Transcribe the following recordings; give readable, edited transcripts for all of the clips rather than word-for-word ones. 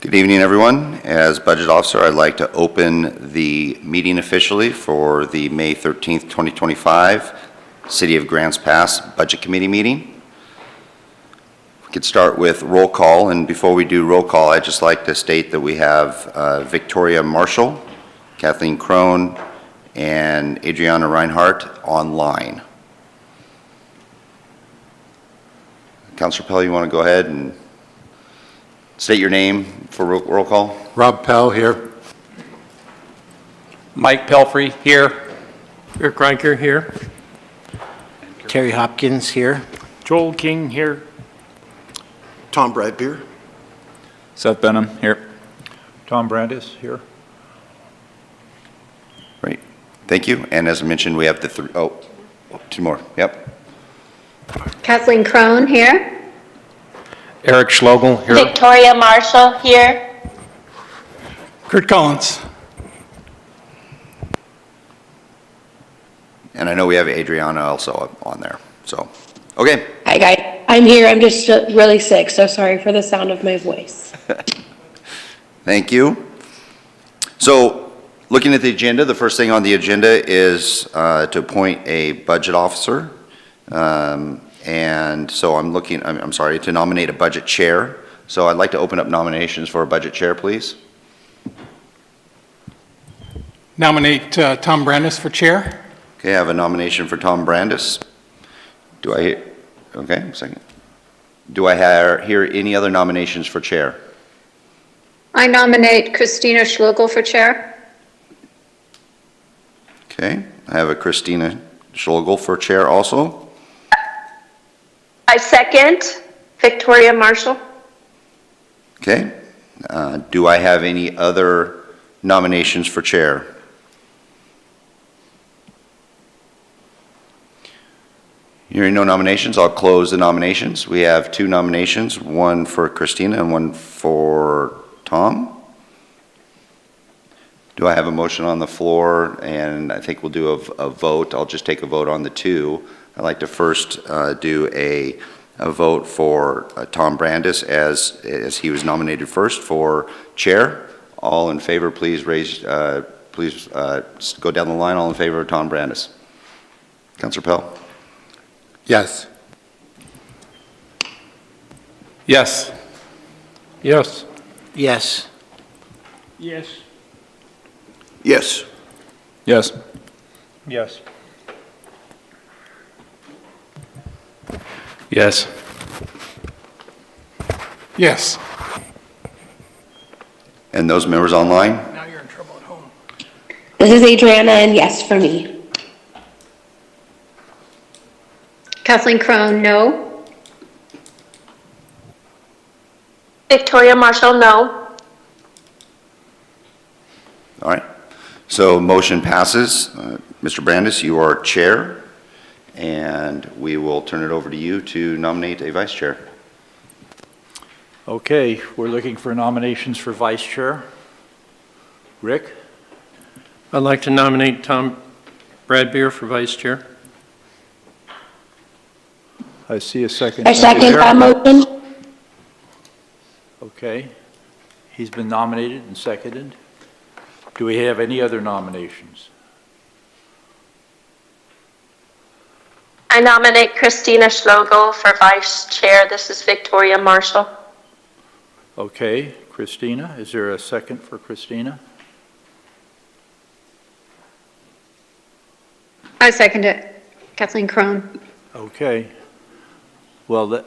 Good evening, everyone. As Budget Officer, I'd like to open the meeting officially for the May 13th, 2025 City of Grants Pass Budget Committee meeting. We could start with roll call, and before we do roll call, I'd just like to state that we have Victoria Marshall, Kathleen Crone, and Adriana Reinhardt online. Councilor Pell, you want to go ahead and state your name for roll call? Rob Pell here. Mike Pelfrey here. Eric Reinker here. Terry Hopkins here. Joel King here. Tom Bradbeer. Seth Benham here. Tom Brandis here. Great. Thank you. And as I mentioned, we have the two more. Yep. Kathleen Crone here. Eric Schlogel here. Victoria Marshall here. Kurt Collins. And I know we have Adriana also on there. So, okay. Hi guys, I'm here. I'm just really sick, so sorry for the sound of my voice. Thank you. So, looking at the agenda, the first thing on the agenda is to appoint a budget officer. And so I'm sorry, to nominate a budget chair. So I'd like to open up nominations for a budget chair, please. Nominate Tom Brandis for chair. Okay, I have a nomination for Tom Brandis. Okay, second. Do I hear any other nominations for chair? I nominate Christina Schlogel for chair. Okay, I have a Christina Schlogel for chair also. I second Victoria Marshall. Okay, do I have any other nominations for chair? Hearing no nominations, I'll close the nominations. We have two nominations, one for Christina and one for Tom. Do I have a motion on the floor? And I think we'll do a vote. I'll just take a vote on the two. I'd like to first do a vote for Tom Brandis as he was nominated first for chair. All in favor, please go down the line. All in favor of Tom Brandis. Councilor Pell. Yes. Yes. Yes. Yes. Yes. Yes. Yes. Yes. Yes. Yes. And those members online? Now you're in trouble at home. This is Adriana, and yes for me. Kathleen Crone, no. Victoria Marshall, no. All right. So motion passes. Mr. Brandis, you are chair. And we will turn it over to you to nominate a vice chair. Okay, we're looking for nominations for vice chair. Rick? I'd like to nominate Tom Bradbeer for vice chair. I see a second. I second that motion. Okay, he's been nominated and seconded. Do we have any other nominations? I nominate Christina Schlogel for vice chair. This is Victoria Marshall. Okay, Christina, is there a second for Christina? I second it. Kathleen Crone. Okay. Well,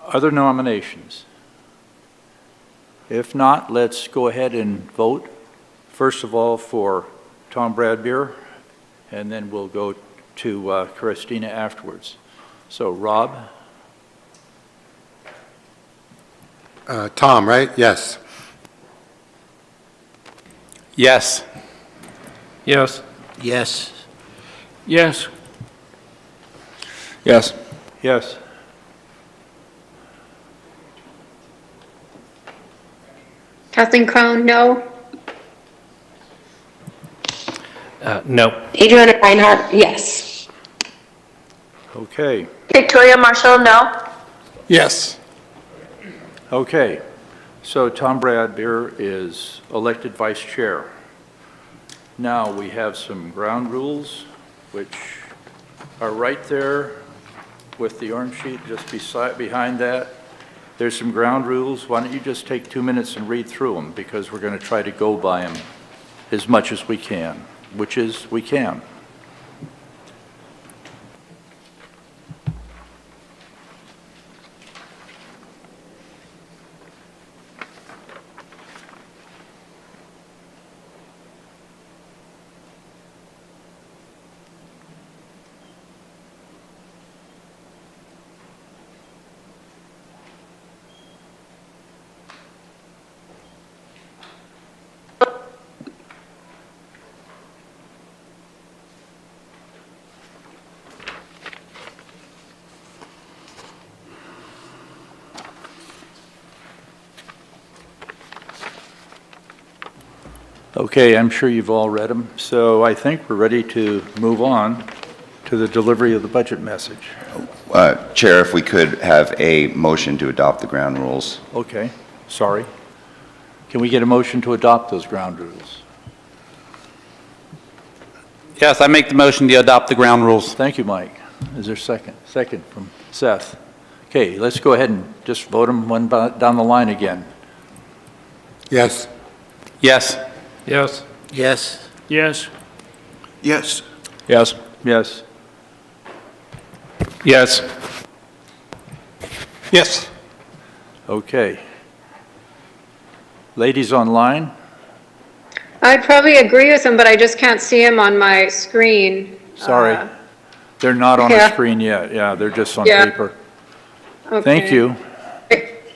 other nominations? If not, let's go ahead and vote. First of all, for Tom Bradbeer, and then we'll go to Christina afterwards. So, Rob? Tom, right? Yes. Yes. Yes. Yes. Yes. Yes. Yes. Kathleen Crone, no. No. Adriana Reinhardt, yes. Okay. Victoria Marshall, no. Yes. Okay. So Tom Bradbeer is elected vice chair. Now, we have some ground rules, which are right there with the orange sheet just behind that. There's some ground rules. Why don't you just take 2 minutes and read through them, because we're going to try to go by them as much as we can, which is we can. Okay, I'm sure you've all read them, so I think we're ready to move on to the delivery of the budget message. Chair, if we could have a motion to adopt the ground rules. Okay, sorry. Can we get a motion to adopt those ground rules? Yes, I make the motion to adopt the ground rules. Thank you, Mike. Is there a second? Second from Seth. Okay, let's go ahead and just vote them one down the line again. Yes. Yes. Yes. Yes. Yes. Yes. Yes. Yes. Yes. Yes. Okay. Ladies online? I'd probably agree with him, but I just can't see him on my screen. Sorry. They're not on the yeah. screen yet. Yeah, they're just on Yeah. paper. Okay. Thank you.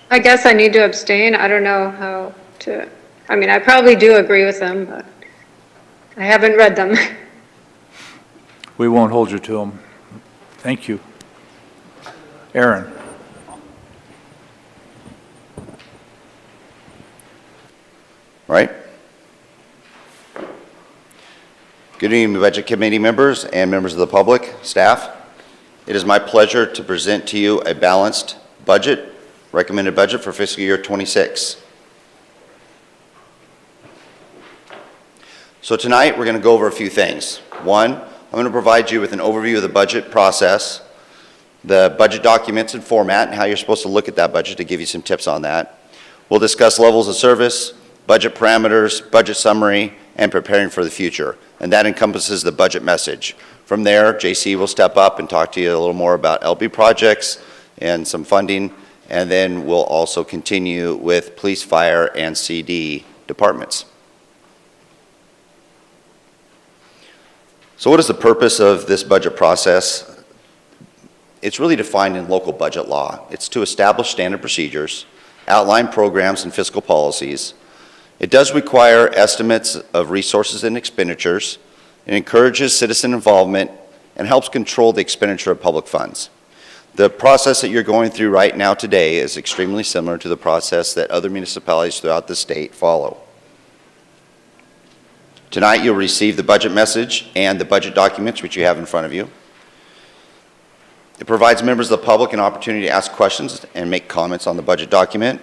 I guess I need to abstain. I don't know how to, I mean, I probably do agree with them, but I haven't read them. We won't hold you to them. Thank you. Aaron? Right? Good evening, Budget Committee members and members of the public, staff. It is my pleasure to present to you a balanced budget, recommended budget for fiscal year 26. So tonight, we're going to go over a few things. One, I'm going to provide you with an overview of the budget process, the budget documents and format, and how you're supposed to look at that budget to give you some tips on that. We'll discuss levels of service, budget parameters, budget summary, and preparing for the future. And that encompasses the budget message. From there, JC will step up and talk to you a little more about LB projects and some funding, and then we'll also continue with police, fire, and CD departments. So what is the purpose of this budget process? It's really defined in local budget law. It's to establish standard procedures, outline programs and fiscal policies. It does require estimates of resources and expenditures. It encourages citizen involvement and helps control the expenditure of public funds. The process that you're going through right now today is extremely similar to the process that other municipalities throughout the state follow. Tonight, you'll receive the budget message and the budget documents, which you have in front of you. It provides members of the public an opportunity to ask questions and make comments on the budget document.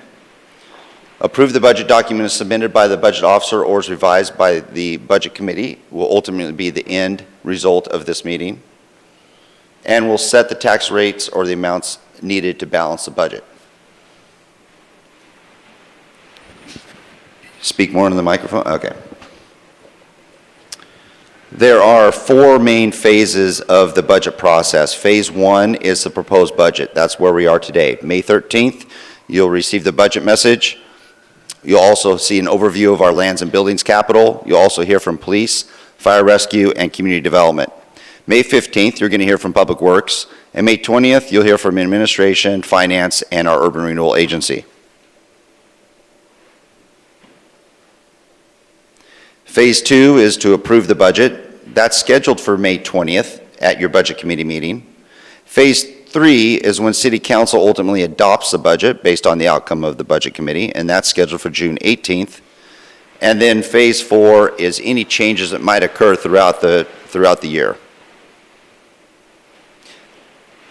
Approve the budget document is submitted by the budget officer or is revised by the budget committee will ultimately be the end result of this meeting. And will set the tax rates or the amounts needed to balance the budget. Speak more into the microphone? Okay. There are 4 main phases of the budget process. Phase 1 is the proposed budget. That's where we are today. May 13th, you'll receive the budget message. You'll also see an overview of our lands and buildings capital. You'll also hear from police, fire rescue, and community development. May 15th, you're going to hear from Public Works. And May 20th, you'll hear from administration, finance, and our urban renewal agency. Phase 2 is to approve the budget. That's scheduled for May 20th at your budget committee meeting. Phase 3 is when City Council ultimately adopts the budget based on the outcome of the budget committee, and that's scheduled for June 18th. And then Phase 4 is any changes that might occur throughout the year.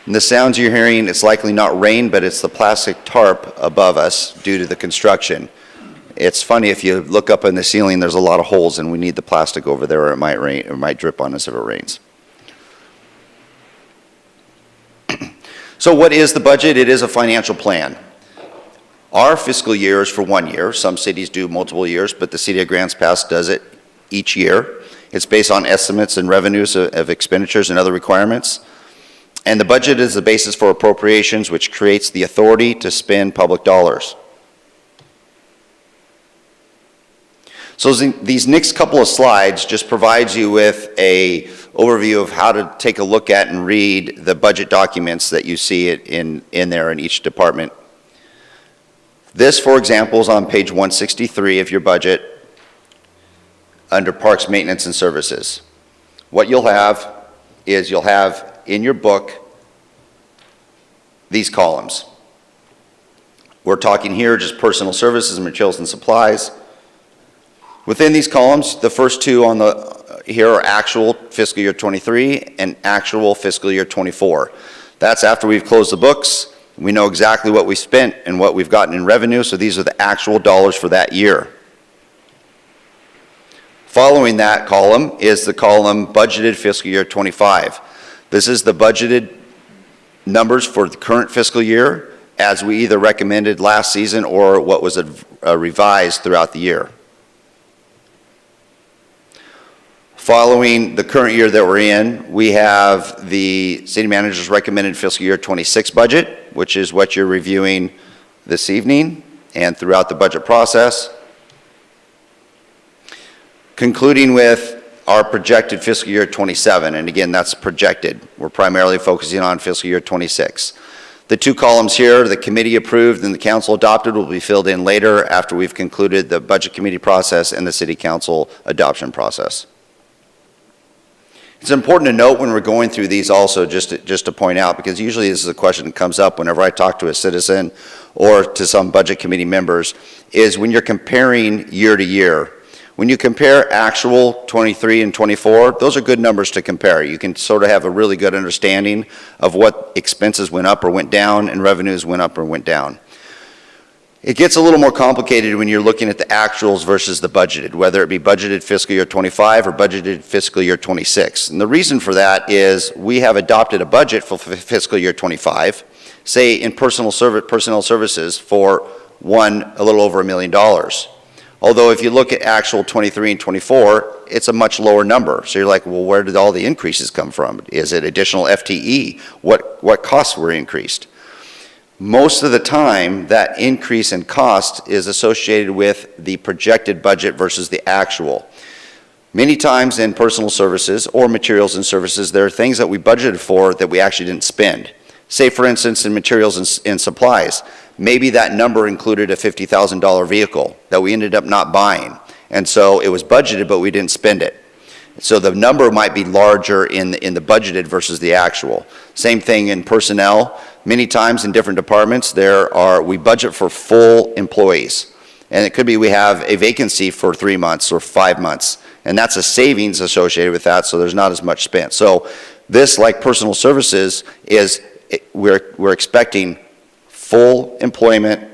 And the sounds you're hearing, it's likely not rain, but it's the plastic tarp above us due to the construction. It's funny, if you look up in the ceiling, there's a lot of holes, and we need the plastic over there, or it might rain, or it might drip on us if it rains. So what is the budget? It is a financial plan. Our fiscal year is for 1 year. Some cities do multiple years, but the city of Grants Pass does it each year. It's based on estimates and revenues of expenditures and other requirements. And the budget is the basis for appropriations, which creates the authority to spend public dollars. So these next couple of slides just provides you with a overview of how to take a look at and read the budget documents that you see it in there in each department. This, for example, is on page 163 of your budget under Parks, Maintenance, and Services. What you'll have is you'll have in your book these columns. We're talking here just personal services, materials, and supplies. Within these columns, the first two on here are actual fiscal year 23 and actual fiscal year 24. That's after we've closed the books. We know exactly what we spent and what we've gotten in revenue, so these are the actual dollars for that year. Following that column is the column budgeted fiscal year 25. This is the budgeted numbers for the current fiscal year as we either recommended last season or what was revised throughout the year. Following the current year that we're in, we have the city manager's recommended fiscal year 26 budget, which is what you're reviewing this evening and throughout the budget process. Concluding with our projected fiscal year 27, and again, that's projected. We're primarily focusing on fiscal year 26. The two columns here, the committee approved and the council adopted, will be filled in later after we've concluded the budget committee process and the city council adoption process. It's important to note when we're going through these also, just to point out, because usually this is a question that comes up whenever I talk to a citizen or to some budget committee members, is when you're comparing year to year. When you compare actual 23 and 24, those are good numbers to compare. You can sort of have a really good understanding of what expenses went up or went down and revenues went up or went down. It gets a little more complicated when you're looking at the actuals versus the budgeted, whether it be budgeted fiscal year 25 or budgeted fiscal year 26. And the reason for that is we have adopted a budget for fiscal year 25, say in personnel services for a little over $1 million. Although if you look at actual 23 and 24, it's a much lower number. So you're like, well, where did all the increases come from? Is it additional FTE? What costs were increased? Most of the time, that increase in cost is associated with the projected budget versus the actual. Many times in personal services or materials and services, there are things that we budgeted for that we actually didn't spend. Say, for instance, in materials and supplies, maybe that number included a $50,000 vehicle that we ended up not buying. And so it was budgeted, but we didn't spend it. So the number might be larger in the budgeted versus the actual. Same thing in personnel. Many times in different departments, we budget for full employees. And it could be we have a vacancy for 3 months or 5 months. And that's a savings associated with that, so there's not as much spent. So this, like personal services, we're expecting full employment,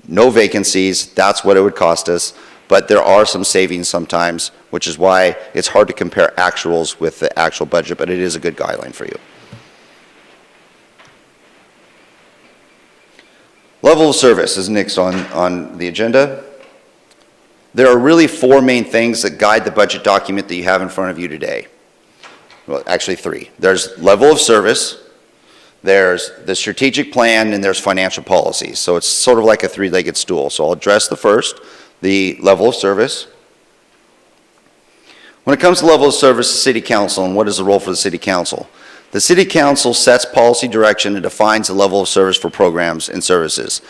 no vacancies. That's what it would cost us. But there are some savings sometimes, which is why it's hard to compare actuals with the actual budget, but it is a good guideline for you. Level of service is next on the agenda. There are really 4 main things that guide the budget document that you have in front of you today. Well, actually 3. There's level of service, there's the strategic plan, and there's financial policies. So it's sort of like a 3-legged stool. So I'll address the first, the level of service. When it comes to level of service, the city council, and what is the role for the city council? The city council sets policy direction and defines the level of service for programs and services.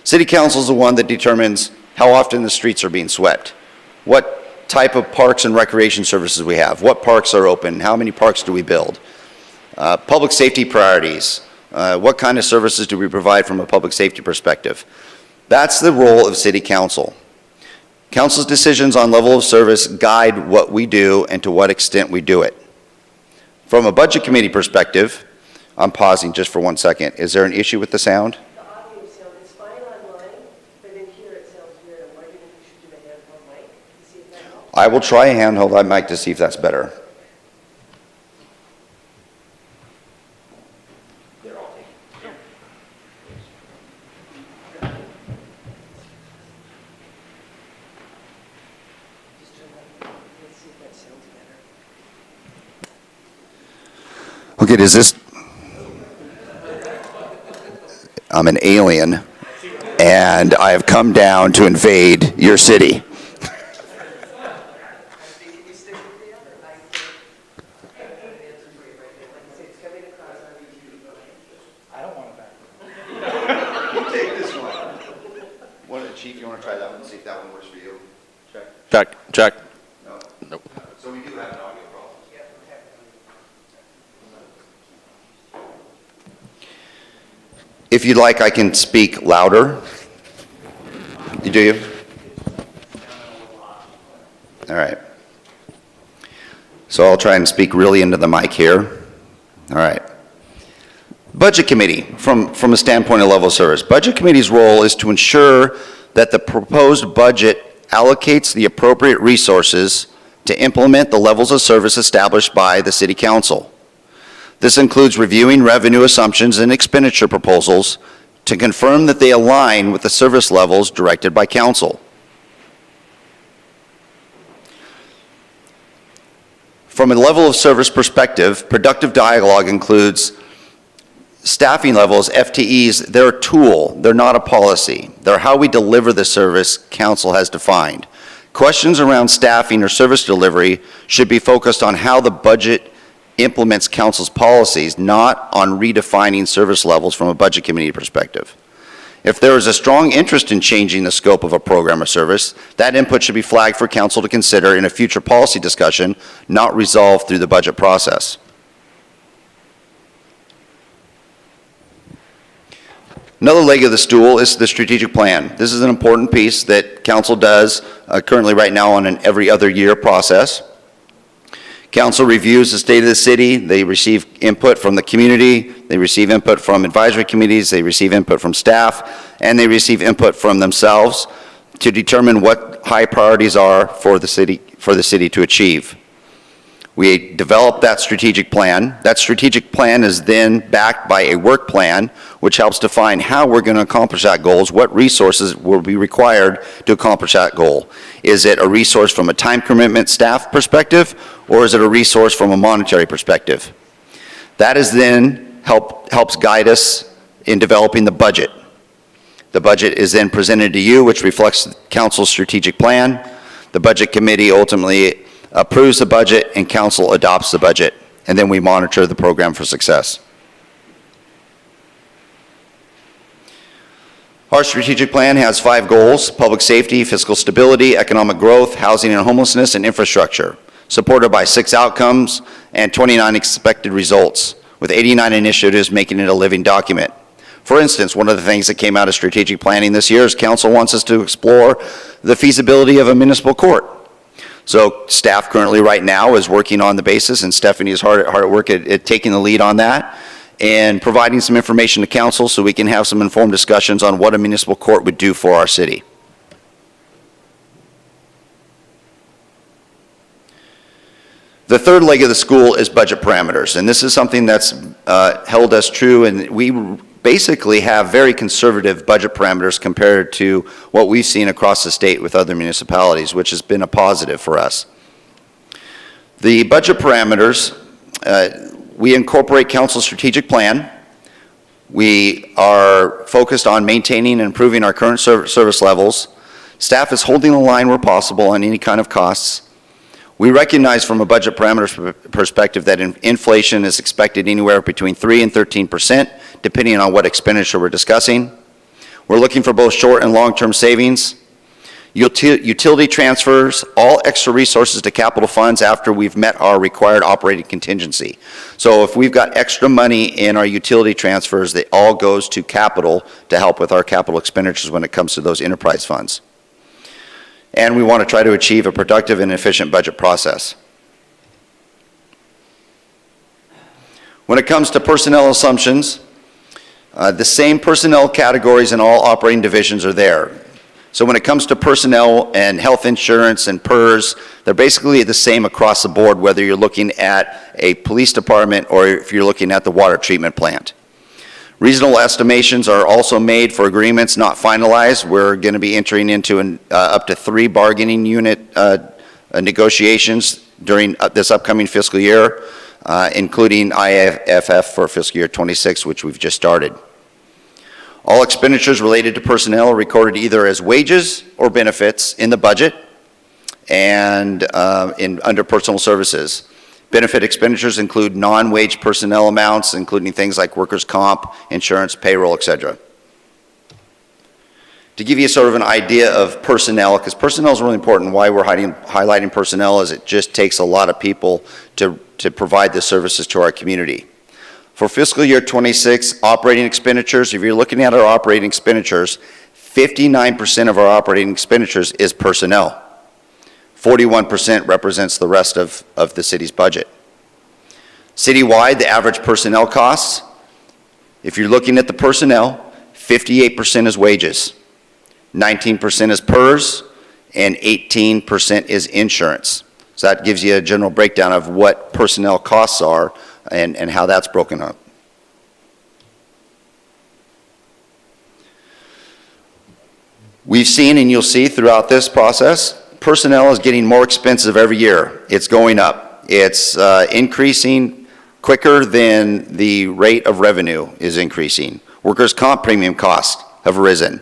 City council is the one that determines how often the streets are being swept, what type of parks and recreation services we have, what parks are open, how many parks do we build, public safety priorities, what kind of services do we provide from a public safety perspective. That's the role of city council. Council's decisions on level of service guide what we do and to what extent we do it. From a budget committee perspective, I'm pausing just for 1 second. Is there an issue with the sound? The audio sound is fine online, but in here it sounds weird. I'm wondering if you should do a handheld mic to see if that helps. I will try a handheld mic to see if that's better. Let's see if that sounds better. Okay, does this... I'm an alien, and I have come down to invade your city. Chief, you want to try that one and see if that one works for you? Check, check. No. Nope. So we do have an audio problem. If you'd like, I can speak louder. Do you? All right. So I'll try and speak really into the mic here. All right. Budget Committee, from a standpoint of level of service. Budget Committee's role is to ensure that the proposed budget allocates the appropriate resources to implement the levels of service established by the City Council. This includes reviewing revenue assumptions and expenditure proposals to confirm that they align with the service levels directed by Council. From a level of service perspective, productive dialogue includes staffing levels, FTEs. They're a tool, they're not a policy. They're how we deliver the service Council has defined. Questions around staffing or service delivery should be focused on how the budget implements Council's policies, not on redefining service levels from a Budget Committee perspective. If there is a strong interest in changing the scope of a program or service, that input should be flagged for Council to consider in a future policy discussion, not resolved through the budget process. Another leg of the stool is the strategic plan. This is an important piece that Council does currently right now on an every other year process. Council reviews the state of the city. They receive input from the community. They receive input from advisory committees. They receive input from staff, and they receive input from themselves to determine what high priorities are for the city to achieve. We develop that strategic plan. That strategic plan is then backed by a work plan, which helps define how we're going to accomplish that goal, what resources will be required to accomplish that goal. Is it a resource from a time commitment staff perspective, or is it a resource from a monetary perspective? That is then helps guide us in developing the budget. The budget is then presented to you, which reflects Council's strategic plan. The Budget Committee ultimately approves the budget, and Council adopts the budget, and then we monitor the program for success. Our strategic plan has 5 goals: public safety, fiscal stability, economic growth, housing and homelessness, and infrastructure, supported by 6 outcomes and 29 expected results, with 89 initiatives making it a living document. For instance, one of the things that came out of strategic planning this year is Council wants us to explore the feasibility of a municipal court. So staff currently right now is working on the basis, and Stephanie is hard at work at taking the lead on that and providing some information to Council so we can have some informed discussions on what a municipal court would do for our city. The third leg of the school is budget parameters, and this is something that's held us true, and we basically have very conservative budget parameters compared to what we've seen across the state with other municipalities, which has been a positive for us. The budget parameters, we incorporate Council's strategic plan. We are focused on maintaining and improving our current service levels. Staff is holding the line where possible on any kind of costs. We recognize from a budget parameters perspective that inflation is expected anywhere between 3% and 13%, depending on what expenditure we're discussing. We're looking for both short and long-term savings. Utility transfers, all extra resources to capital funds after we've met our required operating contingency. So if we've got extra money in our utility transfers, that all goes to capital to help with our capital expenditures when it comes to those enterprise funds. And we want to try to achieve a productive and efficient budget process. When it comes to personnel assumptions, the same personnel categories in all operating divisions are there. So when it comes to personnel and health insurance and PERS, they're basically the same across the board, whether you're looking at a police department or if you're looking at the water treatment plant. Reasonable estimations are also made for agreements not finalized. We're going to be entering into up to 3 bargaining unit negotiations during this upcoming fiscal year, including IFF for fiscal year 26, which we've just started. All expenditures related to personnel are recorded either as wages or benefits in the budget and under personal services. Benefit expenditures include non-wage personnel amounts, including things like workers' comp, insurance, payroll, etc. To give you sort of an idea of personnel, because personnel is really important, why we're highlighting personnel is it just takes a lot of people to provide the services to our community. For fiscal year 26 operating expenditures, if you're looking at our operating expenditures, 59% of our operating expenditures is personnel. 41% represents the rest of the city's budget. Citywide, the average personnel costs, if you're looking at the personnel, 58% is wages, 19% is PERS, and 18% is insurance. So that gives you a general breakdown of what personnel costs are and how that's broken up. We've seen, and you'll see throughout this process, personnel is getting more expensive every year. It's going up. It's increasing quicker than the rate of revenue is increasing. Workers' comp premium costs have risen.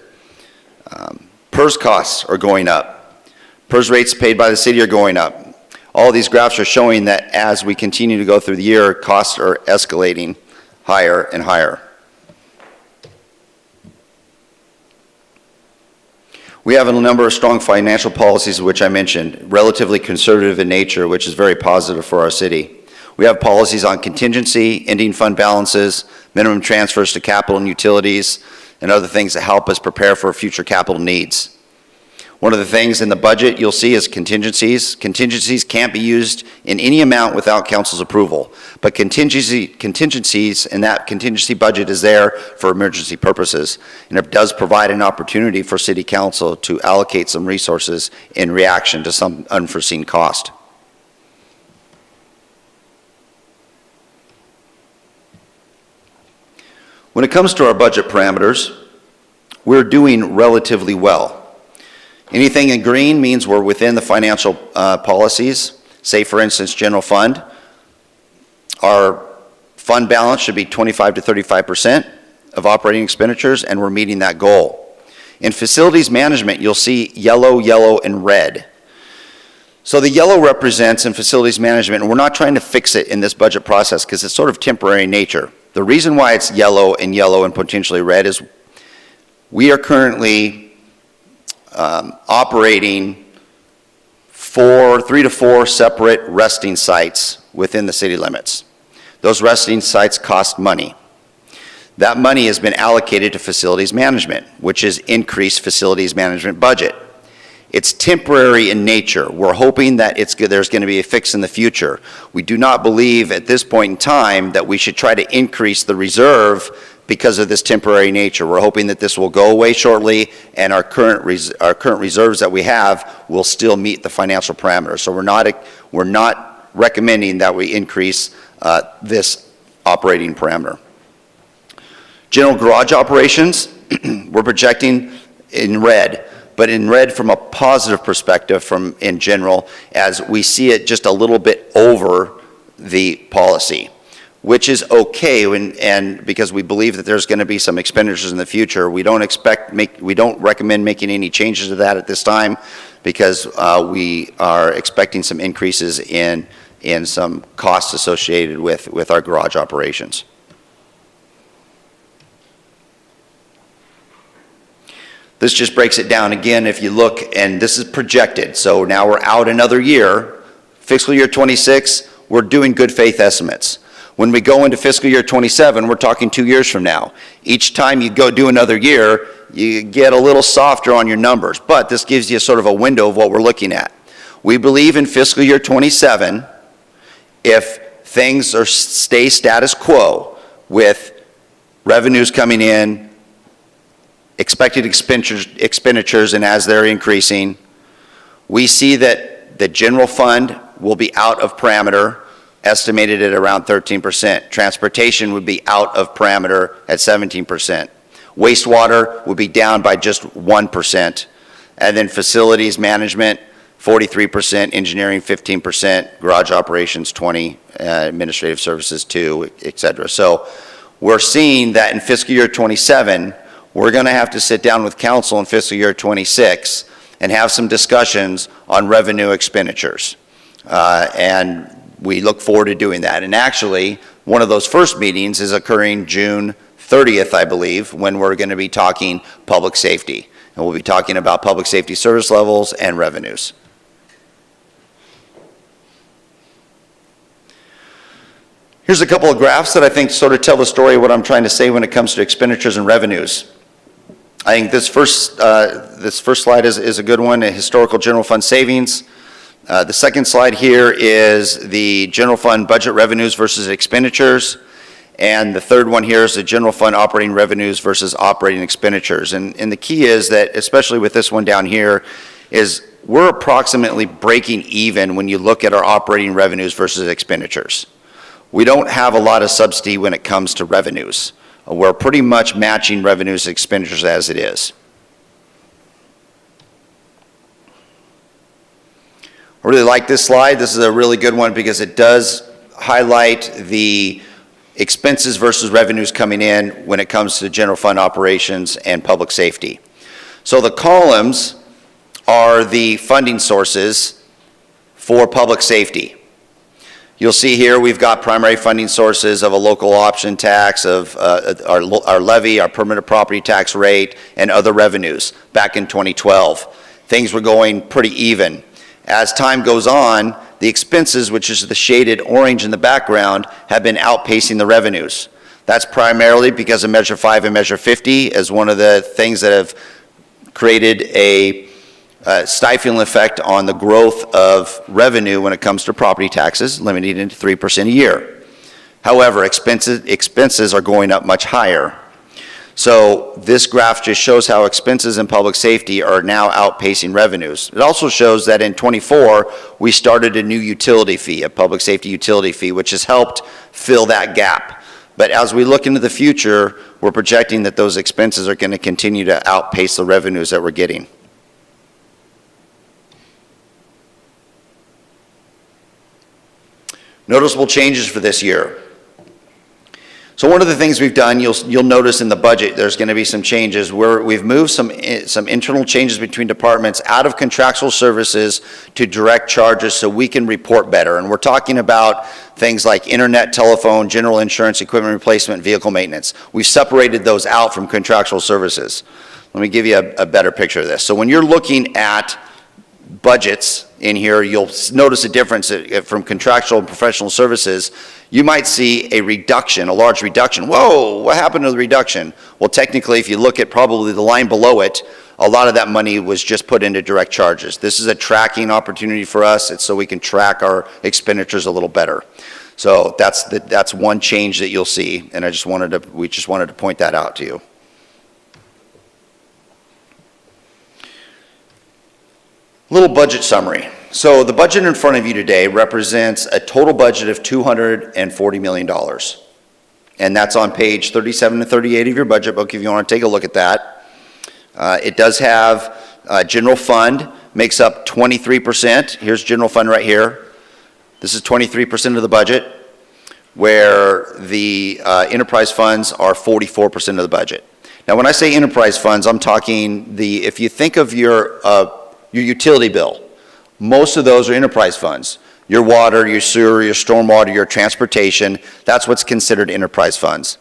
PERS costs are going up. PERS rates paid by the city are going up. All these graphs are showing that as we continue to go through the year, costs are escalating higher and higher. We have a number of strong financial policies, which I mentioned, relatively conservative in nature, which is very positive for our city. We have policies on contingency, ending fund balances, minimum transfers to capital and utilities, and other things that help us prepare for future capital needs. One of the things in the budget you'll see is contingencies. Contingencies can't be used in any amount without council's approval, but contingencies and that contingency budget is there for emergency purposes, and it does provide an opportunity for city council to allocate some resources in reaction to some unforeseen cost. When it comes to our budget parameters, we're doing relatively well. Anything in green means we're within the financial policies. Say, for instance, general fund. Our fund balance should be 25 to 35% of operating expenditures, and we're meeting that goal. In facilities management, you'll see yellow, yellow, and red. So the yellow represents in facilities management, and we're not trying to fix it in this budget process because it's sort of temporary in nature. The reason why it's yellow and potentially red is we are currently operating 3 to 4 separate resting sites within the city limits. Those resting sites cost money. That money has been allocated to facilities management, which is increased facilities management budget. It's temporary in nature. We're hoping that there's going to be a fix in the future. We do not believe at this point in time that we should try to increase the reserve because of this temporary nature. We're hoping that this will go away shortly and our current reserves that we have will still meet the financial parameters. So we're not recommending that we increase this operating parameter. General garage operations, we're projecting in red, but in red from a positive perspective in general, as we see it just a little bit over the policy, which is okay, and because we believe that there's going to be some expenditures in the future. We don't recommend making any changes to that at this time because we are expecting some increases in some costs associated with our garage operations. This just breaks it down again. If you look, and this is projected, so now we're out another year, fiscal year 26, we're doing good faith estimates. When we go into fiscal year 27, we're talking 2 years from now. Each time you go do another year, you get a little softer on your numbers, but this gives you sort of a window of what we're looking at. We believe in fiscal year 27, if things stay status quo with revenues coming in, expected expenditures, and as they're increasing, we see that the general fund will be out of parameter, estimated at around 13%. Transportation would be out of parameter at 17%. Wastewater would be down by just 1%. And then facilities management, 43%, engineering 15%, garage operations 20%, administrative services 2%, et cetera. So we're seeing that in fiscal year 27, we're going to have to sit down with council in fiscal year 26 and have some discussions on revenue expenditures. And we look forward to doing that. And actually, one of those first meetings is occurring June 30th, I believe, when we're going to be talking public safety. And we'll be talking about public safety service levels and revenues. Here's a couple of graphs that I think sort of tell the story of what I'm trying to say when it comes to expenditures and revenues. I think this first slide is a good one, a historical general fund savings. The second slide here is the general fund budget revenues versus expenditures. And the third one here is the general fund operating revenues versus operating expenditures. And the key is that, especially with this one down here, is we're approximately breaking even when you look at our operating revenues versus expenditures. We don't have a lot of subsidy when it comes to revenues. We're pretty much matching revenues and expenditures as it is. I really like this slide. This is a really good one because it does highlight the expenses versus revenues coming in when it comes to general fund operations and public safety. So the columns are the funding sources for public safety. You'll see here we've got primary funding sources of a local option tax, of our levy, our permanent property tax rate, and other revenues back in 2012. Things were going pretty even. As time goes on, the expenses, which is the shaded orange in the background, have been outpacing the revenues. That's primarily because of Measure 5 and Measure 50 as one of the things that have created a stifling effect on the growth of revenue when it comes to property taxes, limited into 3% a year. However, expenses are going up much higher. So this graph just shows how expenses in public safety are now outpacing revenues. It also shows that in '24, we started a new utility fee, a public safety utility fee, which has helped fill that gap. But as we look into the future, we're projecting that those expenses are going to continue to outpace the revenues that we're getting. Noticeable changes for this year. So one of the things we've done, you'll notice in the budget, there's going to be some changes where we've moved some internal changes between departments out of contractual services to direct charges so we can report better. And we're talking about things like internet, telephone, general insurance, equipment replacement, vehicle maintenance. We've separated those out from contractual services. Let me give you a better picture of this. So when you're looking at budgets in here, you'll notice a difference from contractual and professional services. You might see a reduction, a large reduction. Whoa, what happened to the reduction? Well, technically, if you look at probably the line below it, a lot of that money was just put into direct charges. This is a tracking opportunity for us. It's so we can track our expenditures a little better. So that's one change that you'll see, and we just wanted to point that out to you. Little budget summary. So the budget in front of you today represents a total budget of $240 million. And that's on page 37 to 38 of your budget book if you want to take a look at that. It does have general fund, makes up 23%. Here's general fund right here. This is 23% of the budget, where the enterprise funds are 44% of the budget. Now when I say enterprise funds, I'm talking if you think of your utility bill, most of those are enterprise funds. Your water, your sewer, your stormwater, your transportation, that's what's considered enterprise funds.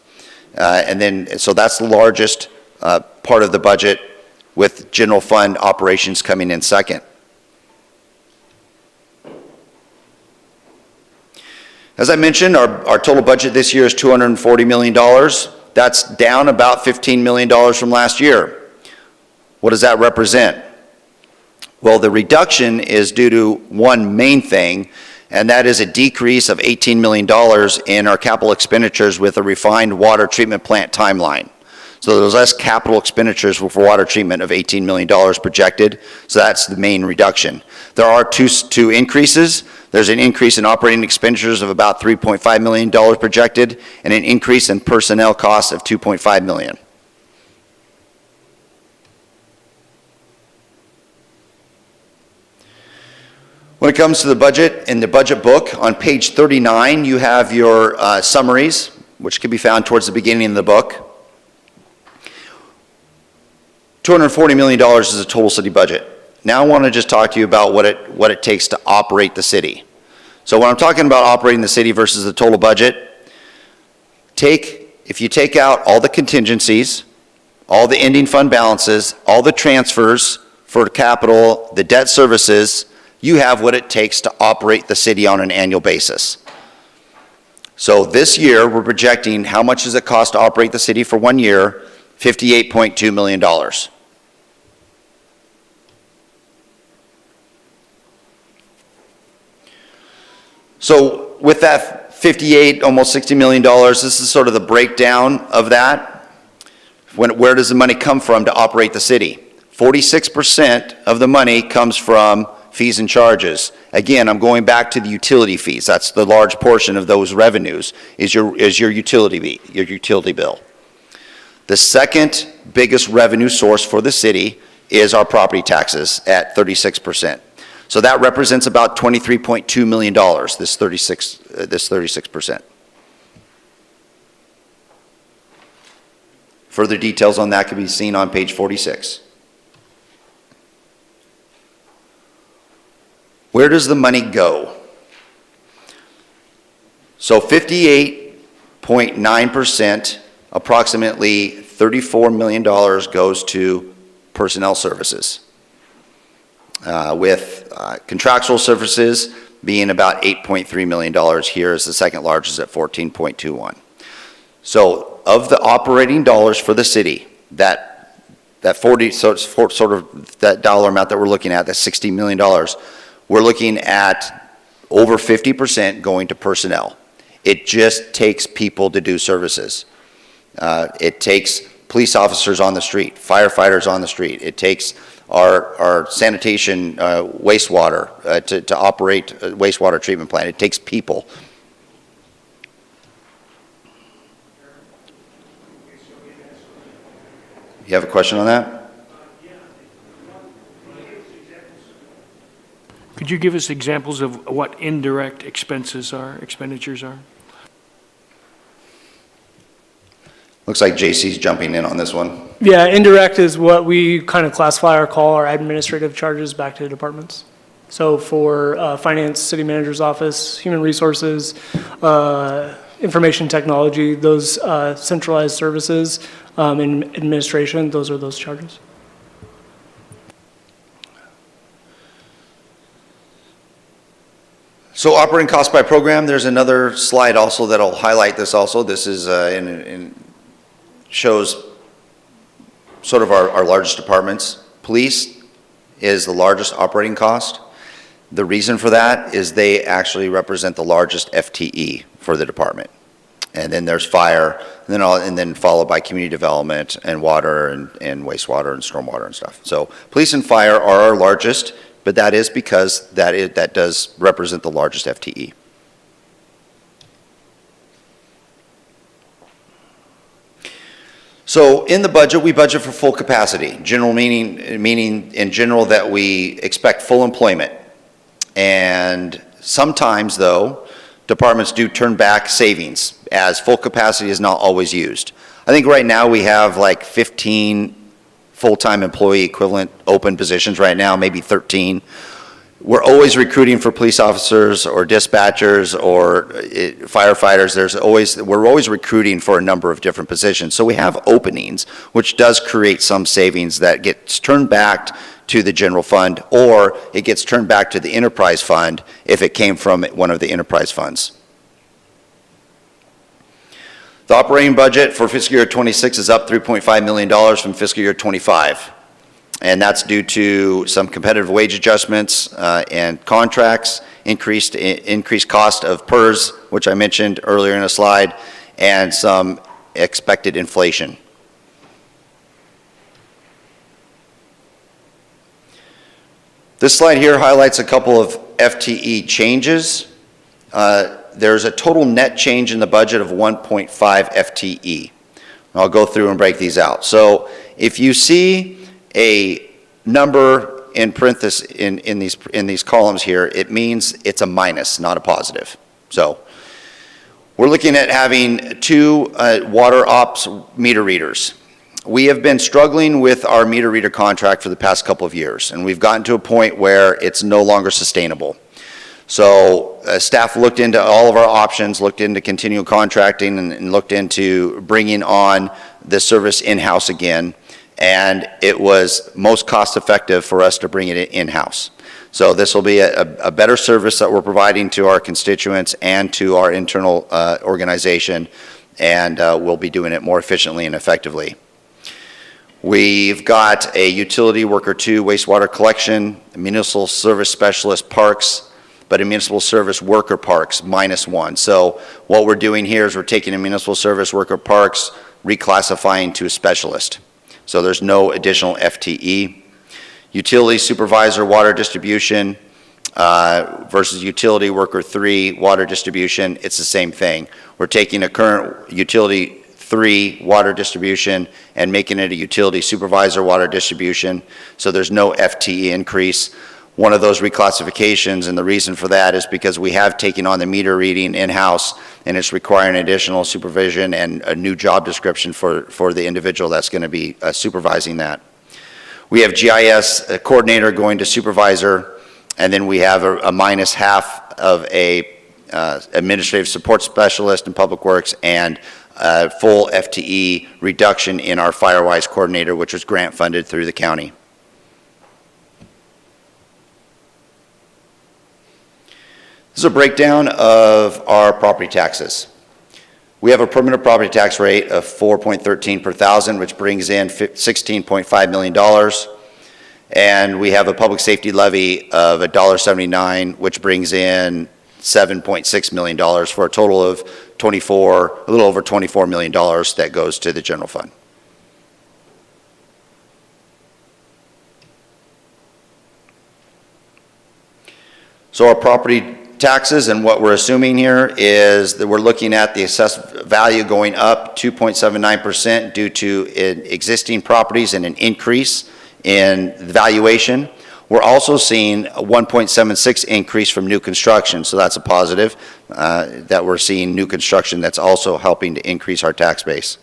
So that's the largest part of the budget, with general fund operations coming in second. As I mentioned, our total budget this year is $240 million. That's down about $15 million from last year. What does that represent? Well, the reduction is due to one main thing, and that is a decrease of $18 million in our capital expenditures with a refined water treatment plant timeline. So there's less capital expenditures for water treatment of $18 million projected, so that's the main reduction. There are two increases. There's an increase in operating expenditures of about $3.5 million projected, and an increase in personnel costs of $2.5 million. When it comes to the budget, in the budget book, on page 39, you have your summaries, which can be found towards the beginning of the book. $240 million is the total city budget. Now I want to just talk to you about what it takes to operate the city. So when I'm talking about operating the city versus the total budget, if you take out all the contingencies, all the ending fund balances, all the transfers for capital, the debt services, you have what it takes to operate the city on an annual basis. So this year, we're projecting how much does it cost to operate the city for 1 year? $58.2 million. So with that 58, almost $60 million, this is sort of the breakdown of that. Where does the money come from to operate the city? 46% of the money comes from fees and charges. Again, I'm going back to the utility fees. That's the large portion of those revenues is your utility bill. The second biggest revenue source for the city is our property taxes at 36%. So that represents about $23.2 million, this 36%. Further details on that can be seen on page 46. Where does the money go? So 58.9%, approximately $34 million goes to personnel services, with contractual services being about $8.3 million. Here is the second largest at 14.21. So of the operating dollars for the city, that 40, so it's sort of that dollar amount that we're looking at, that $60 million, we're looking at over 50% going to personnel. It just takes people to do services. It takes police officers on the street, firefighters on the street. It takes our sanitation wastewater to operate a wastewater treatment plant. It takes people. You have a question on that? Could you give us examples of what indirect expenditures are? Looks like JC's jumping in on this one. Yeah, indirect is what we kind of classify or call our administrative charges back to the departments. So for finance, city manager's office, human resources, information technology, those centralized services in administration, those are those charges. So operating costs by program, there's another slide also that'll highlight this also. This is shows sort of our largest departments. Police is the largest operating cost. The reason for that is they actually represent the largest FTE for the department. And then there's fire, and then followed by community development and water and wastewater and stormwater and stuff. So police and fire are our largest, but that is because that does represent the largest FTE. So in the budget, we budget for full capacity. General meaning in general that we expect full employment. And sometimes, though, departments do turn back savings as full capacity is not always used. I think right now we have like 15 full-time employee equivalent open positions right now, maybe 13. We're always recruiting for police officers or dispatchers or firefighters. We're always recruiting for a number of different positions. So we have openings, which does create some savings that gets turned back to the general fund, or it gets turned back to the enterprise fund if it came from one of the enterprise funds. The operating budget for fiscal year 26 is up $3.5 million from fiscal year 25. And that's due to some competitive wage adjustments and contracts increased cost of PERS, which I mentioned earlier in a slide, and some expected inflation. This slide here highlights a couple of FTE changes. There's a total net change in the budget of 1.5 FTE. I'll go through and break these out. So if you see a number in parentheses in these columns here, it means it's a minus, not a positive. So we're looking at having 2 water ops meter readers. We have been struggling with our meter reader contract for the past couple of years, and we've gotten to a point where it's no longer sustainable. So staff looked into all of our options, looked into continual contracting, and looked into bringing on this service in-house again, and it was most cost-effective for us to bring it in-house. So this will be a better service that we're providing to our constituents and to our internal organization, and we'll be doing it more efficiently and effectively. We've got a utility worker 2 wastewater collection, a municipal service specialist parks, but a municipal service worker parks -1. So what we're doing here is we're taking a municipal service worker parks, reclassifying to a specialist. So there's no additional FTE. Utility supervisor water distribution versus utility worker 3 water distribution, it's the same thing. We're taking a current utility 3 water distribution and making it a utility supervisor water distribution, so there's no FTE increase. One of those reclassifications, and the reason for that is because we have taken on the meter reading in-house, and it's requiring additional supervision and a new job description for the individual that's going to be supervising that. We have GIS coordinator going to supervisor, and then we have a -1/2 of a administrative support specialist in public works, and full FTE reduction in our Firewise coordinator, which was grant funded through the county. This is a breakdown of our property taxes. We have a permanent property tax rate of 4.13 per thousand, which brings in $16.5 million. And we have a public safety levy of $1.79, which brings in $7.6 million for a total of a little over $24 million that goes to the general fund. So our property taxes, and what we're assuming here is that we're looking at the assessed value going up 2.79% due to existing properties and an increase in valuation. We're also seeing a 1.76 increase from new construction, so that's a positive that we're seeing new construction that's also helping to increase our tax base.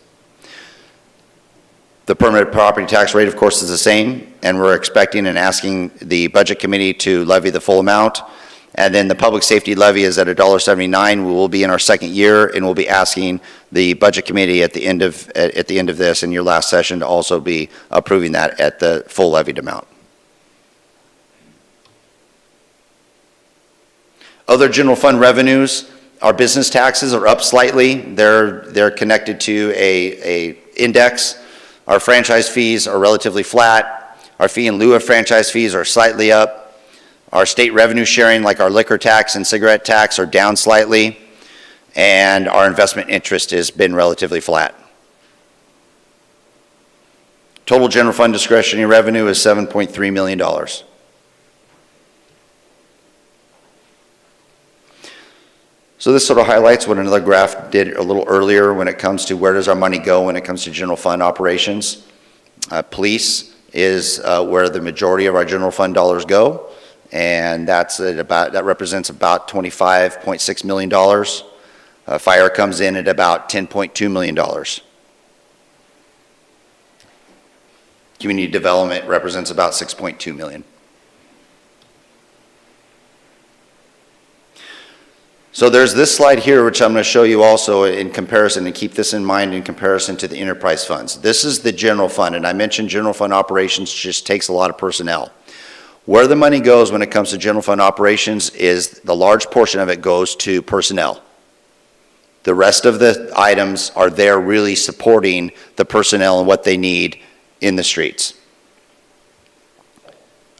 The permanent property tax rate, of course, is the same, and we're expecting and asking the Budget Committee to levy the full amount. And then the public safety levy is at $1.79. We will be in our second year, and we'll be asking the Budget Committee at the end of this, in your last session, to also be approving that at the full levied amount. Other general fund revenues, our business taxes are up slightly. They're connected to a index. Our franchise fees are relatively flat. Our fee in lieu of franchise fees are slightly up. Our state revenue sharing, like our liquor tax and cigarette tax, are down slightly, and our investment interest has been relatively flat. Total general fund discretionary revenue is $7.3 million. So this sort of highlights what another graph did a little earlier when it comes to where does our money go when it comes to general fund operations. Police is where the majority of our general fund dollars go. And that represents about $25.6 million. Fire comes in at about $10.2 million. Community development represents about $6.2 million. So there's this slide here, which I'm going to show you also in comparison, and keep this in mind in comparison to the enterprise funds. This is the general fund, and I mentioned general fund operations just takes a lot of personnel. Where the money goes when it comes to general fund operations is the large portion of it goes to personnel. The rest of the items are there really supporting the personnel and what they need in the streets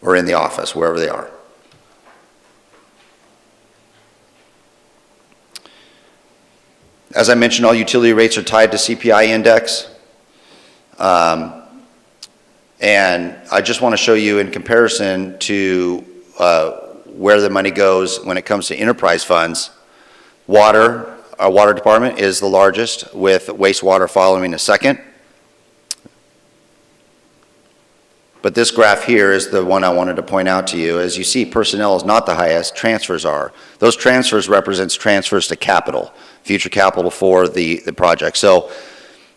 or in the office, wherever they are. As I mentioned, all utility rates are tied to CPI index. And I just want to show you in comparison to where the money goes when it comes to enterprise funds. Water, our water department is the largest, with wastewater following a second. But this graph here is the one I wanted to point out to you. As you see, personnel is not the highest, transfers are. Those transfers represents transfers to capital, future capital for the project. So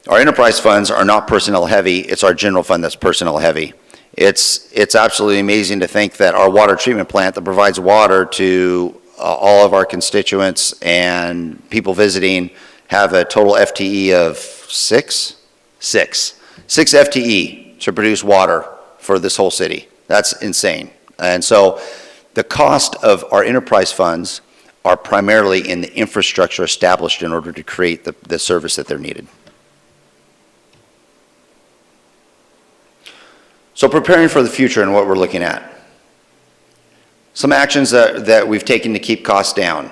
our enterprise funds are not personnel heavy, it's our general fund that's personnel heavy. It's absolutely amazing to think that our water treatment plant that provides water to all of our constituents and people visiting have a total FTE of six FTE to produce water for this whole city. That's insane. And so the cost of our enterprise funds are primarily in the infrastructure established in order to create the service that they're needed. So preparing for the future and what we're looking at. Some actions that we've taken to keep costs down.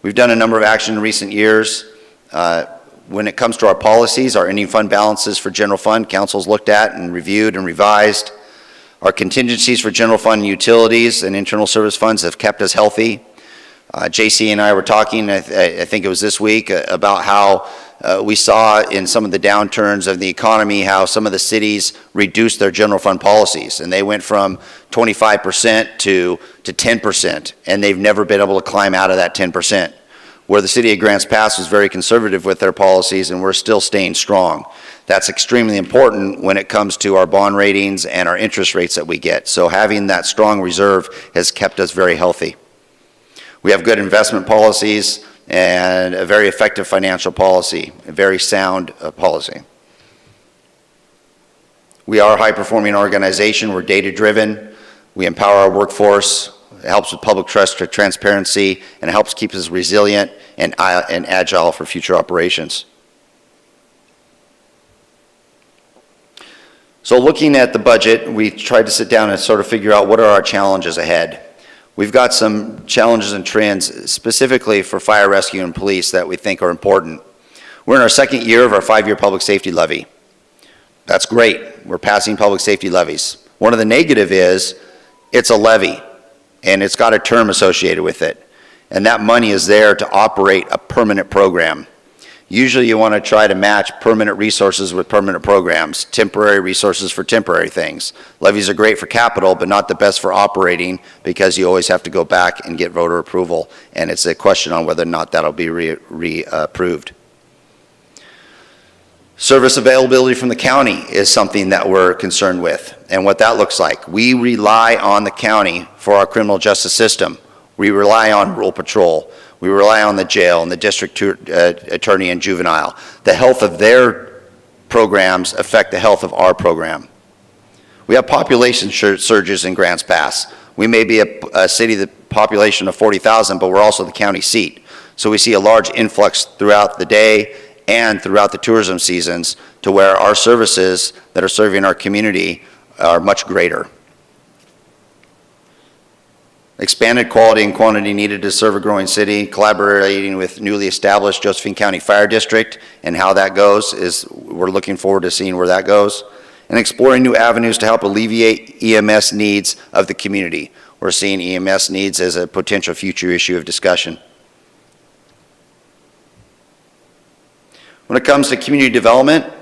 We've done a number of actions in recent years. When it comes to our policies, our ending fund balances for general fund, council's looked at and reviewed and revised. Our contingencies for general fund and utilities and internal service funds have kept us healthy. JC and I were talking, I think it was this week, about how we saw in some of the downturns of the economy how some of the cities reduced their general fund policies, and they went from 25% to 10%, and they've never been able to climb out of that 10%. Where the city of Grants Pass was very conservative with their policies, and we're still staying strong. That's extremely important when it comes to our bond ratings and our interest rates that we get. So having that strong reserve has kept us very healthy. We have good investment policies and a very effective financial policy, a very sound policy. We are a high-performing organization. We're data-driven. We empower our workforce. It helps with public trust, transparency, and it helps keep us resilient and agile for future operations. So looking at the budget, we tried to sit down and sort of figure out what are our challenges ahead. We've got some challenges and trends specifically for fire, rescue, and police that we think are important. We're in our second year of our 5-year public safety levy. That's great. We're passing public safety levies. One of the negative is it's a levy, and it's got a term associated with it. And that money is there to operate a permanent program. Usually you want to try to match permanent resources with permanent programs, temporary resources for temporary things. Levies are great for capital, but not the best for operating because you always have to go back and get voter approval, and it's a question on whether or not that'll be re-approved. Service availability from the county is something that we're concerned with, and what that looks like. We rely on the county for our criminal justice system. We rely on rural patrol. We rely on the jail and the district attorney and juvenile. The health of their programs affect the health of our program. We have population surges in Grants Pass. We may be a city with a population of 40,000, but we're also the county seat. So we see a large influx throughout the day and throughout the tourism seasons to where our services that are serving our community are much greater. Expanded quality and quantity needed to serve a growing city, collaborating with newly established Josephine County Fire District, and how that goes we're looking forward to seeing where that goes, and exploring new avenues to help alleviate EMS needs of the community. We're seeing EMS needs as a potential future issue of discussion. When it comes to community development,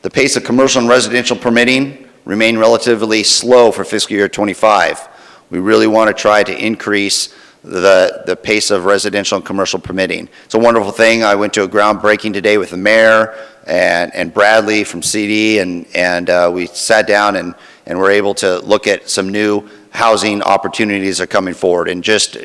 the pace of commercial and residential permitting remain relatively slow for fiscal year 25. We really want to try to increase the pace of residential and commercial permitting. It's a wonderful thing. I went to a groundbreaking today with the mayor and Bradley from CD, and we sat down and were able to look at some new housing opportunities that are coming forward. And just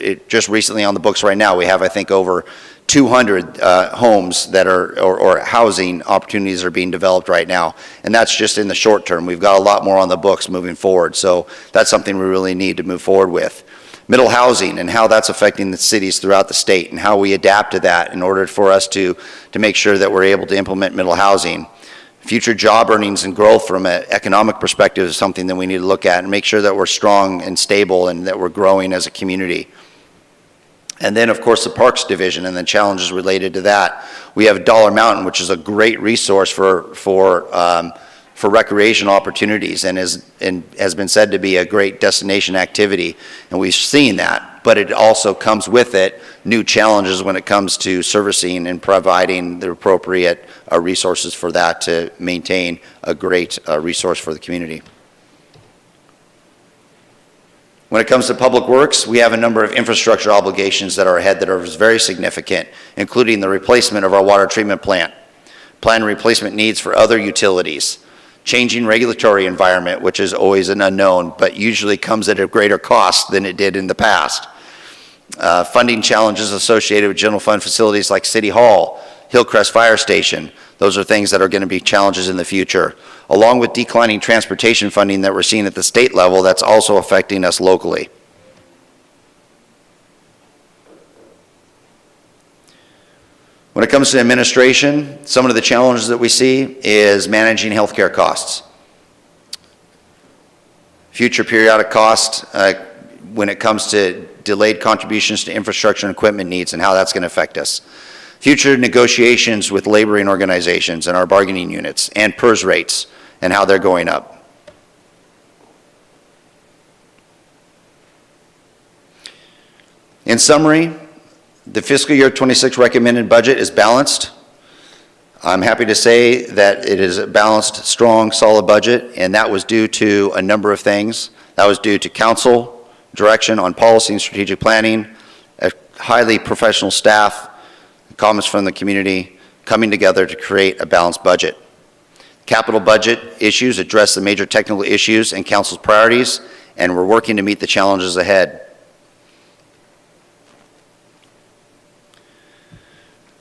recently on the books right now, we have, I think, over 200 homes that are, or housing opportunities are being developed right now. And that's just in the short term. We've got a lot more on the books moving forward. So that's something we really need to move forward with. Middle housing and how that's affecting the cities throughout the state and how we adapt to that in order for us to make sure that we're able to implement middle housing. Future job earnings and growth from an economic perspective is something that we need to look at and make sure that we're strong and stable and that we're growing as a community. And then, of course, the Parks Division and the challenges related to that. We have Dollar Mountain, which is a great resource for recreational opportunities and has been said to be a great destination activity, and we've seen that. But it also comes with it new challenges when it comes to servicing and providing the appropriate resources for that to maintain a great resource for the community. When it comes to public works, we have a number of infrastructure obligations that are ahead that are very significant, including the replacement of our water treatment plant, planned replacement needs for other utilities, changing regulatory environment, which is always an unknown, but usually comes at a greater cost than it did in the past. Funding challenges associated with general fund facilities like City Hall, Hillcrest Fire Station. Those are things that are going to be challenges in the future, along with declining transportation funding that we're seeing at the state level that's also affecting us locally. When it comes to administration, some of the challenges that we see is managing healthcare costs. Future periodic costs when it comes to delayed contributions to infrastructure and equipment needs and how that's going to affect us. Future negotiations with laboring organizations and our bargaining units and PERS rates and how they're going up. In summary, the fiscal year 26 recommended budget is balanced. I'm happy to say that it is a balanced, strong, solid budget, and that was due to a number of things. That was due to council direction on policy and strategic planning, a highly professional staff, comments from the community coming together to create a balanced budget. Capital budget issues address the major technical issues and council's priorities, and we're working to meet the challenges ahead.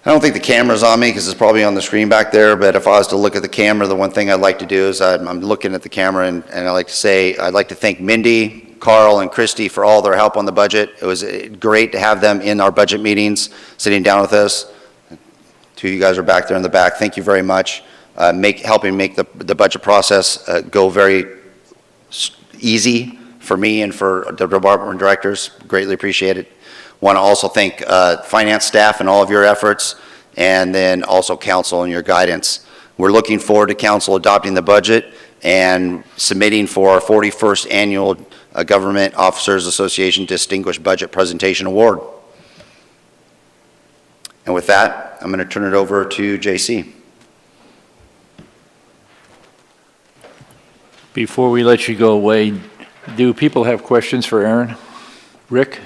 I don't think the camera's on me because it's probably on the screen back there, but if I was to look at the camera, the one thing I'd like to do is I'm looking at the camera and I like to say, I'd like to thank Mindy, Carl, and Christy for all their help on the budget. It was great to have them in our budget meetings, sitting down with us. Two of you guys are back there in the back. Thank you very much. Helping make the budget process go very easy for me and for the department directors. Greatly appreciate it. Want to also thank finance staff and all of your efforts, and then also council and your guidance. We're looking forward to council adopting the budget and submitting for our 41st annual Government Officers Association Distinguished Budget Presentation Award. And with that, I'm going to turn it over to JC. Before we let you go away, do people have questions for Aaron? Rick?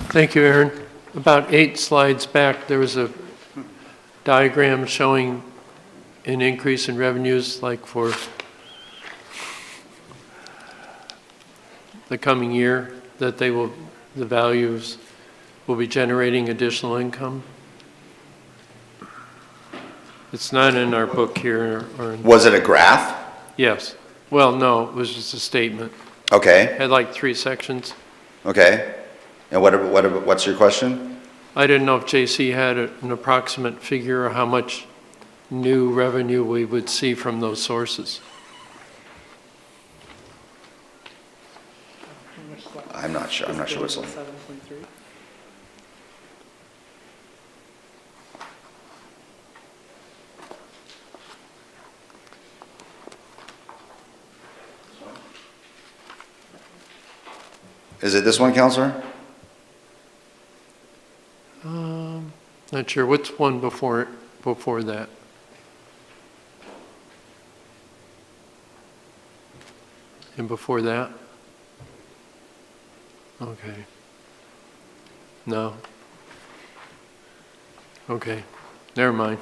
Thank you, Aaron. About 8 slides back, there was a diagram showing an increase in revenues, like for the coming year, that the values will be generating additional income. It's not in our book here. Was it a graph? Yes. Well, no, it was just a statement. Okay. Had like 3 sections. Okay. And what's your question? I didn't know if JC had an approximate figure of how much new revenue we would see from those sources. I'm not sure. I'm not sure what's on. 7.3. Is it this one, Counselor? Not sure. What's one before that? And before that? Okay. No. Okay. Never mind.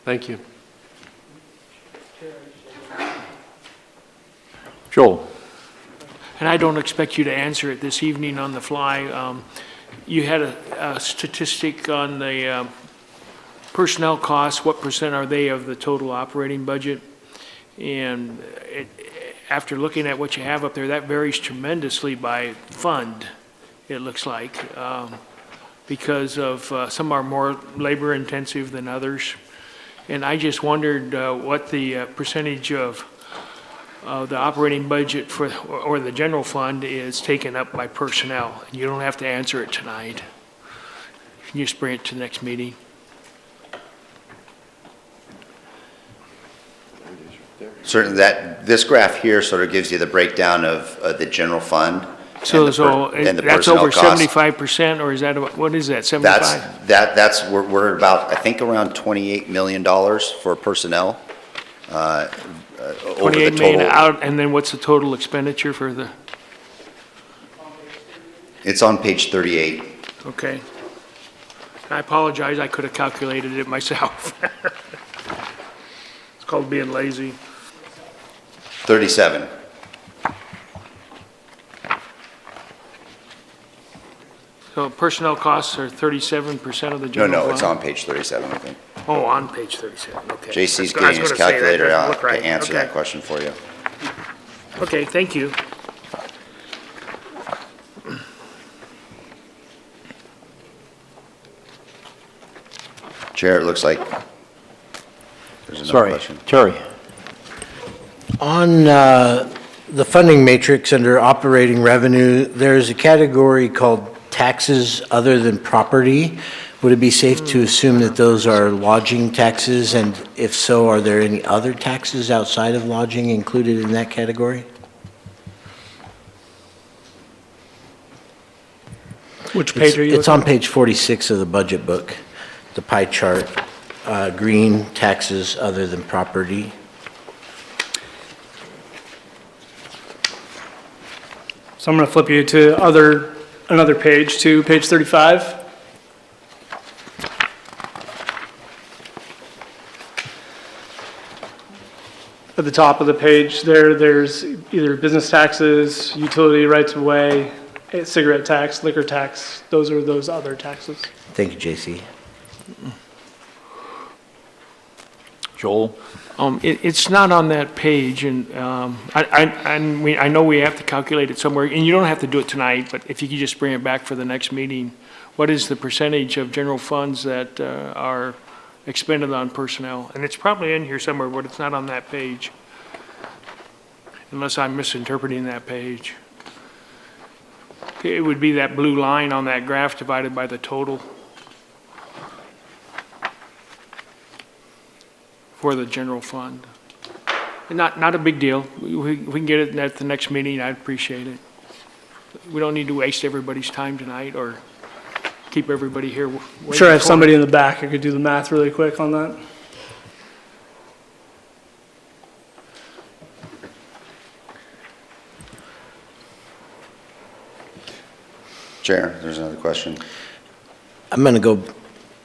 Thank you. Joel? And I don't expect you to answer it this evening on the fly. You had a statistic on the personnel costs. What % are they of the total operating budget? And after looking at what you have up there, that varies tremendously by fund, it looks like, because of some are more labor intensive than others. And I just wondered what the percentage of the operating budget for, or the general fund is taken up by personnel. You don't have to answer it tonight. You can just bring it to the next meeting. Certainly, this graph here sort of gives you the breakdown of the general fund. So, and the that's personnel over costs. 75%, or is that, what is that, 75? We're about, I think, around $28 million for personnel. Over the 28 million total. out, and then what's the total expenditure for the, It's on page 38. okay. I apologize, I could have calculated it myself. It's called being lazy. 37. So personnel costs are 37% of the general fund? No, it's on page 37, I think. Oh, on page 37, okay. JC's I was getting his gonna say, that calculator doesn't out look to right. answer that Okay. question for you. Okay, thank you. Chair, it looks like there's another Sorry, question. Terry. On the funding matrix under operating revenue, there's a category called taxes other than property. Would it be safe to assume that those are lodging taxes? And if so, are there any other taxes outside of lodging included in that category? Which page are you It's looking on page 46 of the budget book, the pie chart, green taxes other than property. So I'm going to flip you to another page, to page 35. At the top of the page there's either business taxes, utility rights of way, cigarette tax, liquor tax. Those are those other taxes. Thank you, JC. Joel? It's not on that page, and I know we have to calculate it somewhere, and you don't have to do it tonight, but if you could just bring it back for the next meeting. What is the percentage of general funds that are expended on personnel? And it's probably in here somewhere, but it's not on that page, unless I'm misinterpreting that page. It would be that blue line on that graph divided by the total for the general fund. Not a big deal. We can get it at the next meeting. I'd appreciate it. We don't need to waste everybody's time tonight or keep everybody here waiting. I'm sure I have for somebody it. in the back who could do the math really quick on that. Chair, there's another question. I'm going to go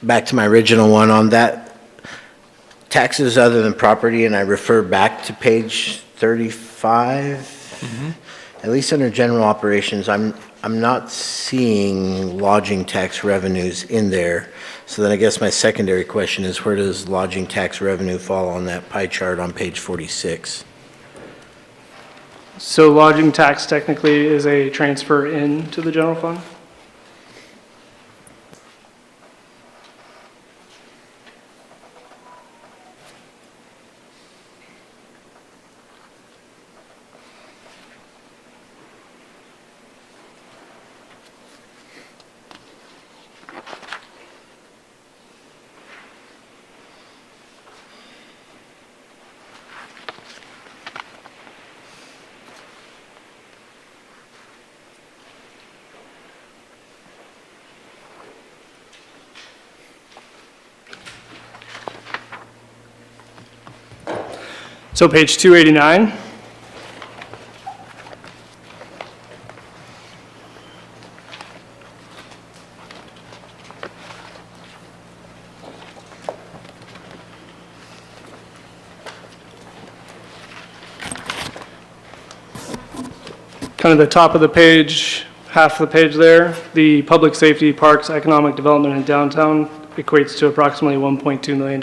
back to my original one on that. Taxes other than property, and I refer back to page 35. At least under general operations, I'm not seeing lodging tax revenues in there. So then I guess my secondary question is, where does lodging tax revenue fall on that pie chart on page 46? So lodging tax technically is a transfer into the general fund? So page 289. Kind of the top of the page, half of the page there, the public safety, parks, economic development, and downtown equates to approximately $1.2 million.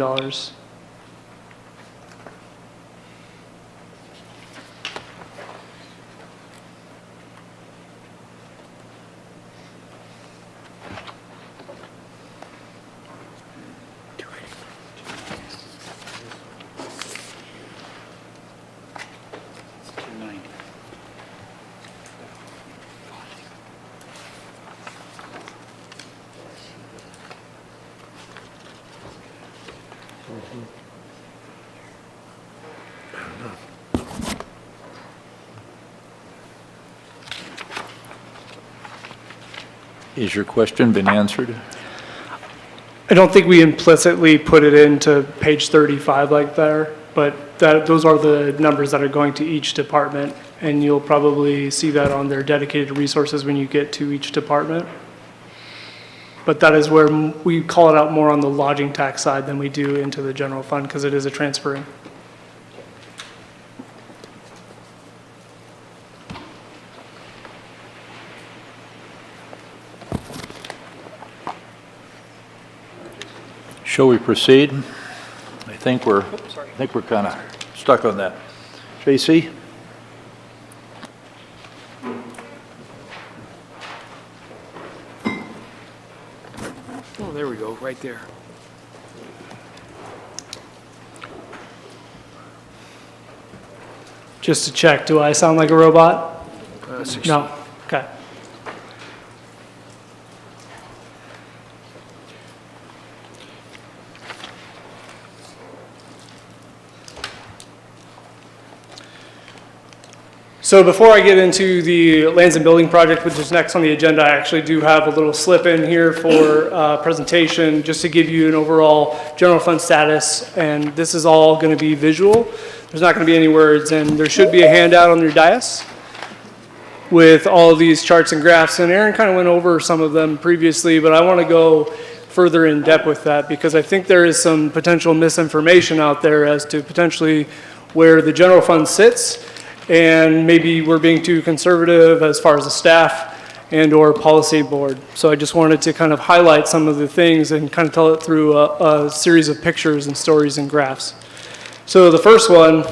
Is your question been answered? I don't think we implicitly put it into page 35 like there, but those are the numbers that are going to each department, and you'll probably see that on their dedicated resources when you get to each department. But that is where we call it out more on the lodging tax side than we do into the general fund, because it is a transferring. Shall we proceed? I think we're kind of stuck on that. JC? Oh, there we go, right there. Just to check, do I sound like a robot? 16. No, okay. So before I get into the lands and building project, which is next on the agenda, I actually do have a little slip in here for presentation, just to give you an overall general fund status, and this is all going to be visual. There's not going to be any words, and there should be a handout on your dais with all of these charts and graphs, and Aaron kind of went over some of them previously, but I want to go further in depth with that because I think there is some potential misinformation out there as to potentially where the general fund sits, and maybe we're being too conservative as far as the staff and or policy board. So I just wanted to kind of highlight some of the things and kind of tell it through a series of pictures and stories and graphs. So the first one,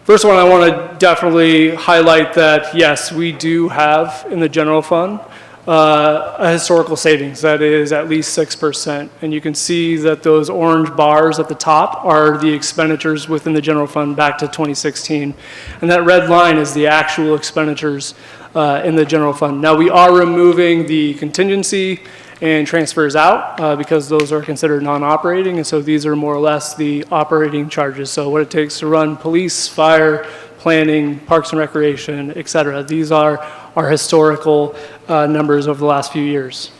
I want to definitely highlight that, yes, we do have in the general fund a historical savings that is at least 6%. And you can see that those orange bars at the top are the expenditures within the general fund back to 2016. And that red line is the actual expenditures in the general fund. Now, we are removing the contingency and transfers out because those are considered non-operating, and so these are more or less the operating charges. So what it takes to run police, fire, planning, parks and recreation, et cetera. These are our historical numbers over the last few years.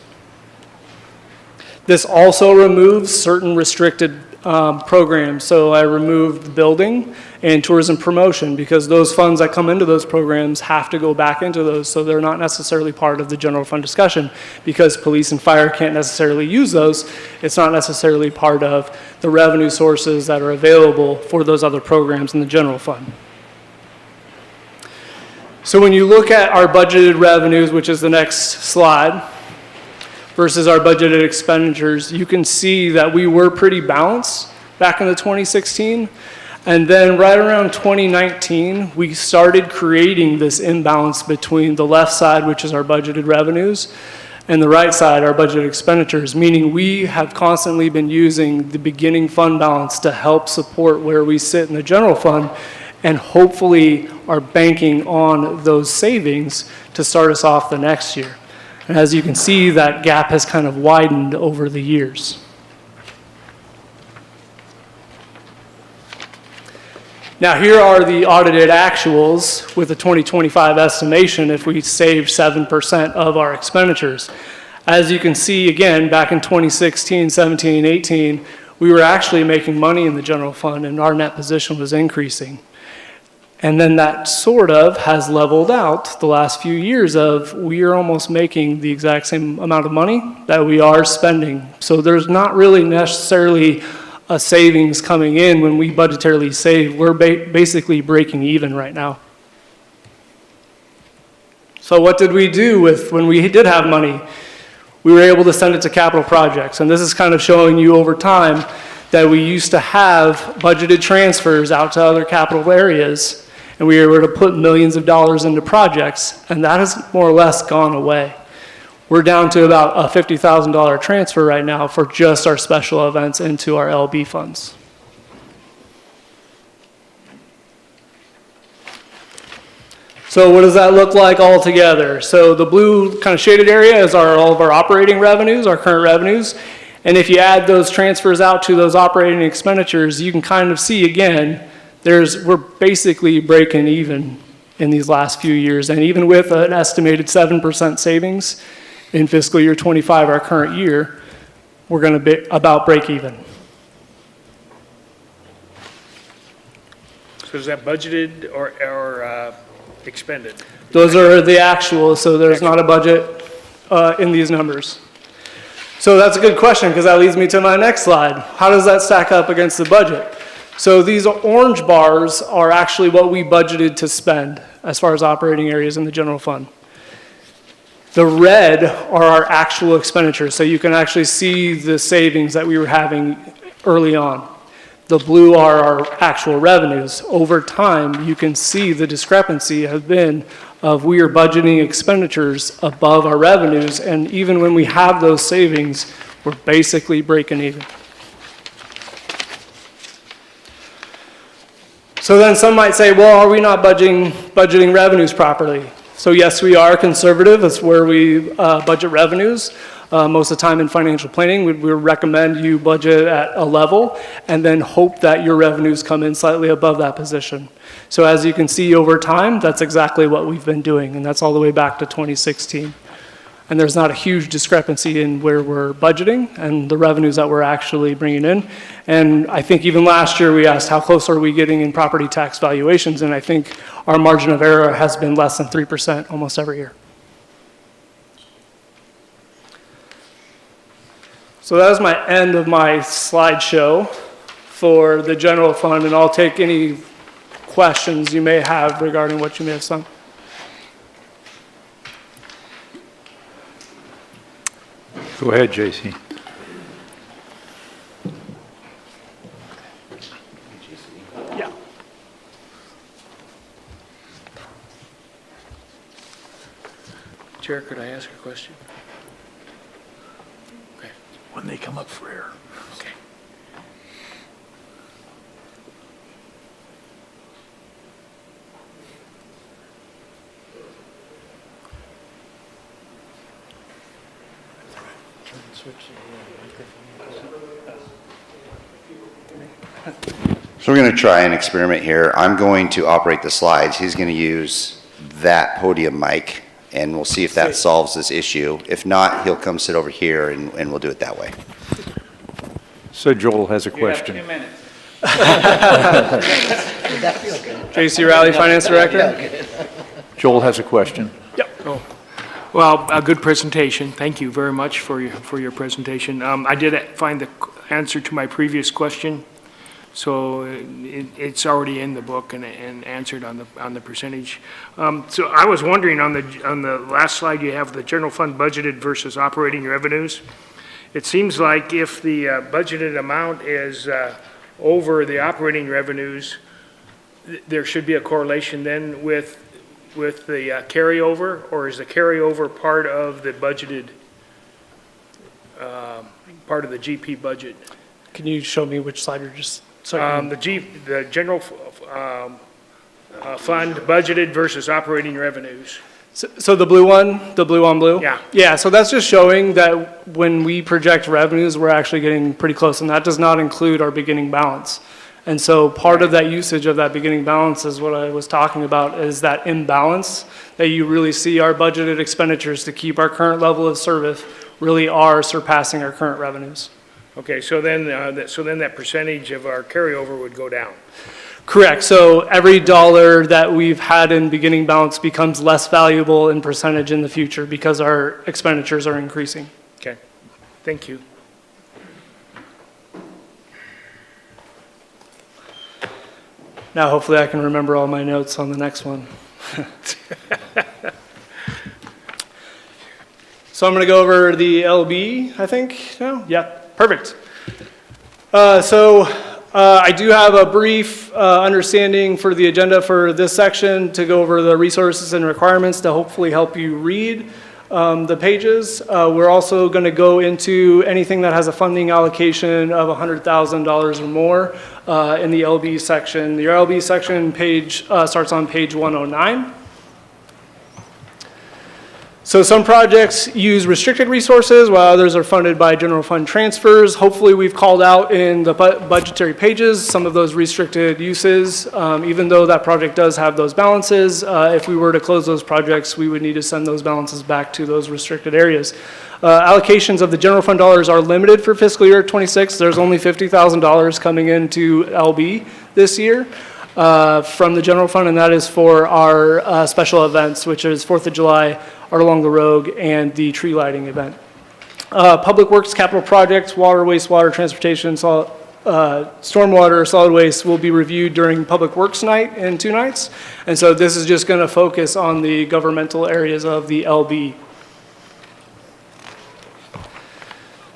This also removes certain restricted programs. So I removed building and tourism promotion because those funds that come into those programs have to go back into those, so they're not necessarily part of the general fund discussion because police and fire can't necessarily use those. It's not necessarily part of the revenue sources that are available for those other programs in the general fund. So when you look at our budgeted revenues, which is the next slide, versus our budgeted expenditures, you can see that we were pretty balanced back in the 2016. And then right around 2019, we started creating this imbalance between the left side, which is our budgeted revenues, and the right side, our budgeted expenditures, meaning we have constantly been using the beginning fund balance to help support where we sit in the general fund, and hopefully are banking on those savings to start us off the next year. And as you can see, that gap has kind of widened over the years. Now here are the audited actuals with the 2025 estimation if we save 7% of our expenditures. As you can see, again, back in 2016, 17, 18, we were actually making money in the general fund and our net position was increasing. And then that sort of has leveled out the last few years of we are almost making the exact same amount of money that we are spending. So there's not really necessarily a savings coming in when we budgetarily save. We're basically breaking even right now. So what did we do with when we did have money? We were able to send it to capital projects. And this is kind of showing you over time that we used to have budgeted transfers out to other capital areas, and we were able to put millions of dollars into projects, and that has more or less gone away. We're down to about a $50,000 transfer right now for just our special events into our LB funds. So what does that look like all together? So the blue kind of shaded area is all of our operating revenues, our current revenues. And if you add those transfers out to those operating expenditures, you can kind of see again we're basically breaking even in these last few years. And even with an estimated 7% savings in fiscal year '25, our current year, we're going to be about break even. So is that budgeted or expended? Those are the actuals, so there's not a budget in these numbers. So that's a good question, because that leads me to my next slide. How does that stack up against the budget? So these orange bars are actually what we budgeted to spend as far as operating areas in the general fund. The red are our actual expenditures, so you can actually see the savings that we were having early on. The blue are our actual revenues. Over time, you can see the discrepancy has been of we are budgeting expenditures above our revenues, and even when we have those savings, we're basically breaking even. So then some might say, well, are we not budgeting revenues properly? So yes, we are conservative. That's where we budget revenues. Most of the time in financial planning, we recommend you budget at a level and then hope that your revenues come in slightly above that position. So as you can see over time, that's exactly what we've been doing, and that's all the way back to 2016. And there's not a huge discrepancy in where we're budgeting and the revenues that we're actually bringing in. And I think even last year we asked how close are we getting in property tax valuations, and I think our margin of error has been less than 3% almost every year. So that was my end of my slideshow for the general fund, and I'll take any questions you may have regarding what you may have seen. Go ahead, J.C. Yeah. Chair, could I ask a question? When they come up for air. Okay. So we're going to try an experiment here. I'm going to operate the slides. He's going to use that podium mic, and we'll see if that solves this issue. If not, he'll come sit over here, and we'll do it that way. So Joel has a question. You have 2 minutes. J.C. Riley, Finance Director. Joel has a question. Yep. Oh. Well, a good presentation. Thank you very much for your presentation. I did find the answer to my previous question, so it's already in the book and answered on the percentage. So I was wondering on the last slide you have the general fund budgeted versus operating revenues. It seems like if the budgeted amount is over the operating revenues, there should be a correlation then with the carryover, or is the carryover part of the budgeted, part of the GP budget? Can you show me which slide you're just... Sorry. The general fund budgeted versus operating revenues. So the blue on blue? Yeah. Yeah, so that's just showing that when we project revenues, we're actually getting pretty close, and that does not include our beginning balance. And so part of that usage of that beginning balance is what I was talking about, is that imbalance that you really see our budgeted expenditures to keep our current level of service really are surpassing our current revenues. Okay, so then that percentage of our carryover would go down. Correct. So every dollar that we've had in beginning balance becomes less valuable in percentage in the future because our expenditures are increasing. Okay, thank you. Now hopefully I can remember all my notes on the next one. So I'm going to go over the LB, I think. No? Yeah, perfect. I do have a brief understanding for the agenda for this section to go over the resources and requirements to hopefully help you read the pages. We're also going to go into anything that has a funding allocation of $100,000 or more in the LB section. The LB section page starts on page 109. So some projects use restricted resources, while others are funded by general fund transfers. Hopefully, we've called out in the budgetary pages some of those restricted uses. Even though that project does have those balances, if we were to close those projects, we would need to send those balances back to those restricted areas. Allocations of the general fund dollars are limited for fiscal year 26. There's only $50,000 coming into LB this year from the general fund, and that is for our special events, which is 4th of July, Art Along the Rogue, and the tree lighting event. Public Works capital projects, water, wastewater, transportation, stormwater, solid waste will be reviewed during Public Works night in 2 nights. And so this is just going to focus on the governmental areas of the LB.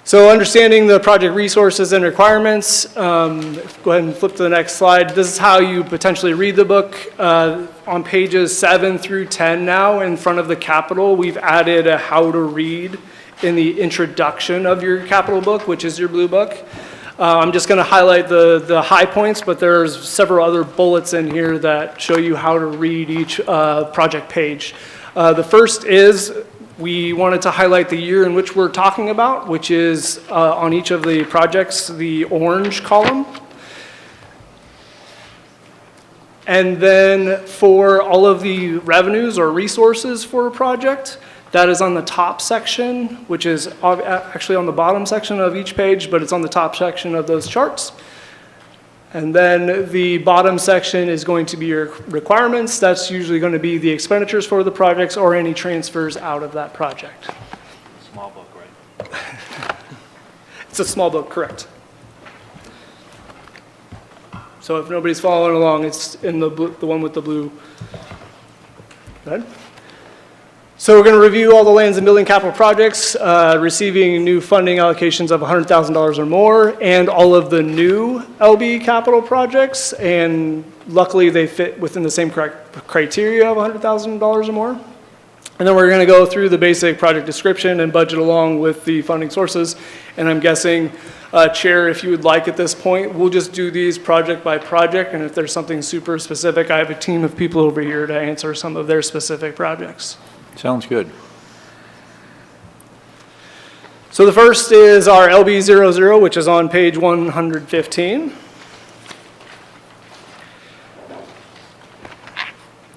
So understanding the project resources and requirements, go ahead and flip to the next slide. This is how you potentially read the book. On pages 7 through 10 now, in front of the capital, we've added a how to read in the introduction of your capital book, which is your blue book. I'm just going to highlight the high points, but there's several other bullets in here that show you how to read each project page. The first is we wanted to highlight the year in which we're talking about, which is on each of the projects, the orange column. And then for all of the revenues or resources for a project, that is on the top section, which is actually on the bottom section of each page, but it's on the top section of those charts. And then the bottom section is going to be your requirements. That's usually going to be the expenditures for the projects or any transfers out of that project. Small book, right? It's a small book, correct. So if nobody's following along, it's in the one with the blue. Go ahead. So we're going to review all the lands and building capital projects, receiving new funding allocations of $100,000 or more, and all of the new LB capital projects. And luckily, they fit within the same criteria of $100,000 or more. And then we're going to go through the basic project description and budget along with the funding sources. And I'm guessing, Chair, if you would like at this point, we'll just do these project by project. And if there's something super specific, I have a team of people over here to answer some of their specific projects. Sounds good. So the first is our LB00, which is on page 115.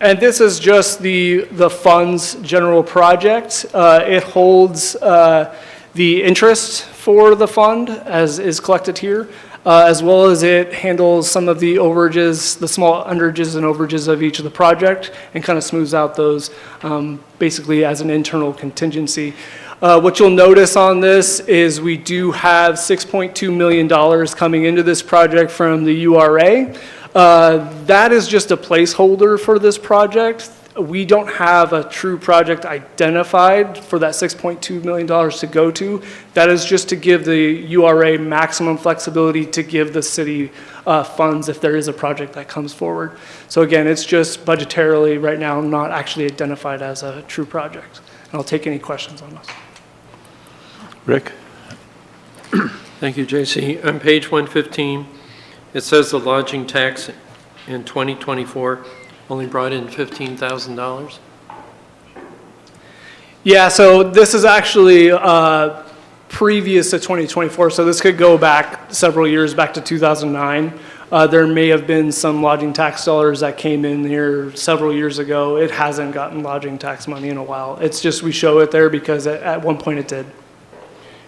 And this is just the fund's general project. It holds the interest for the fund as is collected here, as well as it handles some of the overages, the small underages and overages of each of the project, and kind of smooths out those basically as an internal contingency. What you'll notice on this is we do have $6.2 million coming into this project from the URA. That is just a placeholder for this project. We don't have a true project identified for that $6.2 million to go to. That is just to give the URA maximum flexibility to give the city funds if there is a project that comes forward. So again, it's just budgetarily right now not actually identified as a true project. And I'll take any questions on this. Rick? Thank you, JC. On page 115, it says the lodging tax in 2024 only brought in $15,000. Yeah, so this is actually previous to 2024, so this could go back several years, back to 2009. There may have been some lodging tax dollars that came in here several years ago. It hasn't gotten lodging tax money in a while. It's just we show it there because at one point it did.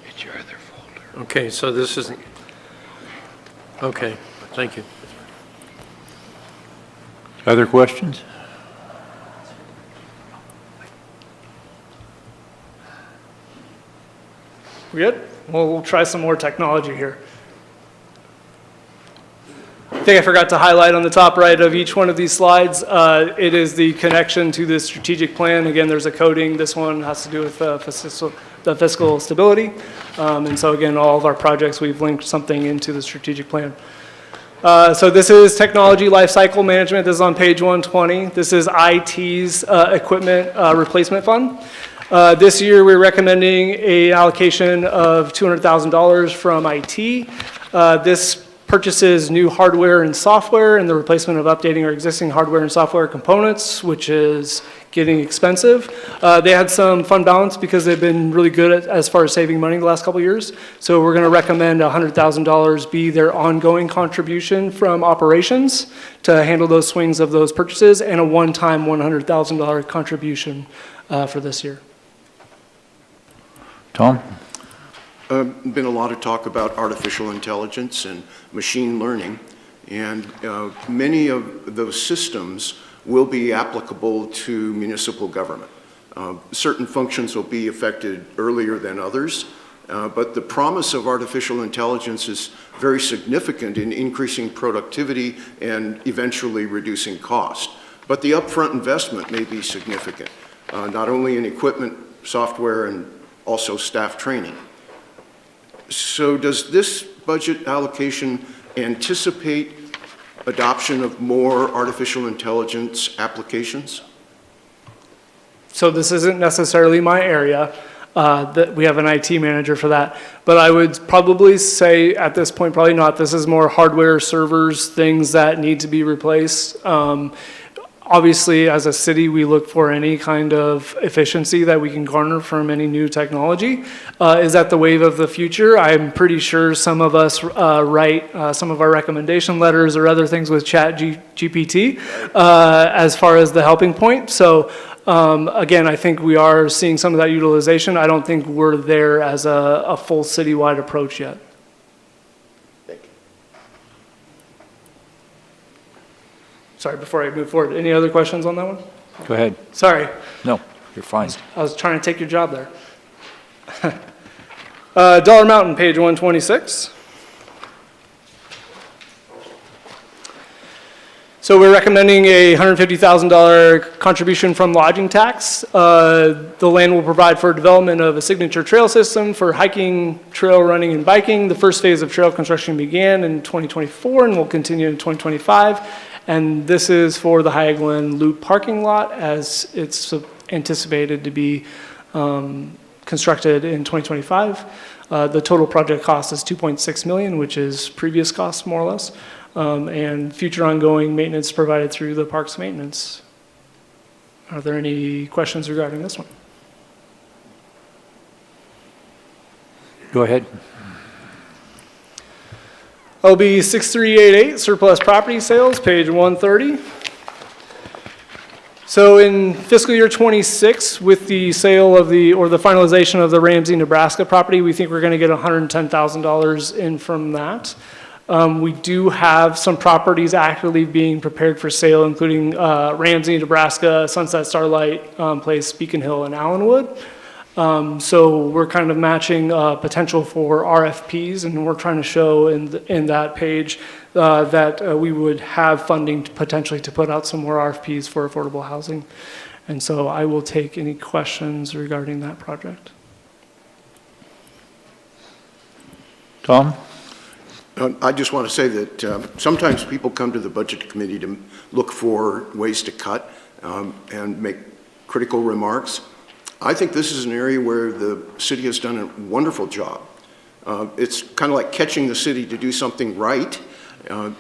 It's your other folder. Okay, so this isn't, okay, thank you. Other questions? We good? Well, we'll try some more technology here. I think I forgot to highlight on the top right of each one of these slides, it is the connection to the strategic plan. Again, there's a coding. This one has to do with the fiscal stability. And so again, all of our projects, we've linked something into the strategic plan. So this is technology lifecycle management. This is on page 120. This is IT's equipment replacement fund. This year, we're recommending an allocation of $200,000 from IT. This purchases new hardware and software and the replacement of updating our existing hardware and software components, which is getting expensive. They had some fund balance because they've been really good as far as saving money the last couple of years. So we're going to recommend $100,000 be their ongoing contribution from operations to handle those swings of those purchases, and a one-time $100,000 contribution for this year. Tom? Been a lot of talk about artificial intelligence and machine learning, and many of those systems will be applicable to municipal government. Certain functions will be affected earlier than others, but the promise of artificial intelligence is very significant in increasing productivity and eventually reducing cost. But the upfront investment may be significant, not only in equipment, software, and also staff training. So does this budget allocation anticipate adoption of more artificial intelligence applications? So this isn't necessarily my area, that we have an IT manager for that, but I would probably say at this point, probably not. This is more hardware, servers, things that need to be replaced. Obviously, as a city, we look for any kind of efficiency that we can garner from any new technology. Is that the wave of the future? I'm pretty sure some of us write some of our recommendation letters or other things with GPT as far as the helping point. So again, I think we are seeing some of that utilization. I don't think we're there as a full citywide approach yet. Sorry, before I move forward, any other questions on that one? Go ahead. Sorry, No, you're fine. I was trying to take your job there. Dollar Mountain, page 126. So we're recommending a $150,000 contribution from lodging tax. The land will provide for development of a signature trail system for hiking, trail running, and biking. The first phase of trail construction began in 2024 and will continue in 2025. And this is for the High Glen Loop parking lot, as it's anticipated to be constructed in 2025. The total project cost is $2.6 million, which is previous costs more or less, and future ongoing maintenance provided through the parks maintenance. Are there any questions regarding this one? Go ahead. OB 6388, surplus property sales, page 130. So in fiscal year 26, with the sale of the finalization of the Ramsey, Nebraska property, we think we're going to get $110,000 in from that. We do have some properties actively being prepared for sale, including Ramsey, Nebraska, Sunset Starlight Place, Beacon Hill, and Allenwood. So we're kind of matching potential for RFPs, and we're trying to show in that page that we would have funding potentially to put out some more RFPs for affordable housing. And so I will take any questions regarding that project. Tom? I just want to say that sometimes people come to the Budget Committee to look for ways to cut and make critical remarks. I think this is an area where the city has done a wonderful job. It's kind of like catching the city to do something right.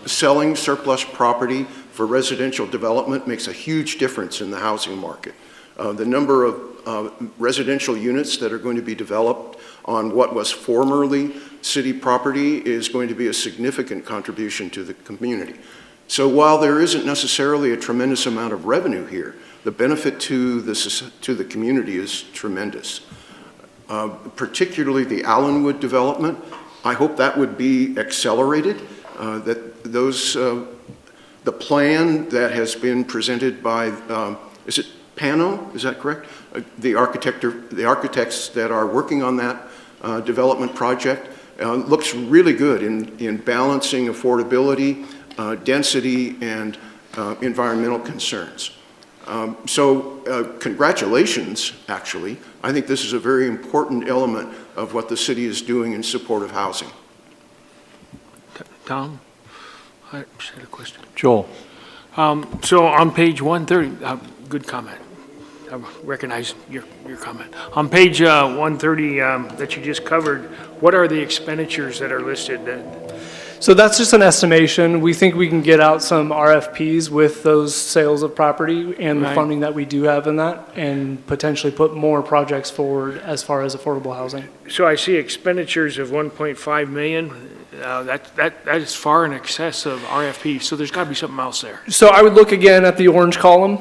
Selling surplus property for residential development makes a huge difference in the housing market. The number of residential units that are going to be developed on what was formerly city property is going to be a significant contribution to the community. So while there isn't necessarily a tremendous amount of revenue here, the benefit to the community is tremendous. Particularly the Allenwood development, I hope that would be accelerated. The plan that has been presented by, is it Pano, is that correct? The architects that are working on that development project looks really good in balancing affordability, density, and environmental concerns. So congratulations, actually. I think this is a very important element of what the city is doing in support of housing. Tom, I just had a question. Joel? So on page 130, good comment. I recognize your comment. On page 130 that you just covered, what are the expenditures that are listed? So that's just an estimation. We think we can get out some RFPs with those sales of property and the Right. funding that we do have in that, and potentially put more projects forward as far as affordable housing. So I see expenditures of 1.5 million. That is far in excess of RFP, so there's got to be something else there. So I would look again at the orange column,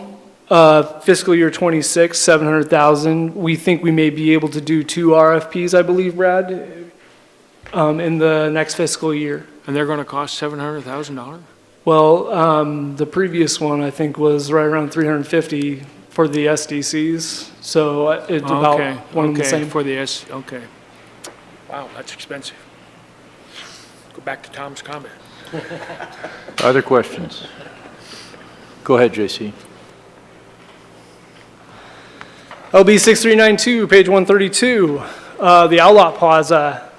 fiscal year '26, 700,000. We think we may be able to do 2 RFPs, I believe, Brad, in the next fiscal year. And they're going to cost $700,000? Well, the previous one, I think, was right around 350 for the SDCs, so it's about Okay, one and the okay, same. for the okay. Wow, that's expensive. Go back to Tom's comment. Other questions? Go ahead, J.C. LB 6392, page 132, the Outlot Plaza.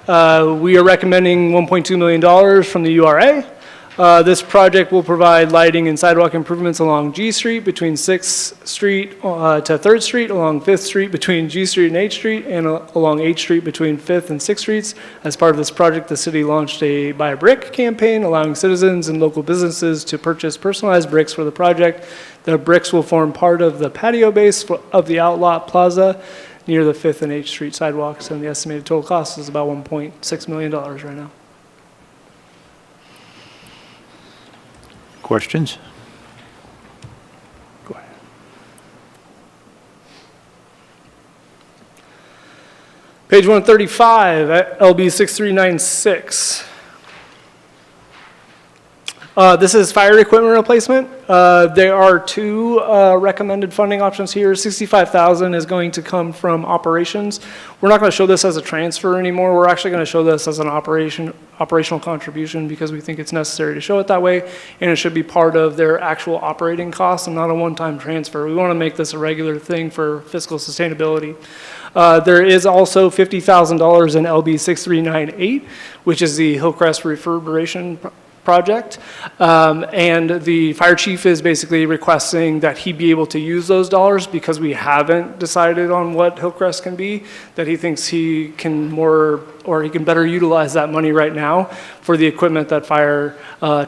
We are recommending $1.2 million from the URA. This project will provide lighting and sidewalk improvements along G Street between 6th Street to 3rd Street, along 5th Street between G Street and H Street, and along H Street between 5th and 6th Streets. As part of this project, the city launched a Buy a Brick campaign, allowing citizens and local businesses to purchase personalized bricks for the project. The bricks will form part of the patio base of the Outlot Plaza near the 5th and H Street sidewalks, and the estimated total cost is about $1.6 million right now. Questions? Go ahead. Page 135, LB 6396. This is fire equipment replacement. There are 2 recommended funding options here. $65,000 is going to come from operations. We're not going to show this as a transfer anymore. We're actually going to show this as an operational contribution because we think it's necessary to show it that way, and it should be part of their actual operating costs and not a one-time transfer. We want to make this a regular thing for fiscal sustainability. There is also $50,000 in LB 6398, which is the Hillcrest reverberation project, and the fire chief is basically requesting that he be able to use those dollars because we haven't decided on what Hillcrest can be, that he thinks he can he can better utilize that money right now for the equipment that fire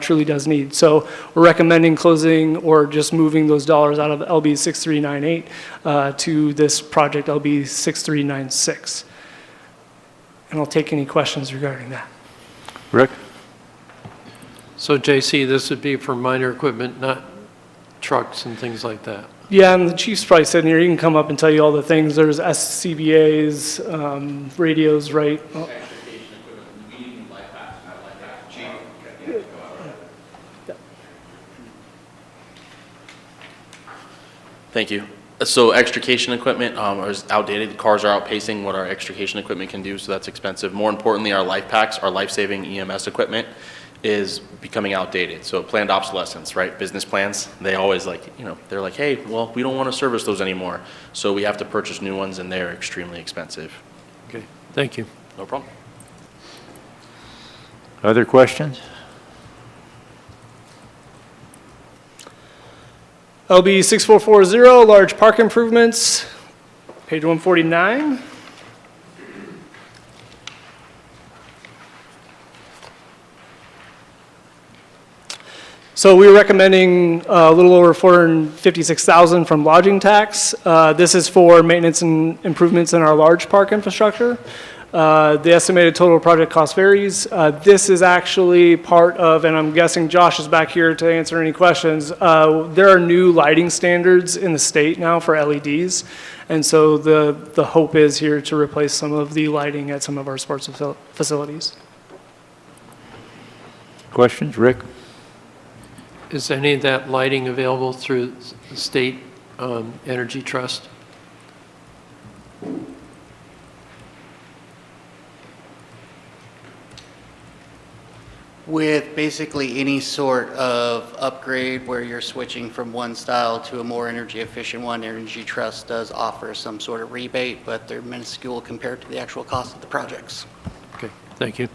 truly does need. So we're recommending closing or just moving those dollars out of LB 6398 to this project LB 6396. And I'll take any questions regarding that. Rick? So JC, this would be for minor equipment, not trucks and things like that? Yeah, and the chief's probably sitting here, he can come up and tell you all the things. There's SCBA's, radios, right? Oh. Thank you. So extrication equipment is outdated. Cars are outpacing what our extrication equipment can do, so that's expensive. More importantly, our life packs, our life-saving EMS equipment is becoming outdated. So planned obsolescence, right? Business plans, they always they're like, hey, well, we don't want to service those anymore. So we have to purchase new ones, and they're extremely expensive. Okay, thank you. No problem. Other questions? LB 6440, large park improvements, page 149. So we're recommending a little over $456,000 from lodging tax. This is for maintenance and improvements in our large park infrastructure. The estimated total project cost varies. This is actually part of, and I'm guessing Josh is back here to answer any questions. There are new lighting standards in the state now for LEDs. And so the hope is here to replace some of the lighting at some of our sports facilities. Questions? Rick? Is any of that lighting available through the state energy trust? With basically any sort of upgrade where you're switching from one style to a more energy efficient one, Energy Trust does offer some sort of rebate, but they're minuscule compared to the actual cost of the projects. Okay, thank you.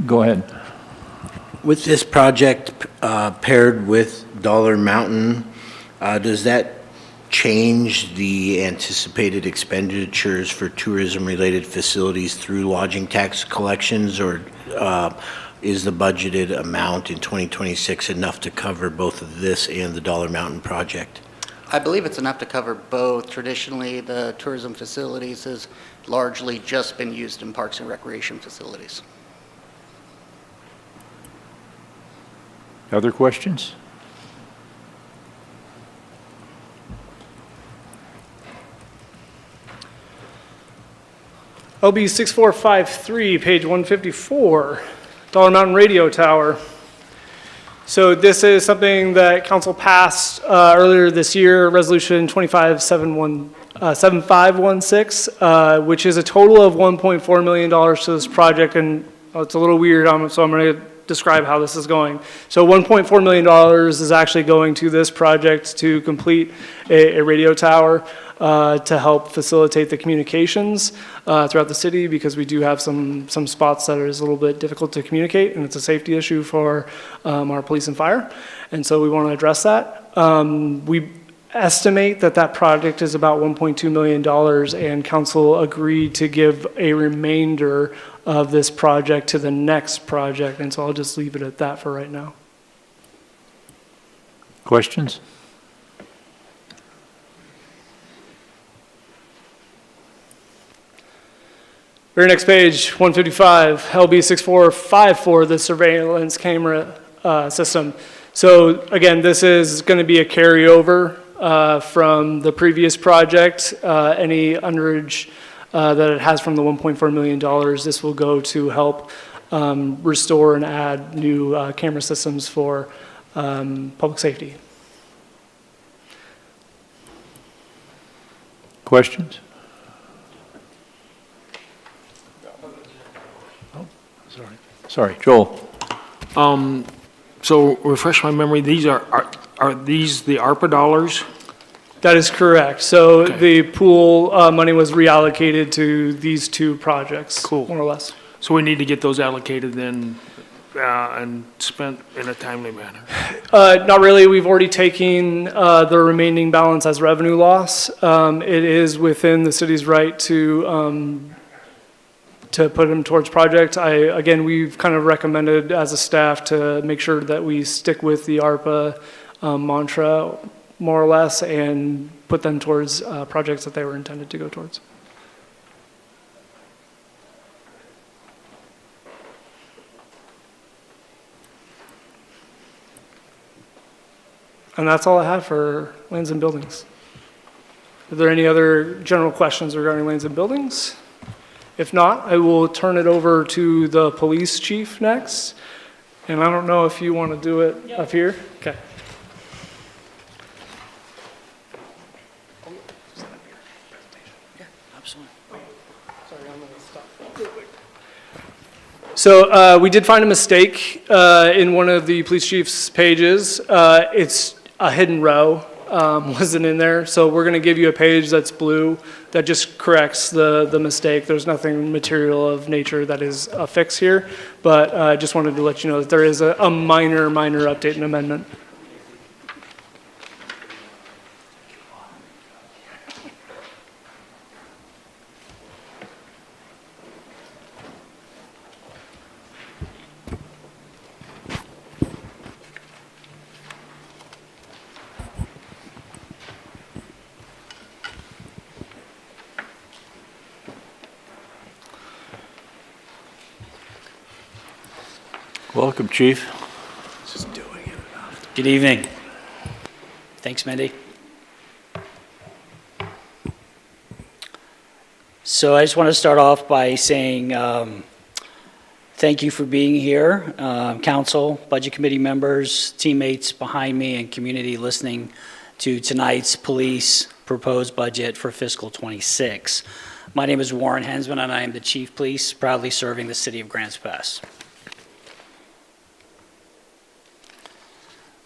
Go ahead. With this project paired with Dollar Mountain, does that change the anticipated expenditures for tourism-related facilities through lodging tax collections, or is the budgeted amount in 2026 enough to cover both of this and the Dollar Mountain project? I believe it's enough to cover both. Traditionally, the tourism facilities has largely just been used in parks and recreation facilities. Other questions? LB 6453, page 154, Dollar Mountain Radio Tower. So this is something that council passed earlier this year, Resolution 7516, which is a total of $1.4 million to this project, and it's a little weird, so I'm going to describe how this is going. So $1.4 million is actually going to this project to complete a radio tower to help facilitate the communications throughout the city, because we do have some spots that is a little bit difficult to communicate, and it's a safety issue for our police and fire, and so we want to address that. We estimate that that project is about $1.2 million, and council agreed to give a remainder of this project to the next project, and so I'll just leave it at that for right now. Questions? Very next page, 155, LB 6454, the surveillance camera system. So again, this is going to be a carryover from the previous project. Any underage that it has from the $1.4 million, this will go to help restore and add new camera systems for public safety. Questions? Sorry, Joel. So refresh my memory, these are these the ARPA dollars? That is correct. So Okay. the pool money was reallocated to these two projects, Cool. more or less. So we need to get those allocated then and spent in a timely manner. Not really. We've already taken the remaining balance as revenue loss. It is within the city's right to put them towards project. Again, we've kind of recommended as a staff to make sure that we stick with the ARPA mantra, more or less, and put them towards projects that they were intended to go towards. And that's all I have for lands and buildings. Are there any other general questions regarding lands and buildings? If not, I will turn it over to the police chief next. And I don't know if you want to do it up here? Okay. So we did find a mistake in one of the police chief's pages. It's a hidden row, wasn't in there. So we're going to give you a page that's blue that just corrects the mistake. There's nothing material of nature that is a fix here, but I just wanted to let you know that there is a minor update and amendment. Welcome, Chief. Good evening. Thanks, Mindy. So I just want to start off by saying thank you for being here, council, budget committee members, teammates behind me, and community listening to tonight's police proposed budget for fiscal '26. My name is Warren Hensman, and I am the chief police, proudly serving the city of Grants Pass.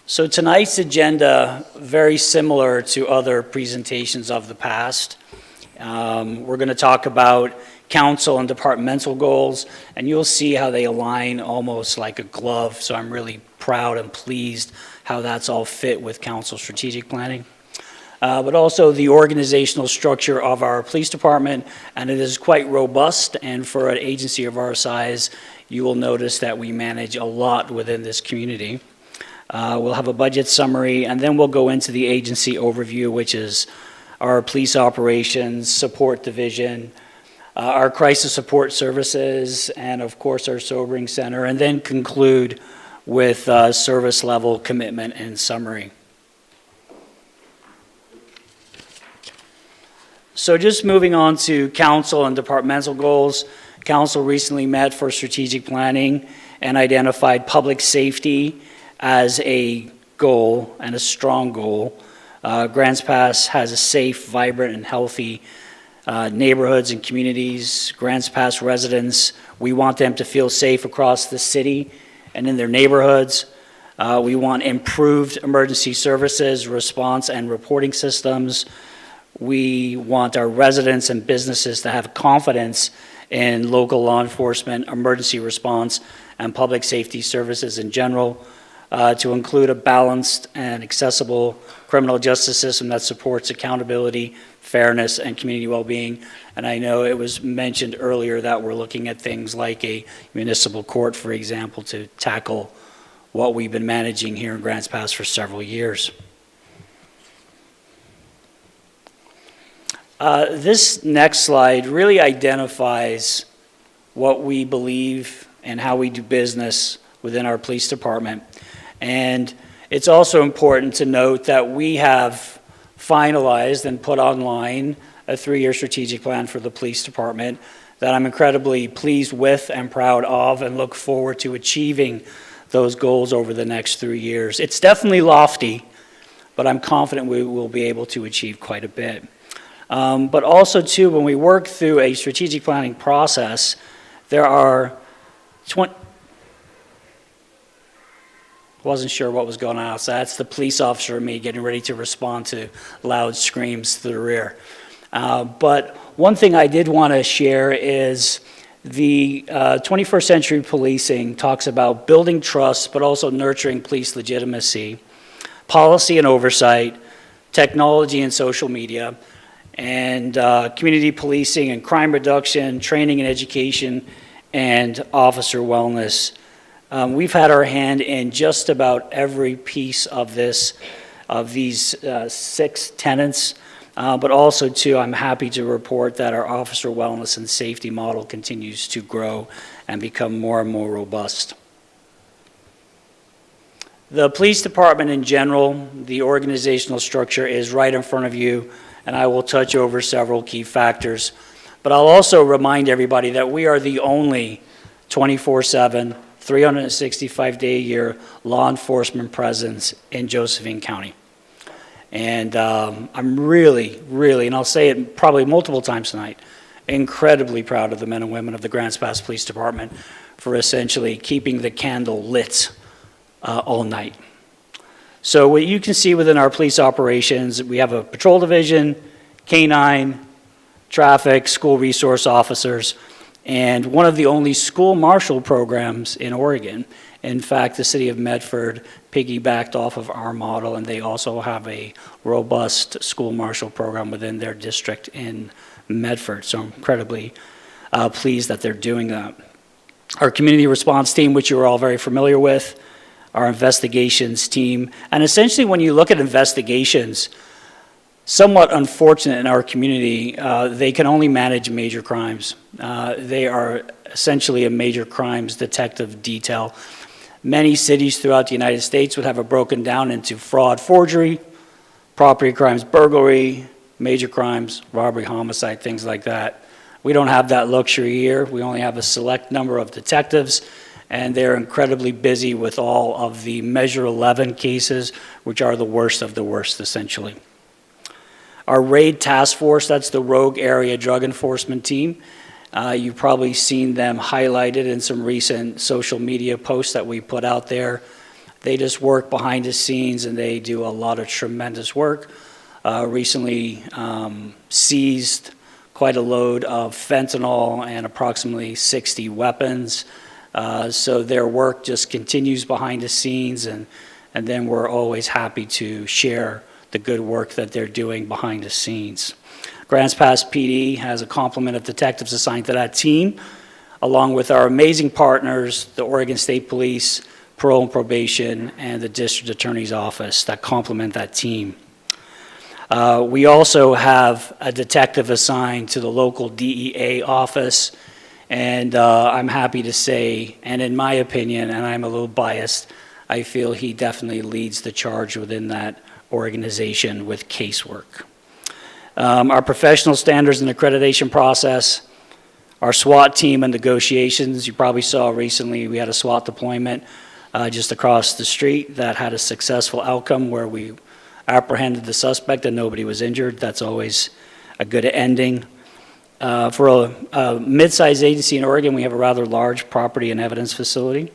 So tonight's agenda, very similar to other presentations of the past. We're going to talk about council and departmental goals, and you'll see how they align almost like a glove. So I'm really proud and pleased how that's all fit with council strategic planning. but also the organizational structure of our police department, and it is quite robust, and for an agency of our size, you will notice that we manage a lot within this community. We'll have a budget summary, and then we'll go into the agency overview, which is our police operations, support division, our crisis support services, and of course our sobering center, and then conclude with service level commitment and summary. So just moving on to council and departmental goals. Council recently met for strategic planning and identified public safety as a goal and a strong goal. Grants Pass has a safe, vibrant, and healthy neighborhoods and communities. Grants Pass residents, we want them to feel safe across the city and in their neighborhoods. We want improved emergency services, response, and reporting systems. We want our residents and businesses to have confidence in local law enforcement, emergency response, and public safety services in general, to include a balanced and accessible criminal justice system that supports accountability, fairness, and community well-being. And I know it was mentioned earlier that we're looking at things like a municipal court, for example, to tackle what we've been managing here in Grants Pass for several years. This next slide really identifies what we believe and how we do business within our police department. And it's also important to note that we have finalized and put online a 3-year strategic plan for the police department that I'm incredibly pleased with and proud of, and look forward to achieving those goals over the next 3 years. It's definitely lofty, but I'm confident we will be able to achieve quite a bit. But also, too, when we work through a strategic planning process, there are wasn't sure what was going on, so that's the police officer and me getting ready to respond to loud screams to the rear. But one thing I did want to share is the 21st century policing talks about building trust, but also nurturing police legitimacy, policy and oversight, technology and social media, and community policing and crime reduction, training and education, and officer wellness. We've had our hand in just about every piece of these 6 tenets, but also too, I'm happy to report that our officer wellness and safety model continues to grow and become more and more robust. The police department in general, the organizational structure is right in front of you, and I will touch over several key factors. But I'll also remind everybody that we are the only 24/7, 365-day-a-year law enforcement presence in Josephine County. And I'm really, and I'll say it probably multiple times tonight, incredibly proud of the men and women of the Grants Pass Police Department for essentially keeping the candle lit all night. So what you can see within our police operations, we have a patrol division, K-9, traffic, school resource officers, and one of the only school marshal programs in Oregon. In fact, the city of Medford piggybacked off of our model, and they also have a robust school marshal program within their district in Medford. So I'm incredibly pleased that they're doing that. Our community response team, which you're all very familiar with, our investigations team, and essentially when you look at investigations, somewhat unfortunate in our community, they can only manage major crimes. They are essentially a major crimes detective detail. Many cities throughout the United States would have it broken down into fraud, forgery, property crimes, burglary, major crimes, robbery, homicide, things like that. We don't have that luxury here. We only have a select number of detectives, and they're incredibly busy with all of the Measure 11 cases, which are the worst of the worst, essentially. Our RAID task force, that's the Rogue Area Drug Enforcement Team. You've probably seen them highlighted in some recent social media posts that we put out there. They just work behind the scenes, and they do a lot of tremendous work. Recently seized quite a load of fentanyl and approximately 60 weapons. So their work just continues behind the scenes, and then we're always happy to share the good work that they're doing behind the scenes. Grants Pass PD has a complement of detectives assigned to that team, along with our amazing partners, the Oregon State Police, Parole and Probation, and the District Attorney's Office that complement that team. We also have a detective assigned to the local DEA office, and I'm happy to say, and in my opinion, and I'm a little biased, I feel he definitely leads the charge within that organization with casework. Our professional standards and accreditation process, our SWAT team and negotiations. You probably saw recently we had a SWAT deployment just across the street that had a successful outcome where we apprehended the suspect and nobody was injured. That's always a good ending. For a mid-sized agency in Oregon, we have a rather large property and evidence facility.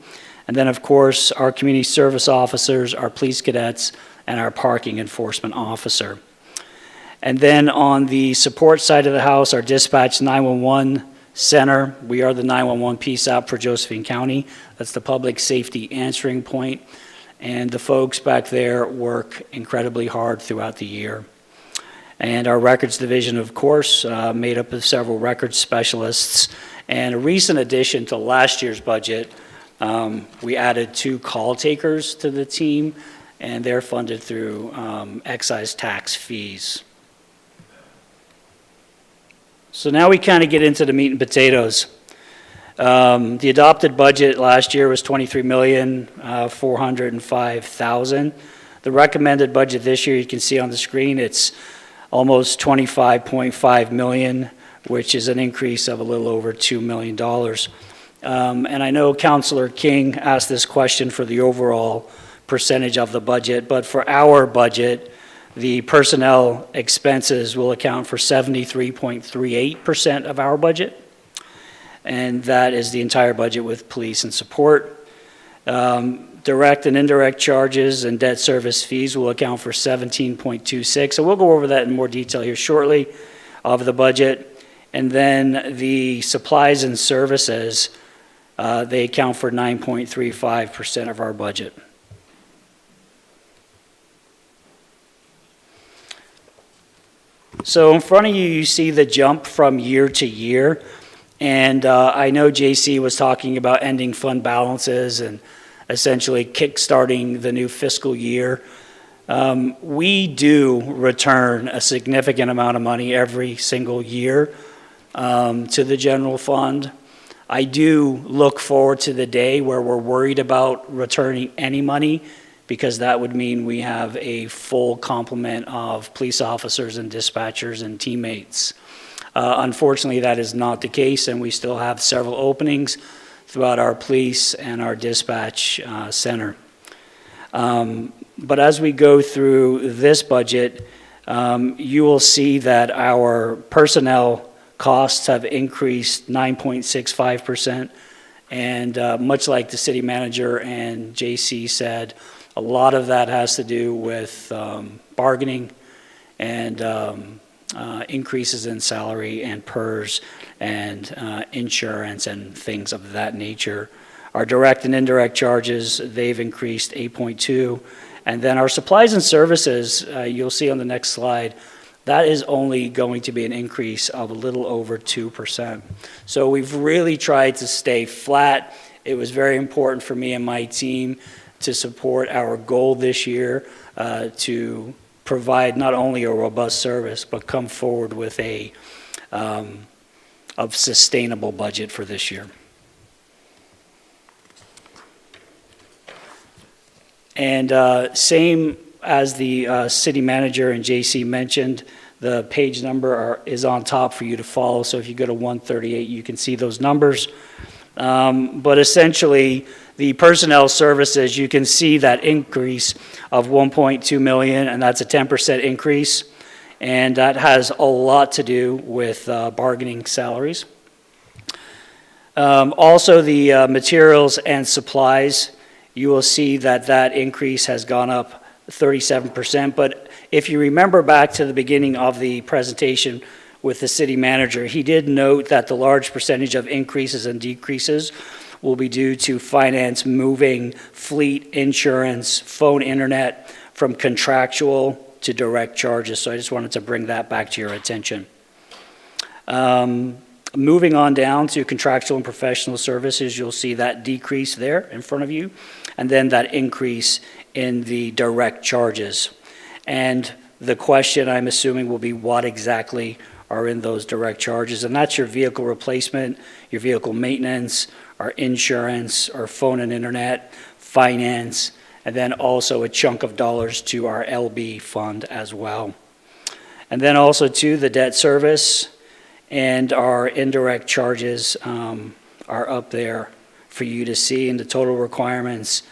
And then, of course, our community service officers, our police cadets, and our parking enforcement officer. And then on the support side of the house, our dispatch 911 center, we are the 911 PSAP for Josephine County. That's the public safety answering point. And the folks back there work incredibly hard throughout the year. And our records division, of course, made up of several records specialists. And a recent addition to last year's budget, we added 2 call takers to the team, and they're funded through excise tax fees. So now we kind of get into the meat and potatoes. The adopted budget last year was $23,405,000. The recommended budget this year, you can see on the screen, it's almost $25.5 million, which is an increase of a little over $2 million. And I know Councillor King asked this question for the overall percentage of the budget, but for our budget, the personnel expenses will account for 73.38% of our budget, and that is the entire budget with police and support. Direct and indirect charges and debt service fees will account for 17.26%. So we'll go over that in more detail here shortly of the budget. And then the supplies and services, they account for 9.35% of our budget. So in front of you, you see the jump from year to year. And I know JC was talking about ending fund balances and essentially kickstarting the new fiscal year. We do return a significant amount of money every single year to the general fund. I do look forward to the day where we're worried about returning any money, because that would mean we have a full complement of police officers and dispatchers and teammates. Unfortunately, that is not the case, and we still have several openings throughout our police and our dispatch center. But as we go through this budget, you will see that our personnel costs have increased 9.65%, and much like the city manager and JC said, a lot of that has to do with bargaining and increases in salary and PERS and insurance and things of that nature. Our direct and indirect charges, they've increased 8.2%. And then our supplies and services, you'll see on the next slide, that is only going to be an increase of a little over 2%. So we've really tried to stay flat. It was very important for me and my team to support our goal this year to provide not only a robust service, but come forward with a sustainable budget for this year. And same as the city manager and JC mentioned, the page number is on top for you to follow. So if you go to 138, you can see those numbers. But essentially, the personnel services, you can see that increase of 1.2 million, and that's a 10% increase. And that has a lot to do with bargaining salaries. Also, the materials and supplies, you will see that that increase has gone up 37%. But if you remember back to the beginning of the presentation with the city manager, he did note that the large percentage of increases and decreases will be due to finance moving fleet, insurance, phone, internet from contractual to direct charges. So I just wanted to bring that back to your attention. Moving on down to contractual and professional services, you'll see that decrease there in front of you, and then that increase in the direct charges. And the question, I'm assuming, will be what exactly are in those direct charges, and that's your vehicle replacement, your vehicle maintenance, our insurance, our phone and internet, finance, and then also a chunk of dollars to our LB fund as well. And then also to the debt service and our indirect charges are up there for you to see, and the total requirements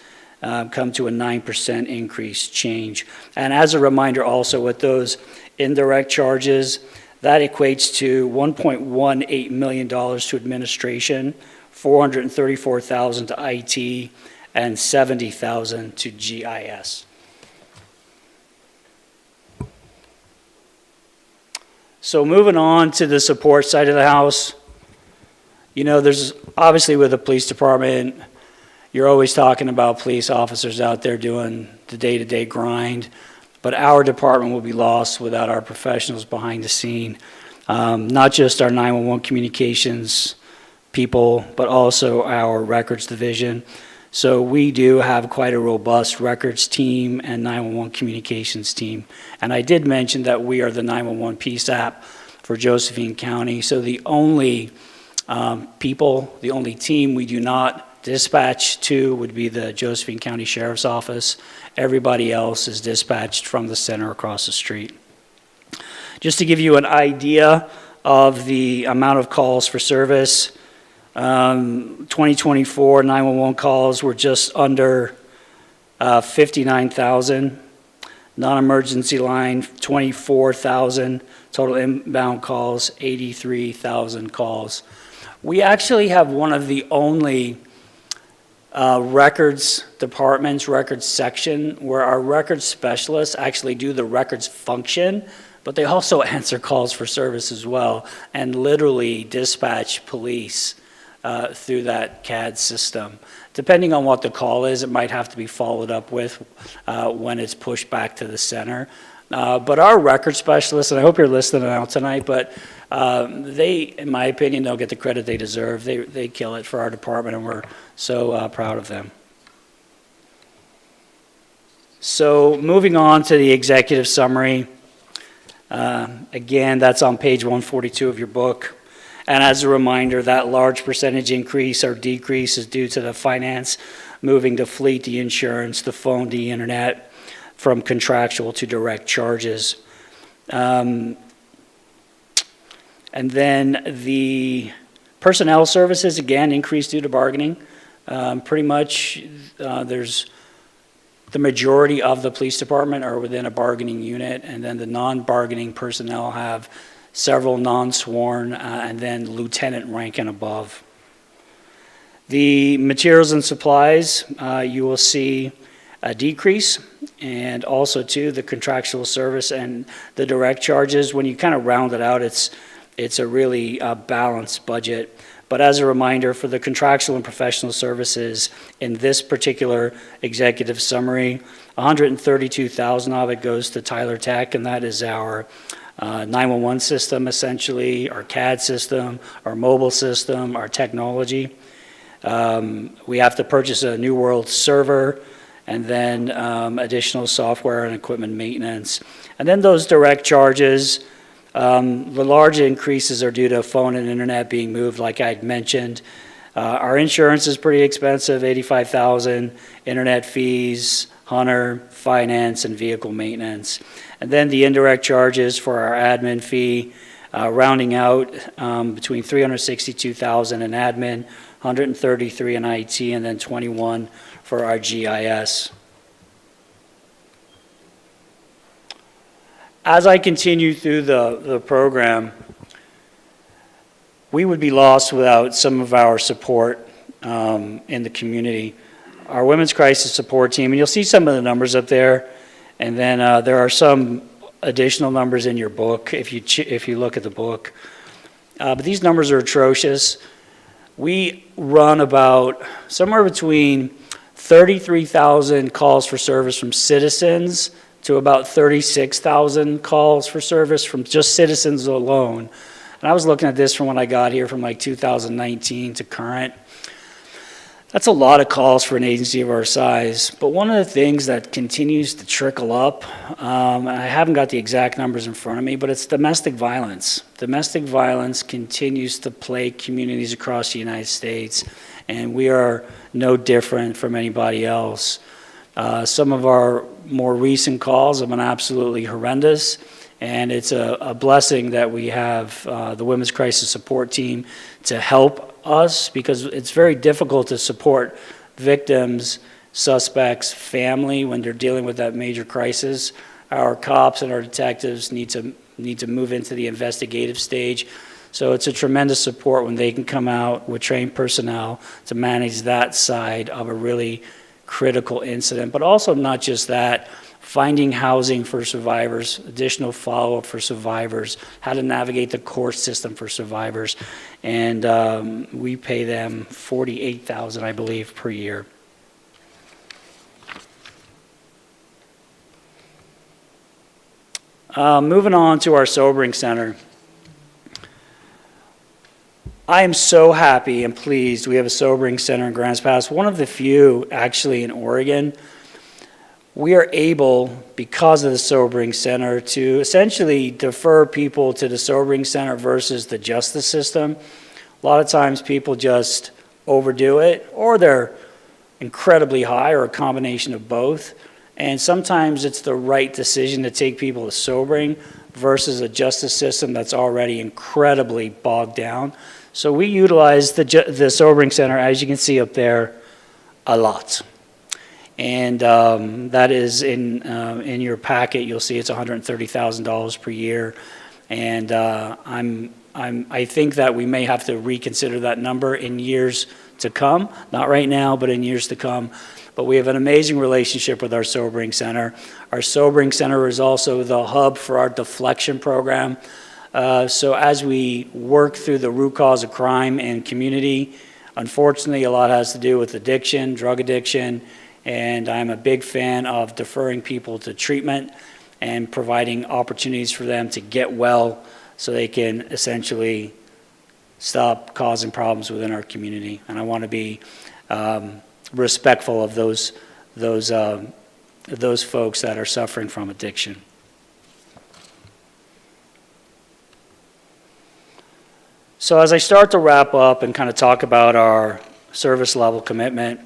come to a 9% increase change. And as a reminder also, with those indirect charges, that equates to $1.18 million to administration, $434,000 to IT, and $70,000 to GIS. So moving on to the support side of the house, you know, there's obviously with the police department, you're always talking about police officers out there doing the day-to-day grind, but our department will be lost without our professionals behind the scene. Not just our 911 communications people, but also our records division. So we do have quite a robust records team and 911 communications team. And I did mention that we are the 911 PSAP for Josephine County. So the only the only team we do not dispatch to would be the Josephine County Sheriff's Office. Everybody else is dispatched from the center across the street. Just to give you an idea of the amount of calls for service, 2024 911 calls were just under 59,000. Non-emergency line, 24,000. Total inbound calls, 83,000 calls. We actually have one of the only records departments, records section, where our records specialists actually do the records function, but they also answer calls for service as well, and literally dispatch police through that CAD system. Depending on what the call is, it might have to be followed up with when it's pushed back to the center. But our record specialists, and I hope you're listening out tonight, but they, in my opinion, don't get the credit they deserve. They kill it for our department, and we're so proud of them. So moving on to the executive summary. Again, that's on page 142 of your book. And as a reminder, that large percentage increase or decrease is due to the finance moving to fleet, the insurance, the phone, the internet, from contractual to direct charges. And then the personnel services, again, increased due to bargaining. Pretty much there's the majority of the police department are within a bargaining unit, and then the non-bargaining personnel have several non-sworn, and then lieutenant rank and above. The materials and supplies, you will see a decrease, and also too the contractual service and the direct charges. When you kind of round it out, it's a really balanced budget. But as a reminder, for the contractual and professional services in this particular executive summary, $132,000 of it goes to Tyler Tech, and that is our 911 system, essentially, our CAD system, our mobile system, our technology. We have to purchase a New World server, and then additional software and equipment maintenance. And then those direct charges, the large increases are due to phone and internet being moved, like I had mentioned. Our insurance is pretty expensive, $85,000, internet fees, Hunter, finance, and vehicle maintenance. And then the indirect charges for our admin fee, rounding out between $362,000 in admin, $133,000 in IT, and then $21,000 for our GIS. As I continue through the program, we would be lost without some of our support in the community. Our Women's Crisis Support Team, and you'll see some of the numbers up there, and then there are some additional numbers in your book if you look at the book. But these numbers are atrocious. We run about somewhere between 33,000 calls for service from citizens to about 36,000 calls for service from just citizens alone. And I was looking at this from when I got here from like 2019 to current. That's a lot of calls for an agency of our size. But one of the things that continues to trickle up, and I haven't got the exact numbers in front of me, but it's domestic violence. Domestic violence continues to plague communities across the United States, and we are no different from anybody else. Some of our more recent calls have been absolutely horrendous, and it's a blessing that we have the Women's Crisis Support Team to help us, because it's very difficult to support victims, suspects, family when they're dealing with that major crisis. Our cops and our detectives need to move into the investigative stage. So it's a tremendous support when they can come out with trained personnel to manage that side of a really critical incident. But also not just that, finding housing for survivors, additional follow-up for survivors, how to navigate the court system for survivors. And we pay them $48,000, I believe, per year. Moving on to our sobering center. I am so happy and pleased we have a sobering center in Grants Pass, one of the few actually in Oregon. We are able, because of the sobering center, to essentially defer people to the sobering center versus the justice system. A lot of times people just overdo it, or they're incredibly high, or a combination of both. And sometimes it's the right decision to take people to sobering versus a justice system that's already incredibly bogged down. So we utilize the sobering center, as you can see up there, a lot. And that is in your packet. You'll see it's $130,000 per year. And I think that we may have to reconsider that number in years to come. Not right now, but in years to come. But we have an amazing relationship with our sobering center. Our sobering center is also the hub for our deflection program. So as we work through the root cause of crime and community, unfortunately, a lot has to do with addiction, drug addiction, and I'm a big fan of deferring people to treatment and providing opportunities for them to get well so they can essentially stop causing problems within our community. And I want to be respectful of those folks that are suffering from addiction. So as I start to wrap up and kind of talk about our service level commitment,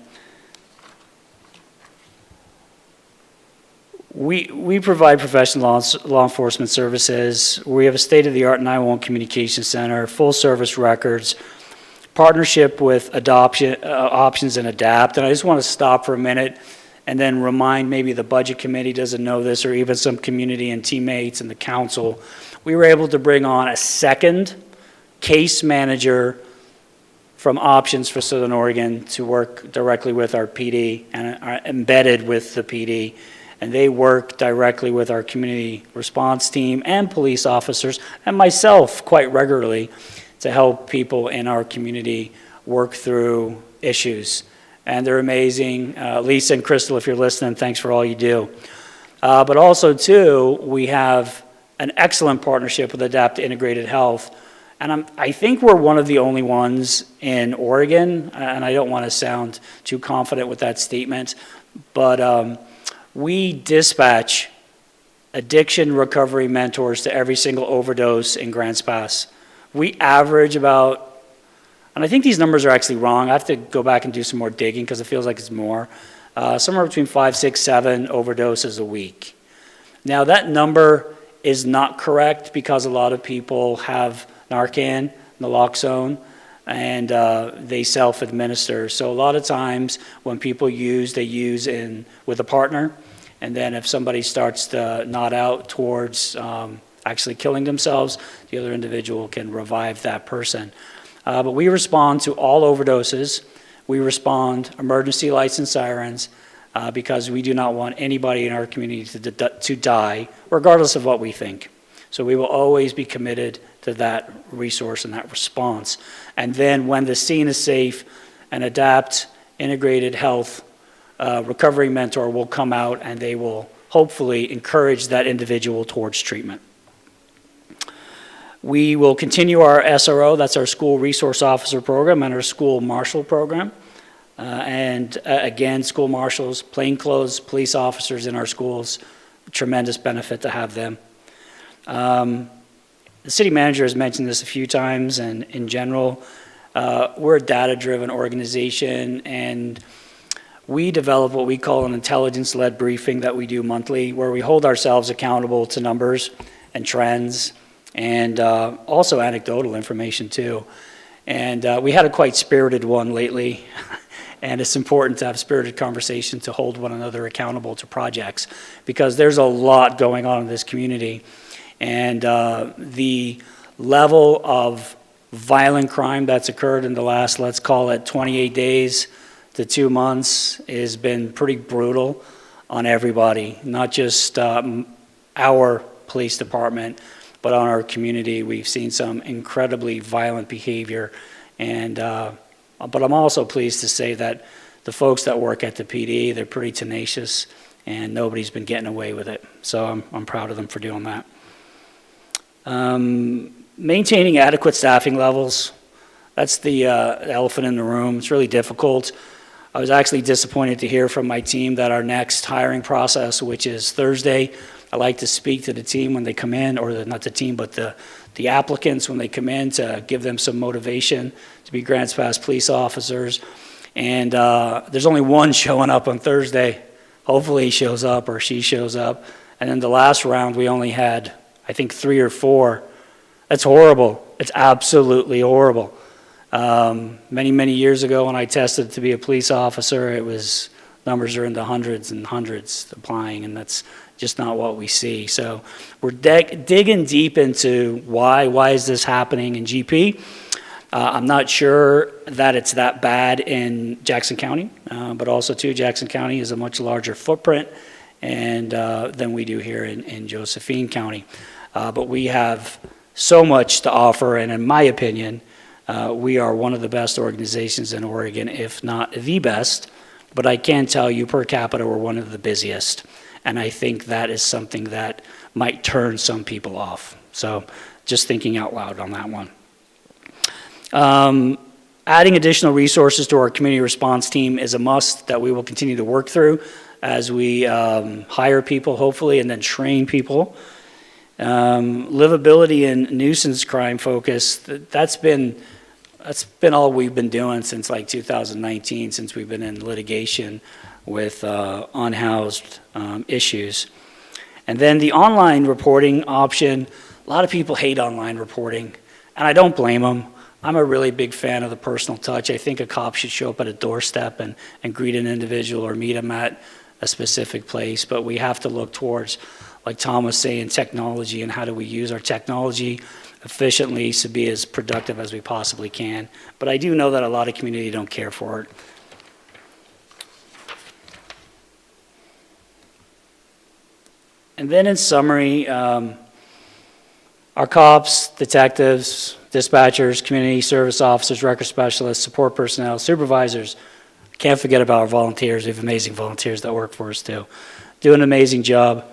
we provide professional law enforcement services. We have a state-of-the-art 911 communication center, full service records, partnership with Options and Adapt. And I just want to stop for a minute and then remind, maybe the budget committee doesn't know this, or even some community and teammates and the council. We were able to bring on a second case manager from Options for Southern Oregon to work directly with our PD and are embedded with the PD. And they work directly with our community response team and police officers and myself quite regularly to help people in our community work through issues. And they're amazing. Lisa and Crystal, if you're listening, thanks for all you do. But also, too, we have an excellent partnership with Adapt Integrated Health. And I think we're one of the only ones in Oregon, and I don't want to sound too confident with that statement, but we dispatch addiction recovery mentors to every single overdose in Grants Pass. We average about, and I think these numbers are actually wrong. I have to go back and do some more digging because it feels like it's more. Somewhere between 5, 6, 7 overdoses a week. Now that number is not correct because a lot of people have Narcan, naloxone, and they self-administer. So a lot of times when people use, they use with a partner, and then if somebody starts to nod out towards actually killing themselves, the other individual can revive that person. But we respond to all overdoses. We respond emergency lights and sirens because we do not want anybody in our community to die, regardless of what we think. So we will always be committed to that resource and that response. And then when the scene is safe, an Adapt Integrated Health recovery mentor will come out and they will hopefully encourage that individual towards treatment. We will continue our SRO, that's our School Resource Officer Program, and our School Marshal Program. Again, school marshals, plainclothes police officers in our schools, tremendous benefit to have them. The city manager has mentioned this a few times, and in general, we're a data-driven organization, and we develop what we call an intelligence-led briefing that we do monthly, where we hold ourselves accountable to numbers and trends, and also anecdotal information too. And we had a quite spirited one lately, and it's important to have spirited conversation to hold one another accountable to projects, because there's a lot going on in this community. And the level of violent crime that's occurred in the last, let's call it 28 days to 2 months, has been pretty brutal on everybody, not just our police department, but on our community. We've seen some incredibly violent behavior, and but I'm also pleased to say that the folks that work at the PD, they're pretty tenacious, and nobody's been getting away with it. So I'm proud of them for doing that. Maintaining adequate staffing levels, that's the elephant in the room. It's really difficult. I was actually disappointed to hear from my team that our next hiring process, which is Thursday, I like to speak to the team when they come in, or not the team, but the applicants when they come in, to give them some motivation to be Grants Pass police officers. And there's only one showing up on Thursday. Hopefully he shows up or she shows up. And then the last round, we only had, I think, 3 or 4. That's horrible. It's absolutely horrible. Many, many years ago when I tested to be a police officer, numbers are in the hundreds and hundreds applying, and that's just not what we see. So we're digging deep into why is this happening in GP. I'm not sure that it's that bad in Jackson County, but also too, Jackson County is a much larger footprint and than we do here in Josephine County. But we have so much to offer, and in my opinion, we are one of the best organizations in Oregon, if not the best. But I can tell you, per capita, we're one of the busiest. And I think that is something that might turn some people off. So just thinking out loud on that one. Adding additional resources to our community response team is a must that we will continue to work through as we hire people, hopefully, and then train people. Livability and nuisance crime focus, that's been all we've been doing since like 2019, since we've been in litigation with unhoused issues. And then the online reporting option, a lot of people hate online reporting, and I don't blame them. I'm a really big fan of the personal touch. I think a cop should show up at a doorstep and greet an individual or meet them at a specific place, but we have to look towards, like Tom was saying, technology, and how do we use our technology efficiently to be as productive as we possibly can. But I do know that a lot of community don't care for it. And then in summary, our cops, detectives, dispatchers, community service officers, record specialists, support personnel, supervisors, can't forget about our volunteers. We have amazing volunteers that work for us too. Do an amazing job.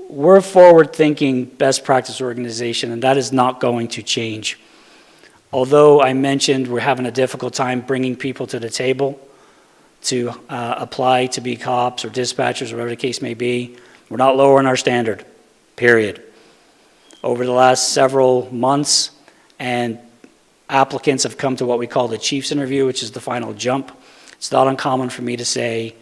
We're a forward-thinking, best practice organization, and that is not going to change. Although I mentioned we're having a difficult time bringing people to the table to apply to be cops or dispatchers, or whatever the case may be, we're not lowering our standard, period. Over the last several months, and applicants have come to what we call the chief's interview, which is the final jump. It's not uncommon for me to say,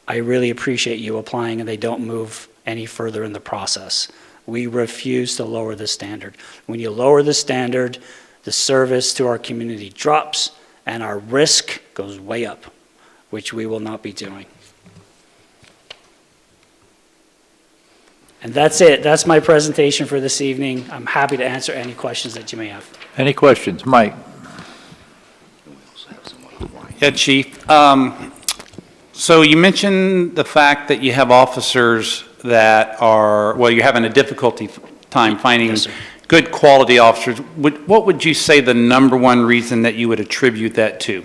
I really appreciate you applying, and they don't move any further in the process. We refuse to lower the standard. When you lower the standard, the service to our community drops and our risk goes way up, which we will not be doing. And that's it. That's my presentation for this evening. I'm happy to answer any questions that you may have. Any questions? Mike? Yeah, Chief. So you mentioned the fact that you have officers that are, well, you're having a difficulty time finding good quality officers. What would you say the number one reason that you would attribute that to?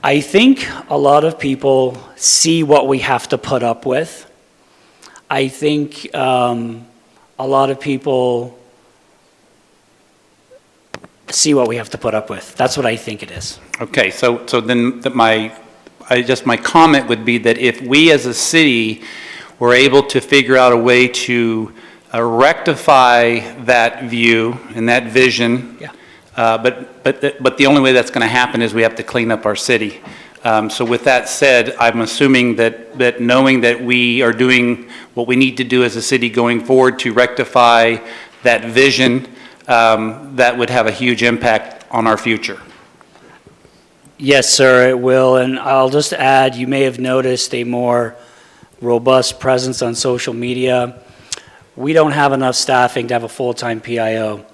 I think a lot of people see what we have to put up with. I think a lot of people see what we have to put up with. That's what I think it is. Okay, so then my comment would be that if we as a city were able to figure out a way to rectify that view and that vision, Yeah. but the only way that's going to happen is we have to clean up our city. So with that said, I'm assuming that knowing that we are doing what we need to do as a city going forward to rectify that vision, that would have a huge impact on our future. Yes, sir, it will. And I'll just add, you may have noticed a more robust presence on social media. We don't have enough staffing to have a full-time PIO.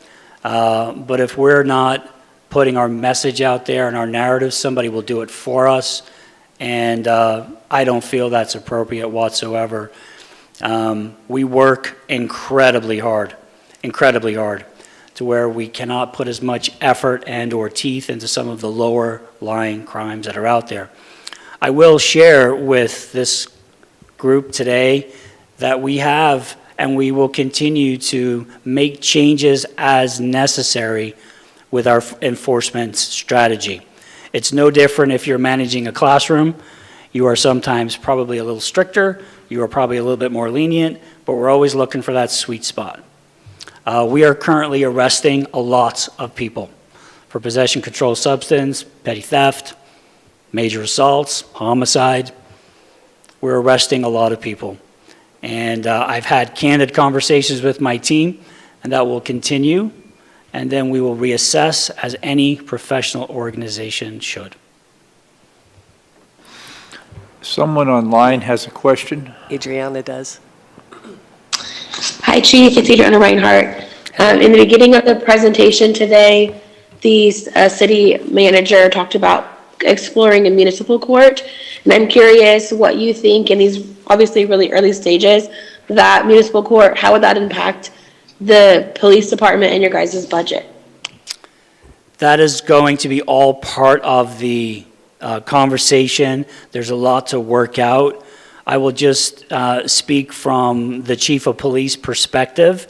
But if we're not putting our message out there and our narrative, somebody will do it for us. And I don't feel that's appropriate whatsoever. We work incredibly hard, to where we cannot put as much effort and or teeth into some of the lower lying crimes that are out there. I will share with this group today that we have and we will continue to make changes as necessary with our enforcement strategy. It's no different if you're managing a classroom. You are sometimes probably a little stricter, you are probably a little bit more lenient, but we're always looking for that sweet spot. We are currently arresting a lot of people for possession, controlled substance, petty theft, major assaults, homicide. We're arresting a lot of people. And I've had candid conversations with my team, and that will continue. And then we will reassess as any professional organization should. Someone online has a question. Adriana does. Hi, Chief. It's Adriana Reinhardt. In the beginning of the presentation today, the city manager talked about exploring a municipal court. And I'm curious what you think in these obviously really early stages, that municipal court, how would that impact the police department and your guys' budget? That is going to be all part of the conversation. There's a lot to work out. I will just speak from the chief of police perspective.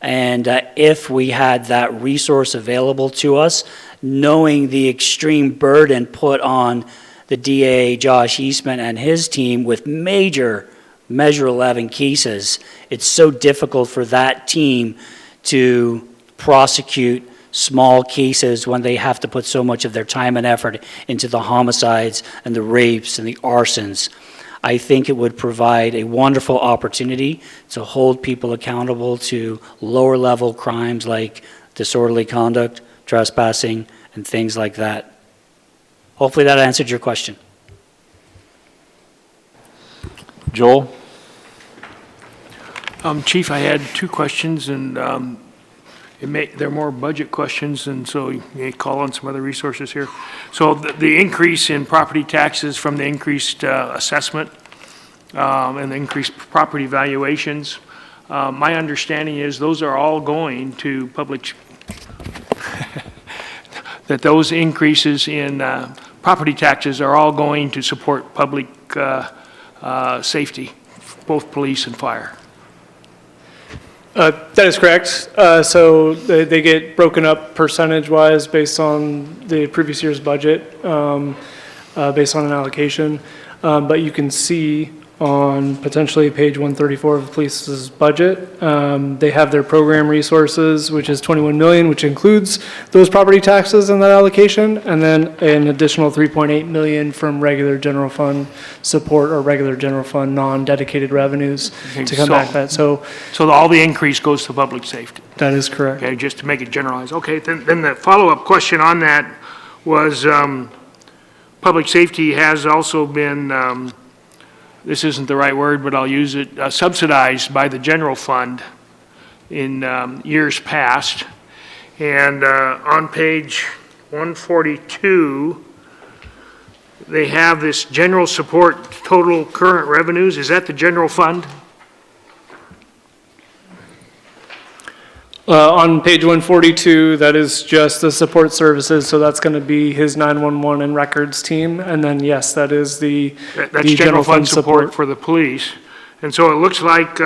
And if we had that resource available to us, knowing the extreme burden put on the DA, Josh Eastman, and his team with major Measure 11 cases, it's so difficult for that team to prosecute small cases when they have to put so much of their time and effort into the homicides and the rapes and the arsons. I think it would provide a wonderful opportunity to hold people accountable to lower level crimes like disorderly conduct, trespassing, and things like that. Hopefully that answered your question. Joel? Chief, I had two questions, and they're more budget questions, and so you may call on some other resources here. So the increase in property taxes from the increased assessment and the increased property valuations, my understanding is those are all going to public, that those increases in property taxes are all going to support public safety, both police and fire. That is correct. So they get broken up percentage-wise based on the previous year's budget, based on an allocation. But you can see on potentially page 134 of the police's budget, they have their program resources, which is 21 million, which includes those property taxes in that allocation, and then an additional 3.8 million from regular general fund support or regular general fund non-dedicated revenues to come back that. So all the increase goes to public safety. That is correct. Okay, just to make it generalized. Okay, then the follow-up question on that was public safety has also been, this isn't the right word, but I'll use it, subsidized by the general fund in years past. And on page 142, they have this general support total current revenues. Is that the general fund? On page 142, that is just the support services, so that's going to be his 911 and records team. And then, yes, that is That's the general fund support for the police. And so it looks like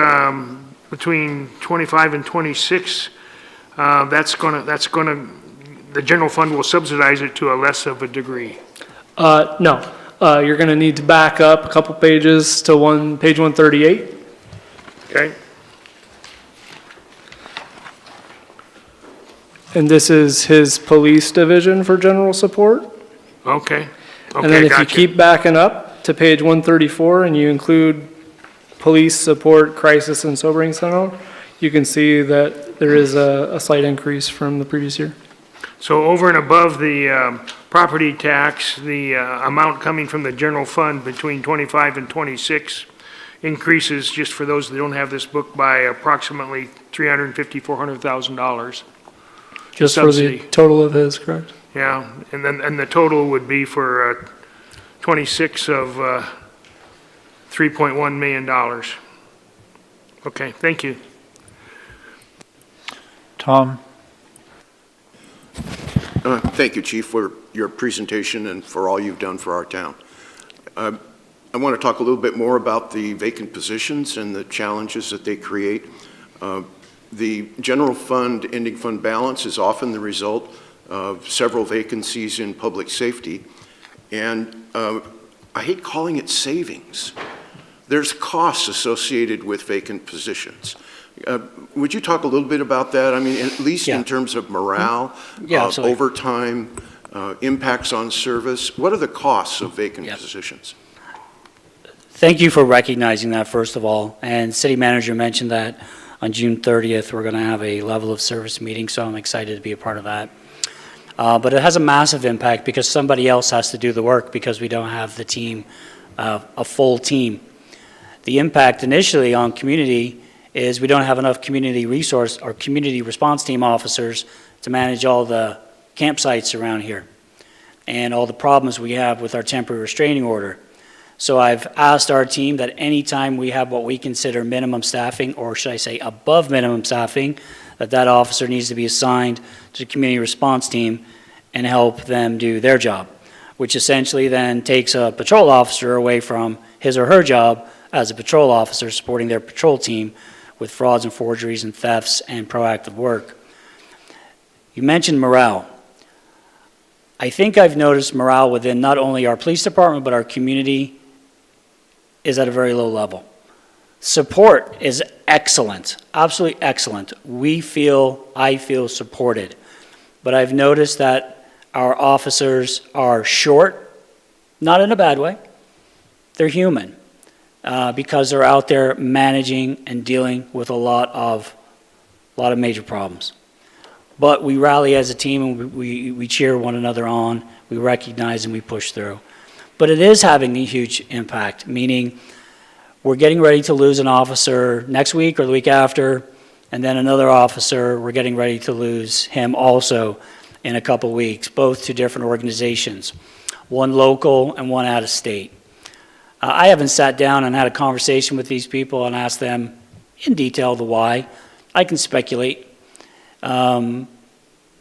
between 25 and 26, the general fund will subsidize it to a less of a degree. No, you're going to need to back up a couple pages to page 138. Okay? And this is his police division for general support. Okay. And then Okay, if you gotcha. keep backing up to page 134 and you include police support, crisis, and sobering center, you can see that there is a slight increase from the previous year. So over and above the property tax, the amount coming from the general fund between 25 and 26 increases, just for those that don't have this book, by approximately $350,000, $400,000. Just for the Subsidy. total of his, correct? Yeah, and the total would be for 26 of $3.1 million. Okay, thank you. Tom? Thank you, Chief, for your presentation and for all you've done for our town. I want to talk a little bit more about the vacant positions and the challenges that they create. The general fund ending fund balance is often the result of several vacancies in public safety, and I hate calling it savings. There's costs associated with vacant positions. Would you talk a little bit about that? I mean, at least in terms of morale, absolutely. overtime, impacts on service. What are the costs of vacant positions? Thank you for recognizing that, first of all. And City Manager mentioned that on June 30th, we're going to have a level of service meeting, so I'm excited to be a part of that. But it has a massive impact because somebody else has to do the work because we don't have the team, a full team. The impact initially on community is we don't have enough community resource or community response team officers to manage all the campsites around here and all the problems we have with our temporary restraining order. So I've asked our team that anytime we have what we consider minimum staffing, or should I say above minimum staffing, that officer needs to be assigned to the community response team and help them do their job, which essentially then takes a patrol officer away from his or her job as a patrol officer supporting their patrol team with frauds and forgeries and thefts and proactive work. You mentioned morale. I think I've noticed morale within not only our police department, but our community is at a very low level. Support is excellent, absolutely excellent. I feel supported. But I've noticed that our officers are short, not in a bad way. They're human because they're out there managing and dealing with a lot of major problems. But we rally as a team and we cheer one another on, we recognize and we push through. But it is having a huge impact, meaning we're getting ready to lose an officer next week or the week after, and then another officer, we're getting ready to lose him also in a couple weeks, both to different organizations, one local and one out of state. I haven't sat down and had a conversation with these people and asked them in detail the why. I can speculate. I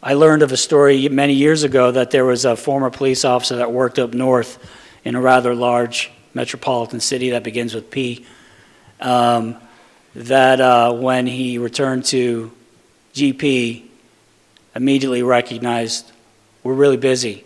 learned of a story many years ago that there was a former police officer that worked up north in a rather large metropolitan city that begins with P, that when he returned to GP, immediately recognized we're really busy,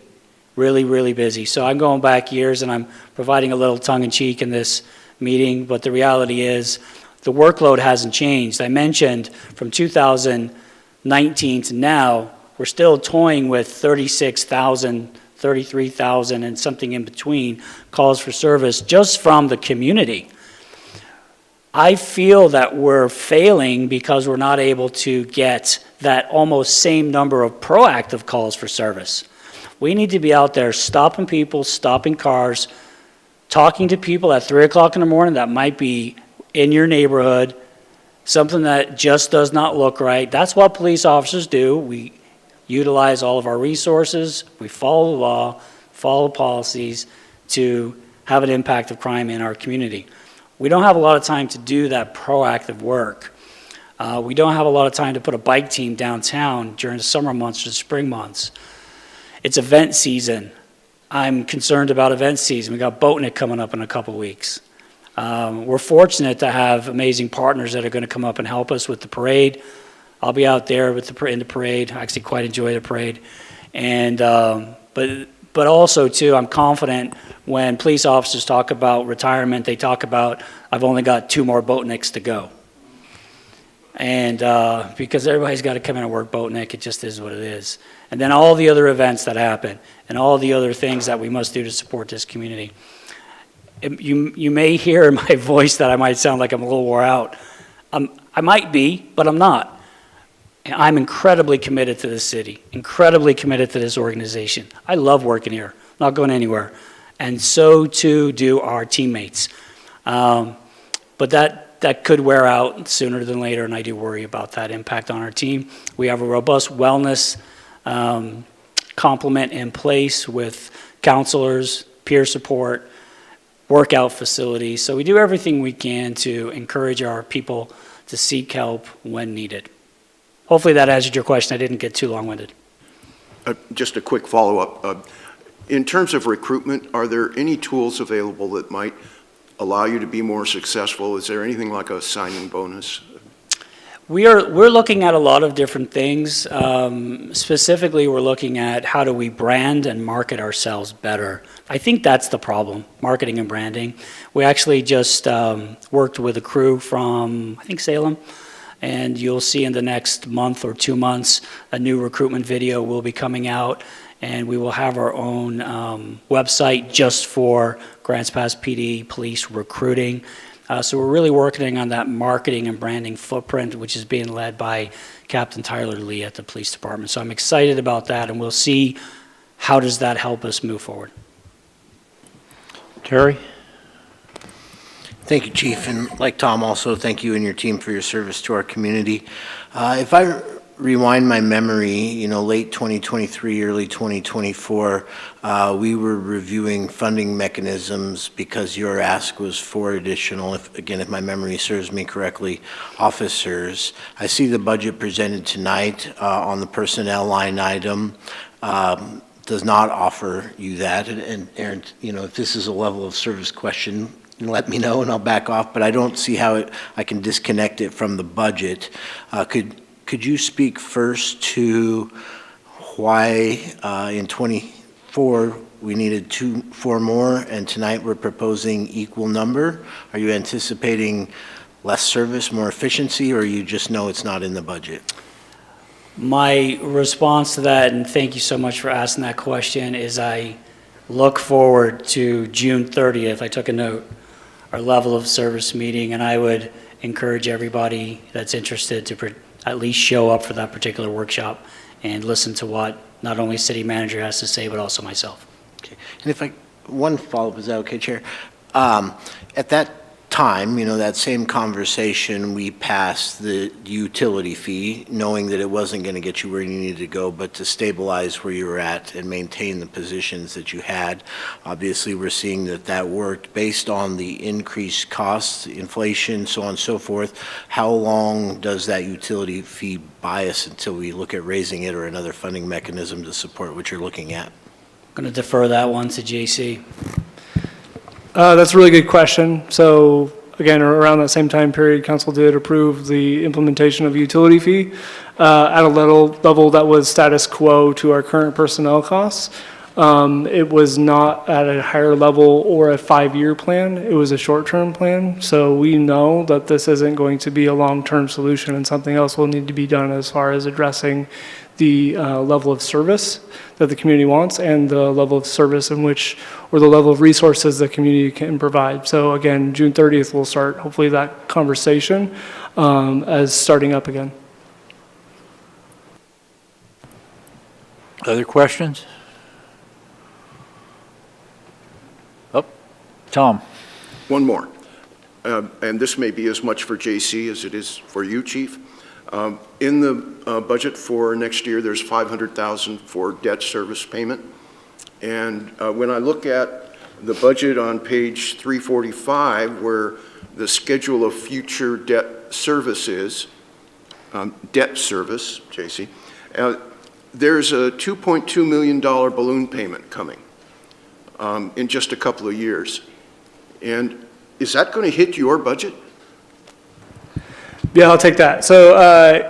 really busy. So I'm going back years and I'm providing a little tongue-in-cheek in this meeting, but the reality is the workload hasn't changed. I mentioned from 2019 to now, we're still toying with 36,000, 33,000 and something in between calls for service just from the community. I feel that we're failing because we're not able to get that almost same number of proactive calls for service. We need to be out there stopping people, stopping cars, talking to people at 3 o'clock in the morning that might be in your neighborhood, something that just does not look right. That's what police officers do. We utilize all of our resources, we follow the law, follow policies to have an impact of crime in our community. We don't have a lot of time to do that proactive work. We don't have a lot of time to put a bike team downtown during the summer months or the spring months. It's event season. I'm concerned about event season. We got Boatnik coming up in a couple weeks. We're fortunate to have amazing partners that are going to come up and help us with the parade. I'll be out there with in the parade. I actually quite enjoy the parade. And, but also too, I'm confident when police officers talk about retirement, they talk about, I've only got 2 more Boatniks to go. And because everybody's got to come in and work Boatnik, it just is what it is. And then all the other events that happen and all the other things that we must do to support this community. You may hear in my voice that I might sound like I'm a little wore out. I might be, but I'm not. I'm incredibly committed to this city, incredibly committed to this organization. I love working here, not going anywhere. And so too do our teammates. But that could wear out sooner than later, and I do worry about that impact on our team. We have a robust wellness complement in place with counselors, peer support, workout facilities. So we do everything we can to encourage our people to seek help when needed. Hopefully that answered your question. I didn't get too long-winded. Just a quick follow-up. In terms of recruitment, are there any tools available that might allow you to be more successful? Is there anything like a signing bonus? We're looking at a lot of different things. Specifically, we're looking at how do we brand and market ourselves better. I think that's the problem, marketing and branding. We actually just worked with a crew from, I think, Salem, and you'll see in the next month or 2 months, a new recruitment video will be coming out, and we will have our own website just for Grants Pass PD police recruiting. So we're really working on that marketing and branding footprint, which is being led by Captain Tyler Lee at the police department. So I'm excited about that, and we'll see how does that help us move forward. Terry? Thank you, Chief, and like Tom, also thank you and your team for your service to our community. If I rewind my memory, late 2023, early 2024, we were reviewing funding mechanisms because your ask was for additional, if my memory serves me correctly, officers. I see the budget presented tonight on the personnel line item does not offer you that. And Aaron, if this is a level of service question, let me know and I'll back off, but I don't see how I can disconnect it from the budget. Could you speak first to why in '24 we needed 4 more and tonight we're proposing equal number? Are you anticipating less service, more efficiency, or you just know it's not in the budget? My response to that, and thank you so much for asking that question, is I look forward to June 30th. I took a note, our level of service meeting, and I would encourage everybody that's interested to at least show up for that particular workshop and listen to what not only city manager has to say, but also myself. Okay. And one follow-up, is that okay, Chair? At that time, that same conversation, we passed the utility fee, knowing that it wasn't going to get you where you needed to go, but to stabilize where you were at and maintain the positions that you had. Obviously, we're seeing that worked based on the increased costs, inflation, so on and so forth. How long does that utility fee buy us until we look at raising it or another funding mechanism to support what you're looking at? I'm going to defer that one to JC. That's a really good question. So again, around that same time period, council did approve the implementation of utility fee at a level that was status quo to our current personnel costs. It was not at a higher level or a 5-year plan. It was a short-term plan. So we know that this isn't going to be a long-term solution, and something else will need to be done as far as addressing the level of service that the community wants and the level of service in which, or the level of resources the community can provide. So again, June 30th, we'll start hopefully that conversation as starting up again. Other questions? Oh, Tom. One more, and this may be as much for JC as it is for you, Chief. In the budget for next year, there's $500,000 for debt service payment. And when I look at the budget on page 345, where the schedule of future debt service is, debt service, J.C., there's a $2.2 million balloon payment coming in just a couple of years. And is that going to hit your budget? Yeah, I'll take that. So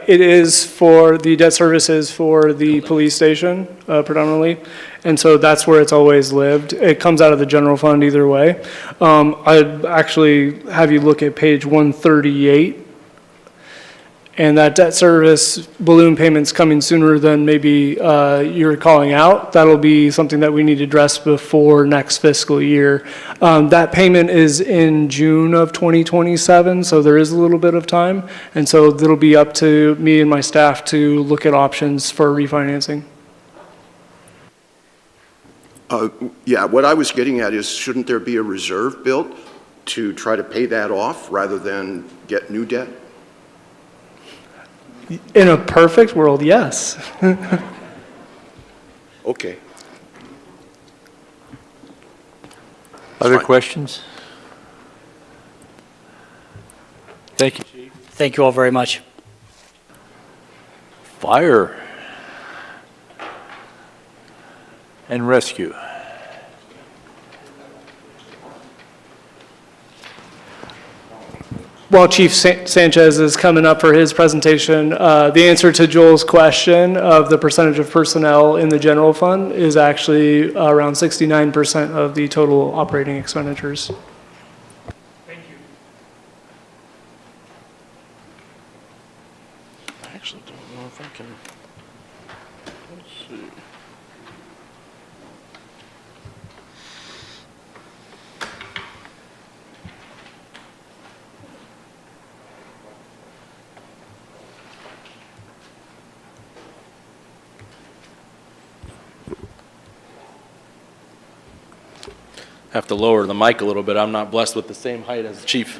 it is for the debt services for the police station predominantly, and so that's where it's always lived. It comes out of the general fund either way. I'd actually have you look at page 138, and that debt service balloon payment's coming sooner than maybe you're calling out. That'll be something that we need to address before next fiscal year. That payment is in June of 2027, so there is a little bit of time. And so it'll be up to me and my staff to look at options for refinancing. Yeah, what I was getting at is, shouldn't there be a reserve built to try to pay that off rather than get new debt? In a perfect world, yes. Okay. Other questions? Thank you, Chief. Thank you all very much. Fire and rescue. While Chief Sanchez is coming up for his presentation, the answer to Joel's question of the percentage of personnel in the general fund is actually around 69% of the total operating expenditures. Thank you. I actually don't know if I can. Let's see. Have to lower the mic a little bit. I'm not blessed with the same height as the chief.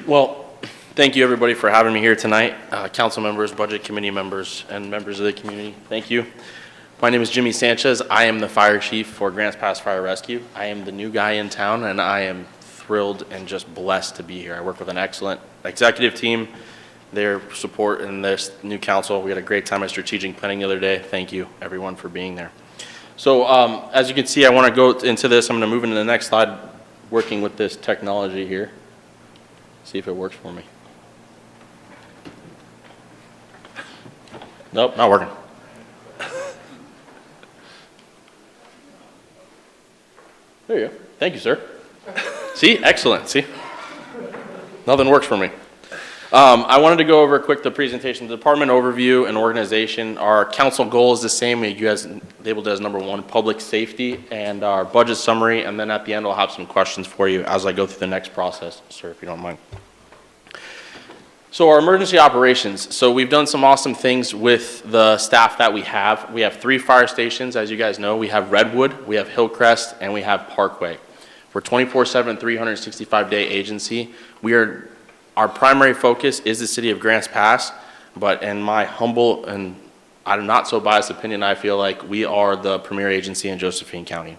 Well, thank you everybody for having me here tonight. Council members, budget committee members, and members of the community, thank you. My name is Jimmy Sanchez. I am the fire chief for Grants Pass Fire Rescue. I am the new guy in town, and I am thrilled and just blessed to be here. I work with an excellent executive team. Their support in this new council. We had a great time at strategic planning the other day. Thank you everyone for being there. So as you can see, I want to go into this. I'm going to move into the next slide, working with this technology here. See if it works for me. Nope, not working. There you go. Thank you, sir. See, excellent. See, nothing works for me. I wanted to go over quick the presentation, the department overview and organization. Our council goal is the same. You guys labeled it as number 1, public safety, and our budget summary. And then at the end, I'll have some questions for you as I go through the next process, sir, if you don't mind. So our emergency operations. So we've done some awesome things with the staff that we have. We have 3 fire stations, as you guys know. We have Redwood, we have Hillcrest, and we have Parkway. We're 24/7, 365-day agency. Our primary focus is the city of Grants Pass, but in my humble and I'm not so biased opinion, I feel like we are the premier agency in Josephine County.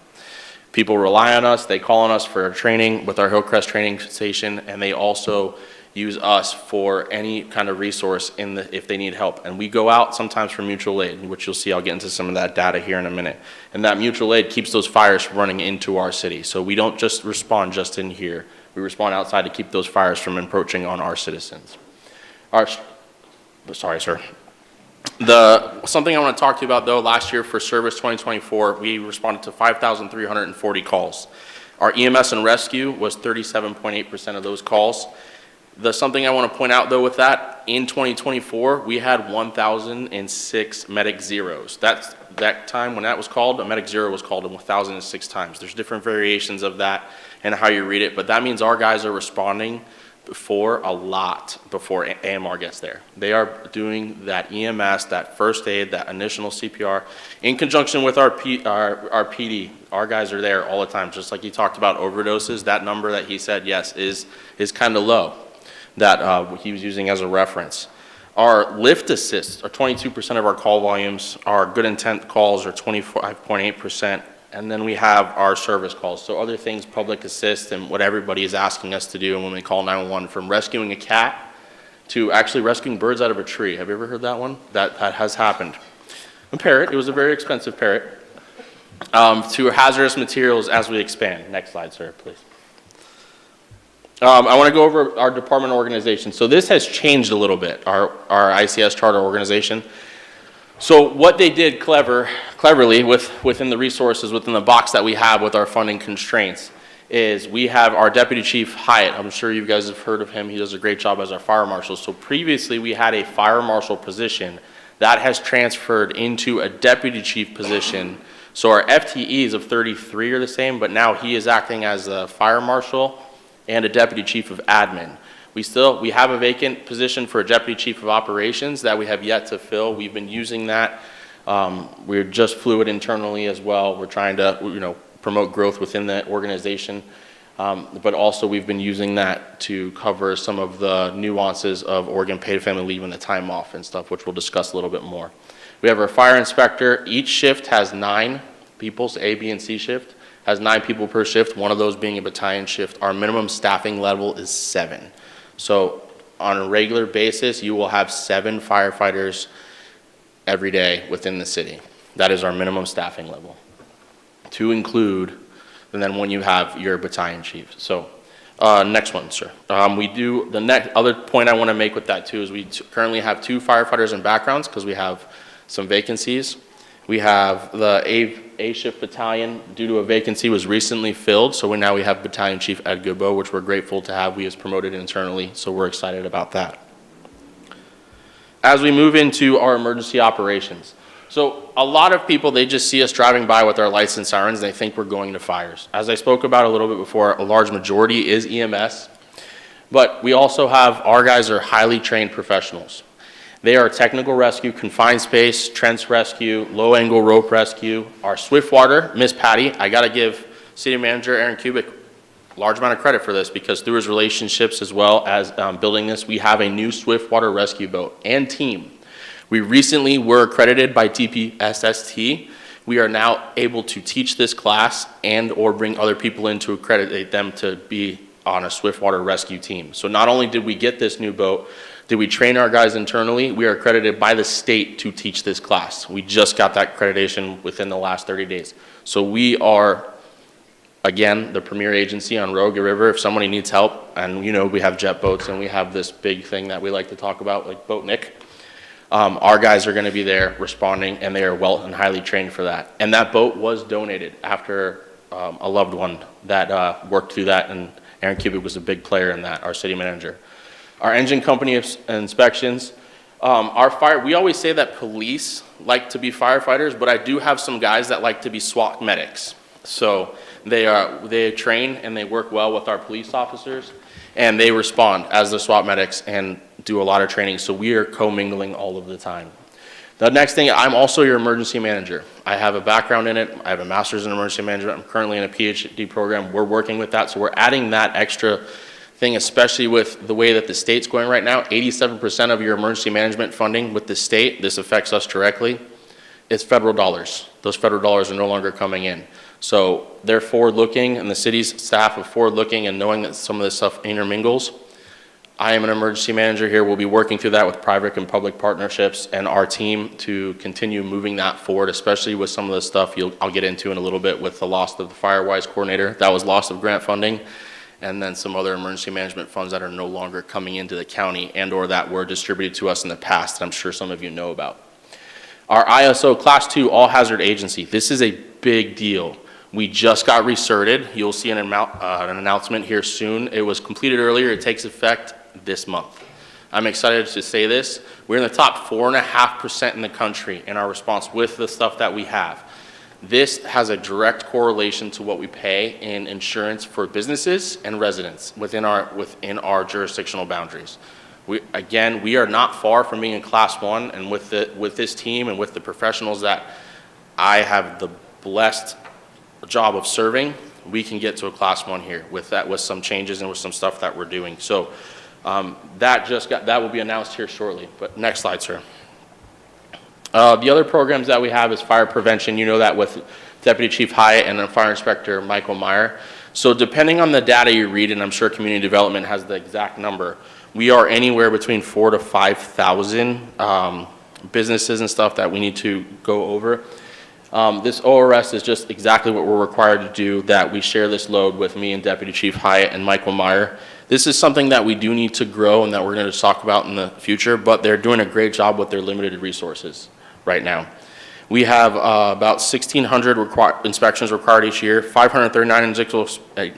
People rely on us, they call on us for training with our Hillcrest training station, and they also use us for any kind of resource if they need help. And we go out sometimes for mutual aid, which you'll see. I'll get into some of that data here in a minute. And that mutual aid keeps those fires from running into our city. So we don't just respond just in here. We respond outside to keep those fires from encroaching on our citizens. Sorry, sir. Something I want to talk to you about, though, last year for Service 2024, we responded to 5,340 calls. Our EMS and rescue was 37.8% of those calls. Something I want to point out, though, with that, in 2024, we had 1,006 medic zeros. That time when that was called, a medic zero was called 1,006 times. There's different variations of that and how you read it, but that means our guys are responding before AMR gets there. They are doing that EMS, that first aid, that initial CPR, in conjunction with our PD. Our guys are there all the time, just like he talked about overdoses. That number that he said, yes, is kind of low, that he was using as a reference. Our lift assists are 22% of our call volumes. Our good intent calls are 25.8%. And then we have our service calls. So other things, public assist and what everybody is asking us to do. And when we call 911, from rescuing a cat to actually rescuing birds out of a tree. Have you ever heard that one? That has happened. A parrot, it was a very expensive parrot. To hazardous materials as we expand. Next slide, sir, please. I want to go over our department organization. So this has changed a little bit, our ICS charter organization. So what they did cleverly within the resources, within the box that we have with our funding constraints, is we have our Deputy Chief Hyatt. I'm sure you guys have heard of him. He does a great job as our fire marshal. So previously we had a fire marshal position that has transferred into a deputy chief position. So our FTEs of 33 are the same, but now he is acting as a fire marshal and a deputy chief of admin. We have a vacant position for a deputy chief of operations that we have yet to fill. We've been using that. We're just fluid internally as well. We're trying to, promote growth within the organization. But also we've been using that to cover some of the nuances of Oregon paid family leave and the time off and stuff, which we'll discuss a little bit more. We have our fire inspector. Each shift has 9 people, so A, B, and C shift, has 9 people per shift, one of those being a battalion shift. Our minimum staffing level is 7. So on a regular basis, you will have 7 firefighters every day within the city. That is our minimum staffing level. To include, and then when you have your battalion chief. So next one, sir. The next other point I want to make with that too is we currently have 2 firefighters in backgrounds because we have some vacancies. We have the A shift battalion, due to a vacancy, was recently filled. So now we have Battalion Chief Ed Goodbow, which we're grateful to have. We has promoted internally, so we're excited about that. As we move into our emergency operations. So a lot of people, they just see us driving by with our lights and sirens, and they think we're going to fires. As I spoke about a little bit before, a large majority is EMS, but we also have, our guys are highly trained professionals. They are technical rescue, confined space, trench rescue, low angle rope rescue. Our Swiftwater, Miss Patty, I gotta give City Manager Aaron Kubik a large amount of credit for this because through his relationships as well as building this, we have a new Swiftwater rescue boat and team. We recently were accredited by TPSST. We are now able to teach this class and or bring other people in to accredit them to be on a Swiftwater rescue team. So not only did we get this new boat, did we train our guys internally, we are accredited by the state to teach this class. We just got that accreditation within the last 30 days. So we are, again, the premier agency on Rogue River. If somebody needs help, and we have jet boats and we have this big thing that we like to talk about, like Boat Nick. Our guys are going to be there responding, and they are well and highly trained for that. And that boat was donated after a loved one that worked through that, and Aaron Kubik was a big player in that, our city manager. Our engine company inspections. We always say that police like to be firefighters, but I do have some guys that like to be SWAT medics. So they train and they work well with our police officers, and they respond as the SWAT medics and do a lot of training. So we are commingling all of the time. The next thing, I'm also your emergency manager. I have a background in it. I have a master's in emergency management. I'm currently in a PhD program. We're working with that. So we're adding that extra thing, especially with the way that the state's going right now. 87% of your emergency management funding with the state, this affects us directly, is federal dollars. Those federal dollars are no longer coming in. So they're forward-looking, and the city's staff are forward-looking and knowing that some of this stuff intermingles. I am an emergency manager here. We'll be working through that with private and public partnerships and our team to continue moving that forward, especially with some of the stuff I'll get into in a little bit with the loss of the FireWise coordinator. That was loss of grant funding, and then some other emergency management funds that are no longer coming into the county and or that were distributed to us in the past that I'm sure some of you know about. Our ISO Class 2 All Hazard Agency. This is a big deal. We just got recerted. You'll see an announcement here soon. It was completed earlier. It takes effect this month. I'm excited to say this. We're in the top 4.5% in the country in our response with the stuff that we have. This has a direct correlation to what we pay in insurance for businesses and residents within our jurisdictional boundaries. We are not far from being in Class 1, and with this team and with the professionals that I have the blessed job of serving, we can get to a Class 1 here with some changes and with some stuff that we're doing. So that will be announced here shortly. But next slide, sir. The other programs that we have is fire prevention. You know that with Deputy Chief Hyatt, and then Fire Inspector Michael Meyer. So depending on the data you read, and I'm sure Community Development has the exact number, we are anywhere between 4,000 to 5,000 businesses and stuff that we need to go over. This ORS is just exactly what we're required to do, that we share this load with me and Deputy Chief Hyatt and Michael Meyer. This is something that we do need to grow and that we're going to talk about in the future, but they're doing a great job with their limited resources right now. We have about 1,600 inspections required each year, 539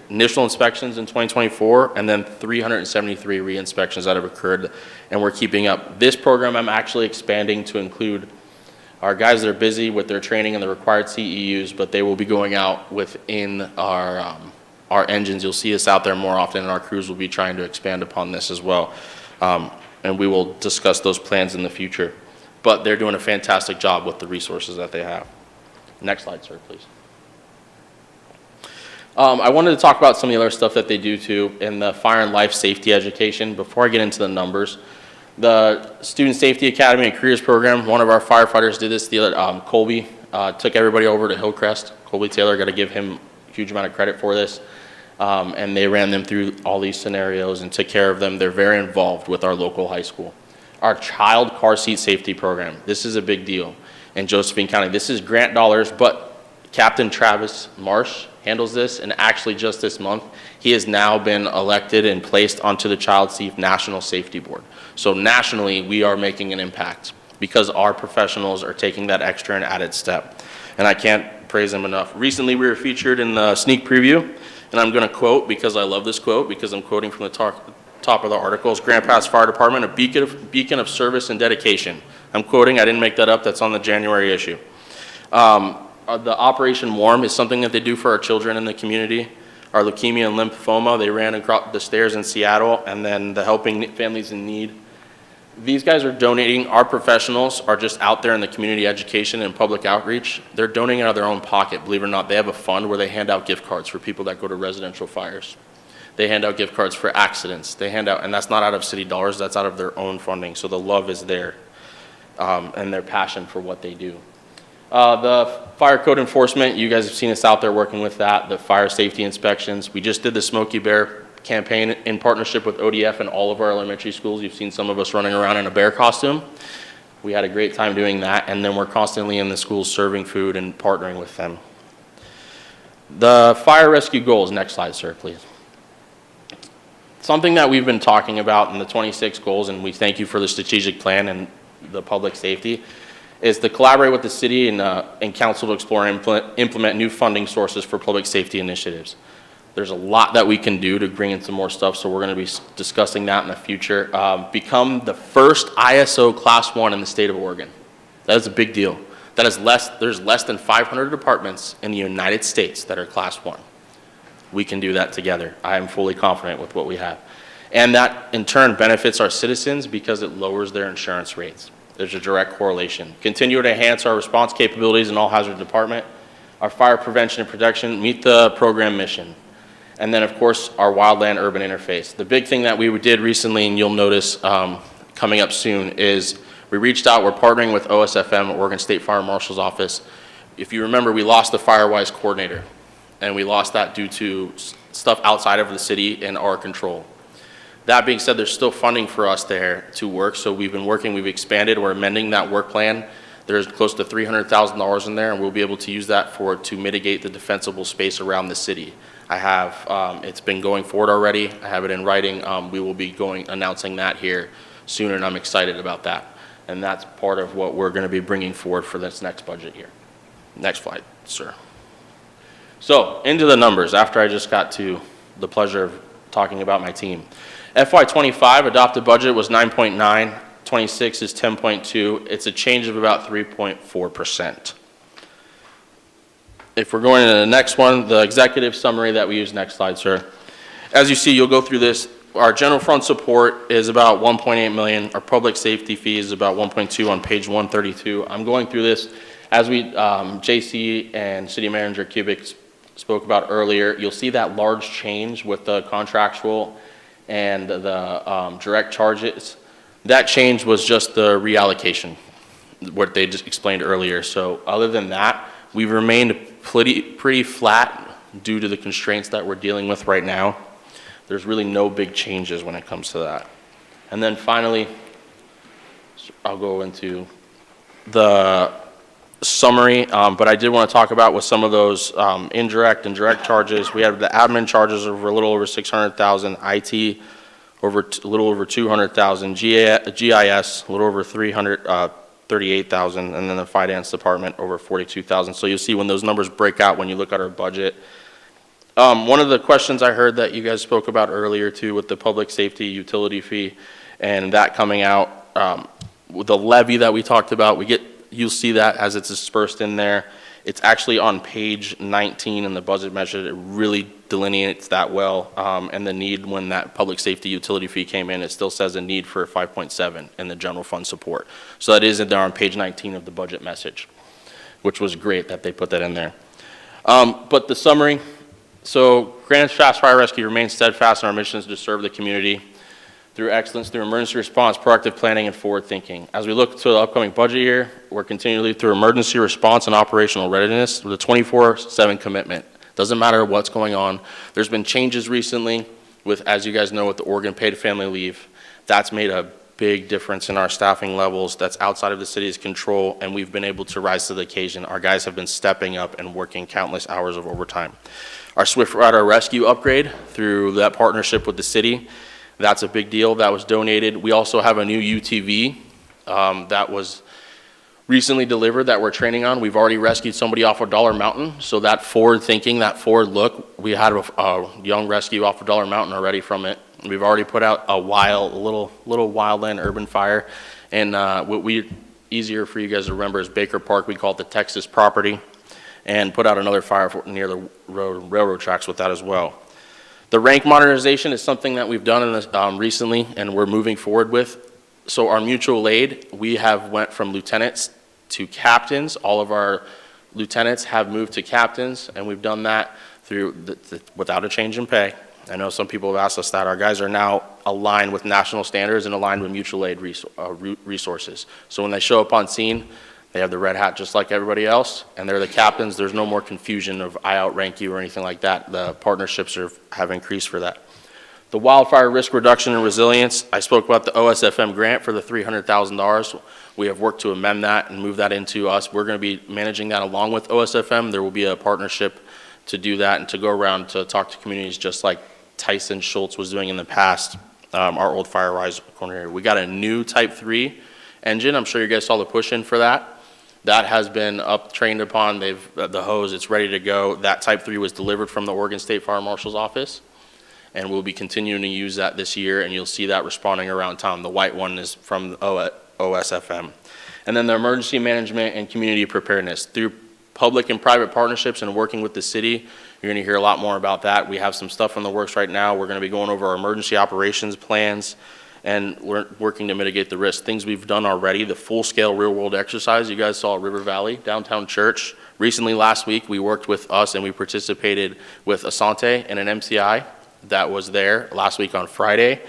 initial inspections in 2024, and then 373 re-inspections that have occurred, and we're keeping up. This program I'm actually expanding to include our guys that are busy with their training and the required CEUs, but they will be going out within our engines. You'll see us out there more often, and our crews will be trying to expand upon this as well. And we will discuss those plans in the future. But they're doing a fantastic job with the resources that they have. Next slide, sir, please. I wanted to talk about some of the other stuff that they do too in the fire and life safety education. Before I get into the numbers, the Student Safety Academy and Careers Program, one of our firefighters did this the other, Colby, took everybody over to Hillcrest. Colby Taylor, got to give him a huge amount of credit for this. And they ran them through all these scenarios and took care of them. They're very involved with our local high school. Our child car seat safety program, this is a big deal in Josephine County. This is grant dollars, but Captain Travis Marsh handles this, and actually just this month, he has now been elected and placed onto the Child Safe National Safety Board. So nationally, we are making an impact because our professionals are taking that extra and added step, and I can't praise them enough. Recently, we were featured in the sneak preview, and I'm going to quote, because I love this quote, because I'm quoting from the top of the articles, Grant Pass Fire Department, a beacon of service and dedication. I'm quoting, I didn't make that up, that's on the January issue. The Operation Warm is something that they do for our children in the community. Our leukemia and lymphoma, they ran across the stairs in Seattle, and then the Helping Families in Need. These guys are donating, our professionals are just out there in the community education and public outreach. They're donating out of their own pocket, believe it or not. They have a fund where they hand out gift cards for people that go to residential fires. They hand out gift cards for accidents. They hand out, and that's not out of city dollars, that's out of their own funding. So the love is there, and their passion for what they do. The fire code enforcement, you guys have seen us out there working with that, the fire safety inspections. We just did the Smokey Bear campaign in partnership with ODF and all of our elementary schools. You've seen some of us running around in a bear costume. We had a great time doing that, and then we're constantly in the schools serving food and partnering with them. The fire rescue goals, next slide, sir, please. Something that we've been talking about in the 26 goals, and we thank you for the strategic plan and the public safety, is to collaborate with the city and council to explore and implement new funding sources for public safety initiatives. There's a lot that we can do to bring in some more stuff, so we're going to be discussing that in the future. Become the first ISO Class 1 in the state of Oregon. That is a big deal. That is there's less than 500 departments in the United States that are Class 1. We can do that together. I am fully confident with what we have. And that, in turn, benefits our citizens because it lowers their insurance rates. There's a direct correlation. Continue to enhance our response capabilities in all hazard department, our fire prevention and protection, meet the program mission. And then, of course, our wildland urban interface. The big thing that we did recently, and you'll notice coming up soon, is we reached out, we're partnering with OSFM, Oregon State Fire Marshal's Office. If you remember, we lost the FireWise coordinator, and we lost that due to stuff outside of the city and our control. That being said, there's still funding for us there to work, so we've been working, we've expanded, we're amending that work plan. There's close to $300,000 in there, and we'll be able to use that to mitigate the defensible space around the city. I have, it's been going forward already. I have it in writing. We will be announcing that here soon, and I'm excited about that. And that's part of what we're going to be bringing forward for this next budget year. Next slide, sir. So, into the numbers, after I just got to the pleasure of talking about my team. FY25 adopted budget was 9.9, 26 is 10.2. It's a change of about 3.4%. If we're going to the next one, the executive summary that we use, next slide, sir. As you see, you'll go through this. Our general fund support is about 1.8 million. Our public safety fee is about 1.2 on page 132. I'm going through this as we, JC and City Manager Kubik spoke about earlier. You'll see that large change with the contractual and the direct charges. That change was just the reallocation, what they just explained earlier. So other than that, we've remained pretty flat due to the constraints that we're dealing with right now. There's really no big changes when it comes to that. And then finally, I'll go into the summary, but I did want to talk about with some of those indirect and direct charges. We have the admin charges over a little over 600,000, IT over a little over 200,000, GIS a little over 338,000, and then the finance department over 42,000. So you'll see when those numbers break out when you look at our budget. One of the questions I heard that you guys spoke about earlier too with the public safety utility fee and that coming out, with the levy that we talked about, you'll see that as it's dispersed in there. It's actually on page 19 in the budget measure. It really delineates that well, and the need when that public safety utility fee came in, it still says a need for 5.7 in the general fund support. So that is in there on page 19 of the budget message, which was great that they put that in there. But the summary, so Grants Fast Fire Rescue remains steadfast in our missions to serve the community through excellence, through emergency response, proactive planning, and forward thinking. As we look to the upcoming budget year, we're continually through emergency response and operational readiness with a 24/7 commitment. Doesn't matter what's going on. There's been changes recently with, as you guys know, with the Oregon paid family leave. That's made a big difference in our staffing levels. That's outside of the city's control, and we've been able to rise to the occasion. Our guys have been stepping up and working countless hours of overtime. Our Swift Rider Rescue upgrade through that partnership with the city, that's a big deal. That was donated. We also have a new UTV that was recently delivered that we're training on. We've already rescued somebody off of Dollar Mountain. So that forward thinking, that forward look, we had a young rescue off of Dollar Mountain already from it. We've already put out a little wildland urban fire. And what easier for you guys to remember is Baker Park. We call it the Texas property, and put out another fire near the railroad tracks with that as well. The rank modernization is something that we've done in this, recently, and we're moving forward with. So our mutual aid, we have went from lieutenants to captains. All of our lieutenants have moved to captains, and we've done that through without a change in pay. I know some people have asked us that. Our guys are now aligned with national standards and aligned with mutual aid resources. So when they show up on scene, they have the red hat just like everybody else, and they're the captains. There's no more confusion of I outrank you or anything like that. The partnerships have increased for that. The wildfire risk reduction and resilience, I spoke about the OSFM grant for the $300,000. We have worked to amend that and move that into us. We're going to be managing that along with OSFM. There will be a partnership to do that and to go around to talk to communities just like Tyson Schultz was doing in the past, our old FireWise coordinator. We got a new Type 3 engine. I'm sure you guys saw the push-in for that. That has been trained upon. The hose, it's ready to go. That Type 3 was delivered from the Oregon State Fire Marshal's office, and we'll be continuing to use that this year, and you'll see that responding around town. The white one is from OSFM. And then the emergency management and community preparedness. Through public and private partnerships and working with the city, you're going to hear a lot more about that. We have some stuff in the works right now. We're going to be going over our emergency operations plans, and we're working to mitigate the risk. Things we've done already, the full-scale real-world exercise you guys saw at River Valley, downtown church. Recently, last week, we worked with us and we participated with Asante and an MCI that was there last week on Friday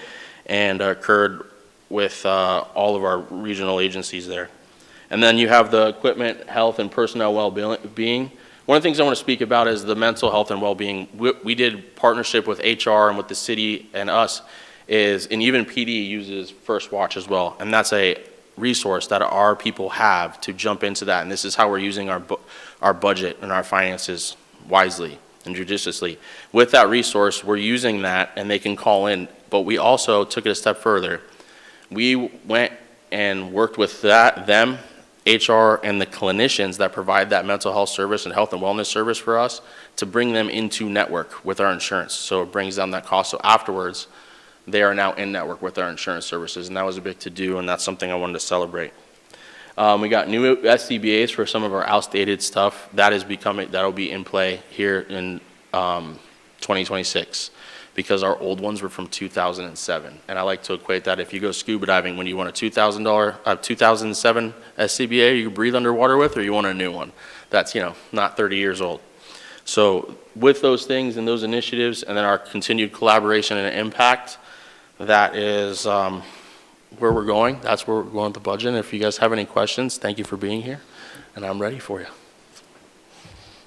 and occurred with all of our regional agencies there. And then you have the equipment, health, and personnel well-being. One of the things I want to speak about is the mental health and well-being. We did partnership with HR and with the city and us, and even PD uses First Watch as well, and that's a resource that our people have to jump into that, and this is how we're using our budget and our finances wisely and judiciously. With that resource, we're using that, and they can call in, but we also took it a step further. We went and worked with them, HR, and the clinicians that provide that mental health service and health and wellness service for us to bring them into network with our insurance, so it brings down that cost. So afterwards, they are now in network with our insurance services, and that was a big to-do, and that's something I wanted to celebrate. We got new SCBAs for some of our outdated stuff. That'll be in play here in 2026, because our old ones were from 2007, and I like to equate that if you go scuba diving, when you want a $2007 SCBA you can breathe underwater with, or you want a new one that's not 30 years old. So with those things and those initiatives, and then our continued collaboration and impact, that is where we're going. That's where we're going with the budget. And if you guys have any questions, thank you for being here, and I'm ready for you.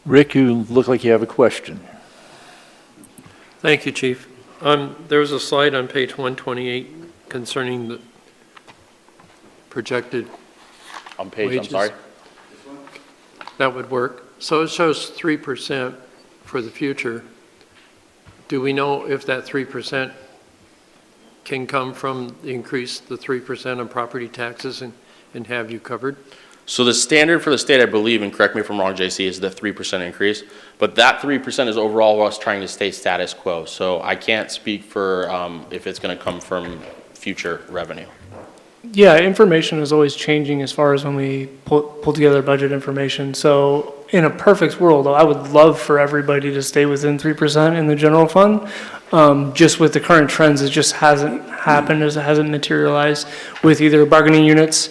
Rick, you look like you have a question. Thank you, Chief. There was a slide on page 128 concerning the projected On page, wages. I'm sorry. That would work. So it shows 3% for the future. Do we know if that 3% can come from the increase, the 3% on property taxes and have you covered? So the standard for the state, I believe, and correct me if I'm wrong, JC, is the 3% increase. But that 3% is overall us trying to stay status quo. So I can't speak for if it's going to come from future revenue. Yeah, information is always changing as far as when we pull together budget information. So in a perfect world, I would love for everybody to stay within 3% in the general fund. Just with the current trends, it just hasn't happened, as it hasn't materialized with either bargaining units,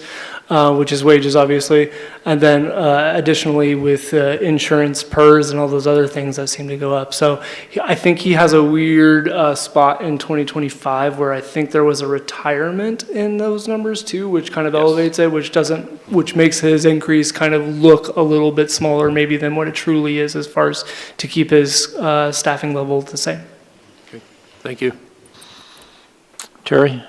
which is wages, obviously, and then additionally with insurance, PERS, and all those other things that seem to go up. So I think he has a weird spot in 2025 where I think there was a retirement in those numbers too, which kind of elevates it, which makes his increase kind of look a little bit smaller maybe than what it truly is as far as to keep his staffing level the same. Okay. Thank you. Terry?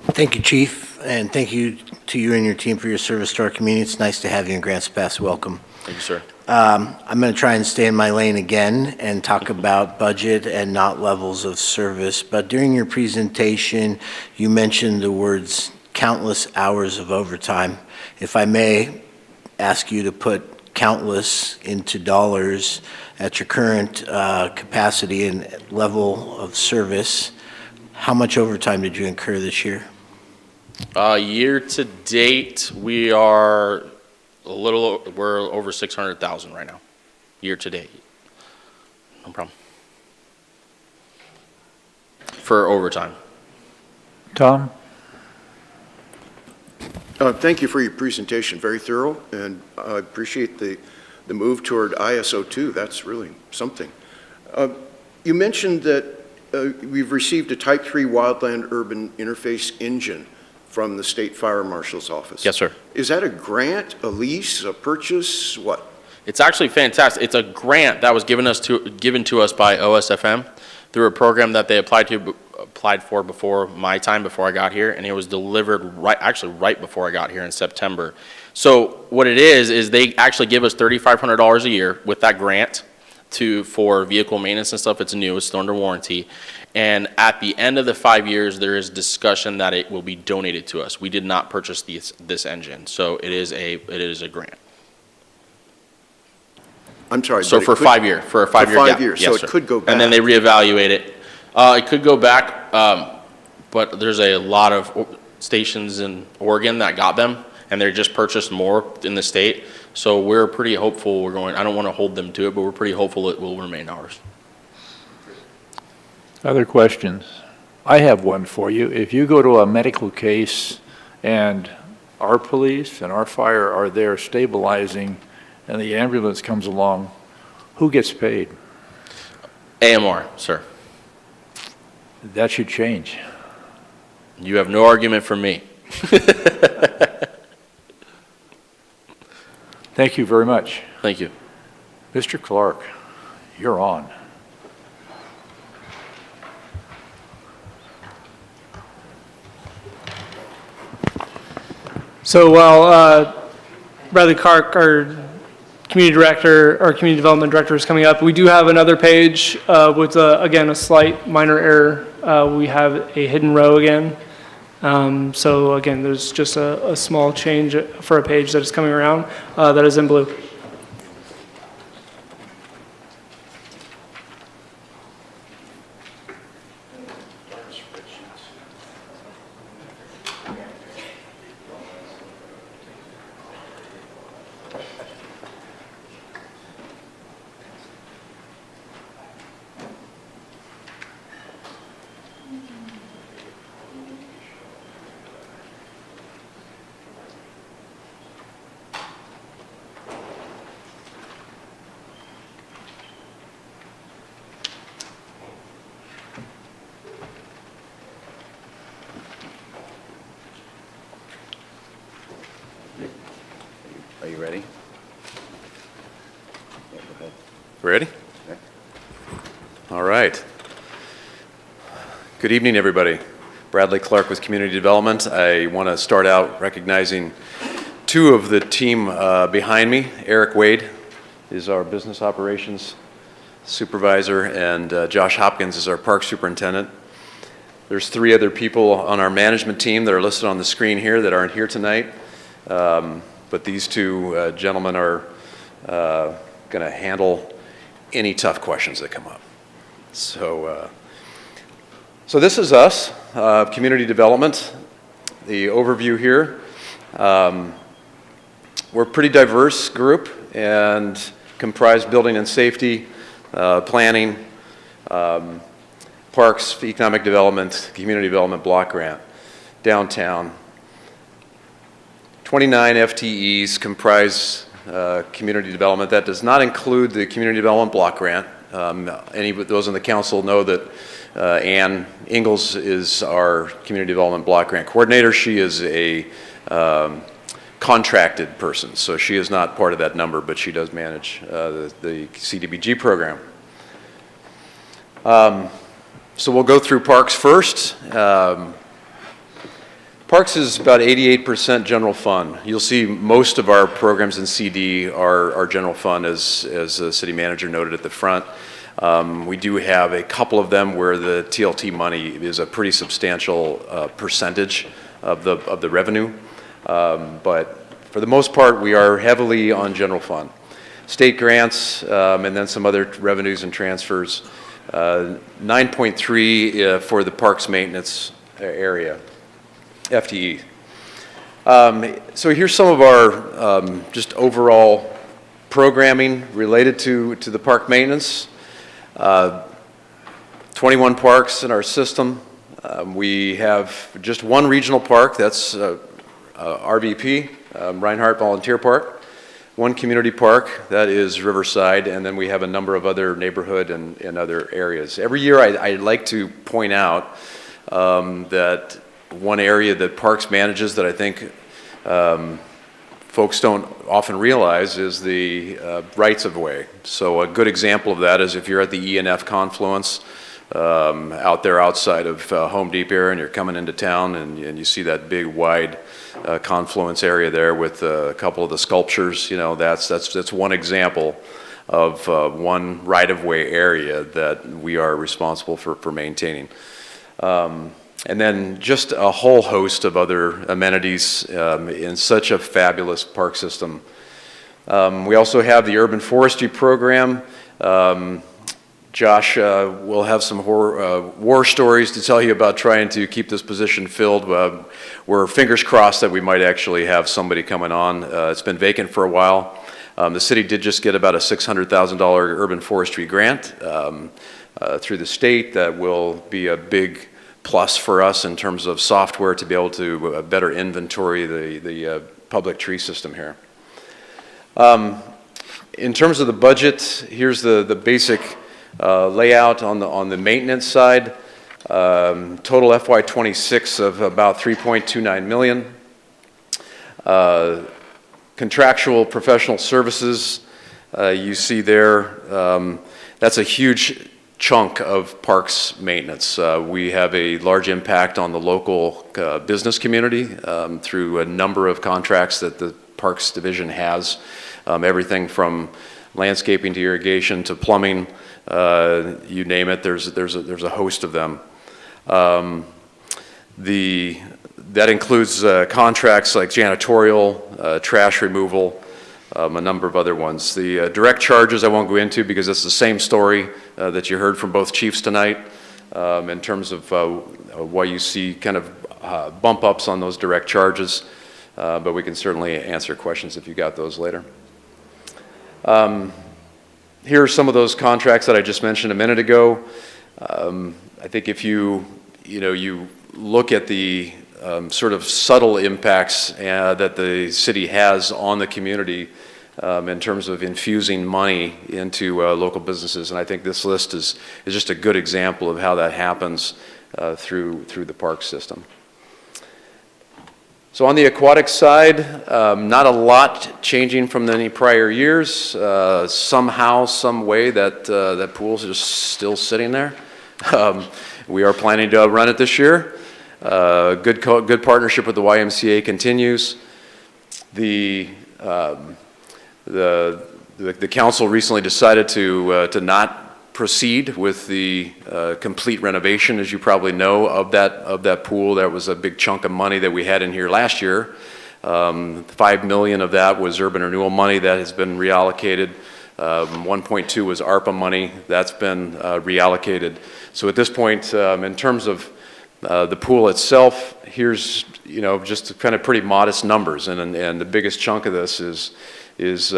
Thank you, Chief, and thank you to you and your team for your service to our community. It's nice to have you in Grants Pass. Welcome. Thank you, sir. I'm going to try and stay in my lane again and talk about budget and not levels of service. But during your presentation, you mentioned the words countless hours of overtime. If I may ask you to put countless into dollars at your current capacity and level of service, how much overtime did you incur this year? Year to date, we're over 600,000 right now, year to date. No problem. For overtime. Tom? Thank you for your presentation, very thorough, and I appreciate the move toward ISO 2. That's really something. You mentioned that we've received a Type 3 wildland urban interface engine from the State Fire Marshal's office. Yes, sir. Is that a grant, a lease, a purchase, what? It's actually fantastic. It's a grant that was given to us by OSFM through a program that they applied for before my time, before I got here, and it was delivered right before I got here in September. So what it is they actually give us $3,500 a year with that grant for vehicle maintenance and stuff. It's new, it's still under warranty. And at the end of the 5 years, there is discussion that it will be donated to us. We did not purchase this engine, so it is a grant. I'm sorry. So for a 5 year, For 5 years, yes, so sir. it could go back. And then they reevaluate it. It could go back, but there's a lot of stations in Oregon that got them, and they're just purchased more in the state. So we're pretty hopeful I don't want to hold them to it, but we're pretty hopeful it will remain ours. Other questions? I have one for you. If you go to a medical case and our police and our fire are there stabilizing and the ambulance comes along, who gets paid? AMR, sir. That should change. You have no argument from me. Thank you very much. Thank you. Mr. Clark, you're on. So while Bradley Clark, our community director, our community development director is coming up, we do have another page with, again, a slight minor error. We have a hidden row again. So again, there's just a small change for a page that is coming around that is in blue. All right. Good evening, everybody. Bradley Clark with Community Development. I want to start out recognizing two of the team behind me. Eric Wade is our Business Operations Supervisor, and Josh Hopkins is our Park Superintendent. There's three other people on our management team that are listed on the screen here that aren't here tonight, but these two gentlemen are going to handle any tough questions that come up. So this is us, Community Development. The overview here. We're a pretty diverse group and comprise building and safety, planning, parks, economic development, community development block grant, downtown. 29 FTEs comprise community development. That does not include the community development block grant. Any of those on the council know that Ann Ingalls is our community development block grant coordinator. She is a contracted person, so she is not part of that number, but she does manage the CDBG program. So we'll go through parks first. Parks is about 88% general fund. You'll see most of our programs in CD are general fund, as the city manager noted at the front. We do have a couple of them where the TLT money is a pretty substantial percentage of the revenue. But for the most part, we are heavily on general fund. State grants, and then some other revenues and transfers. 9.3 for the parks maintenance area, FTE. So here's some of our just overall programming related to the park maintenance. 21 parks in our system. We have just one regional park, that's RVP, Reinhardt Volunteer Park. One community park, that is Riverside, and then we have a number of other neighborhood and other areas. Every year I like to point out that one area that Parks manages that I think folks don't often realize is the rights of way. So a good example of that is if you're at the E&F confluence out there outside of Home Depot and you're coming into town and you see that big wide confluence area there with a couple of the sculptures, you know, that's one example of one right-of-way area that we are responsible for maintaining. And then just a whole host of other amenities in such a fabulous park system. We also have the urban forestry program. Josh will have some war stories to tell you about trying to keep this position filled. We're fingers crossed that we might actually have somebody coming on. It's been vacant for a while. The city did just get about a $600,000 urban forestry grant through the state that will be a big plus for us in terms of software to be able to better inventory the public tree system here. In terms of the budget, here's the basic layout on the maintenance side. Total FY26 of about $3.29 million. Contractual professional services, you see there, that's a huge chunk of parks maintenance. We have a large impact on the local business community through a number of contracts that the Parks Division has. Everything from landscaping to irrigation to plumbing, you name it, there's a host of them. That includes contracts like janitorial, trash removal, a number of other ones. The direct charges I won't go into because it's the same story that you heard from both chiefs tonight in terms of why you see kind of bump ups on those direct charges, but we can certainly answer questions if you got those later. Here are some of those contracts that I just mentioned a minute ago. I think if you look at the sort of subtle impacts that the city has on the community in terms of infusing money into local businesses, and I think this list is just a good example of how that happens through the park system. So on the aquatic side, not a lot changing from any prior years. Somehow, some way, that pool's just still sitting there. We are planning to run it this year. Good partnership with the YMCA continues. The council recently decided to not proceed with the complete renovation, as you probably know, of that pool. That was a big chunk of money that we had in here last year. $5 million of that was urban renewal money that has been reallocated. 1.2 was ARPA money that's been reallocated. So at this point, in terms of the pool itself, here's just kind of pretty modest numbers, and the biggest chunk of this is just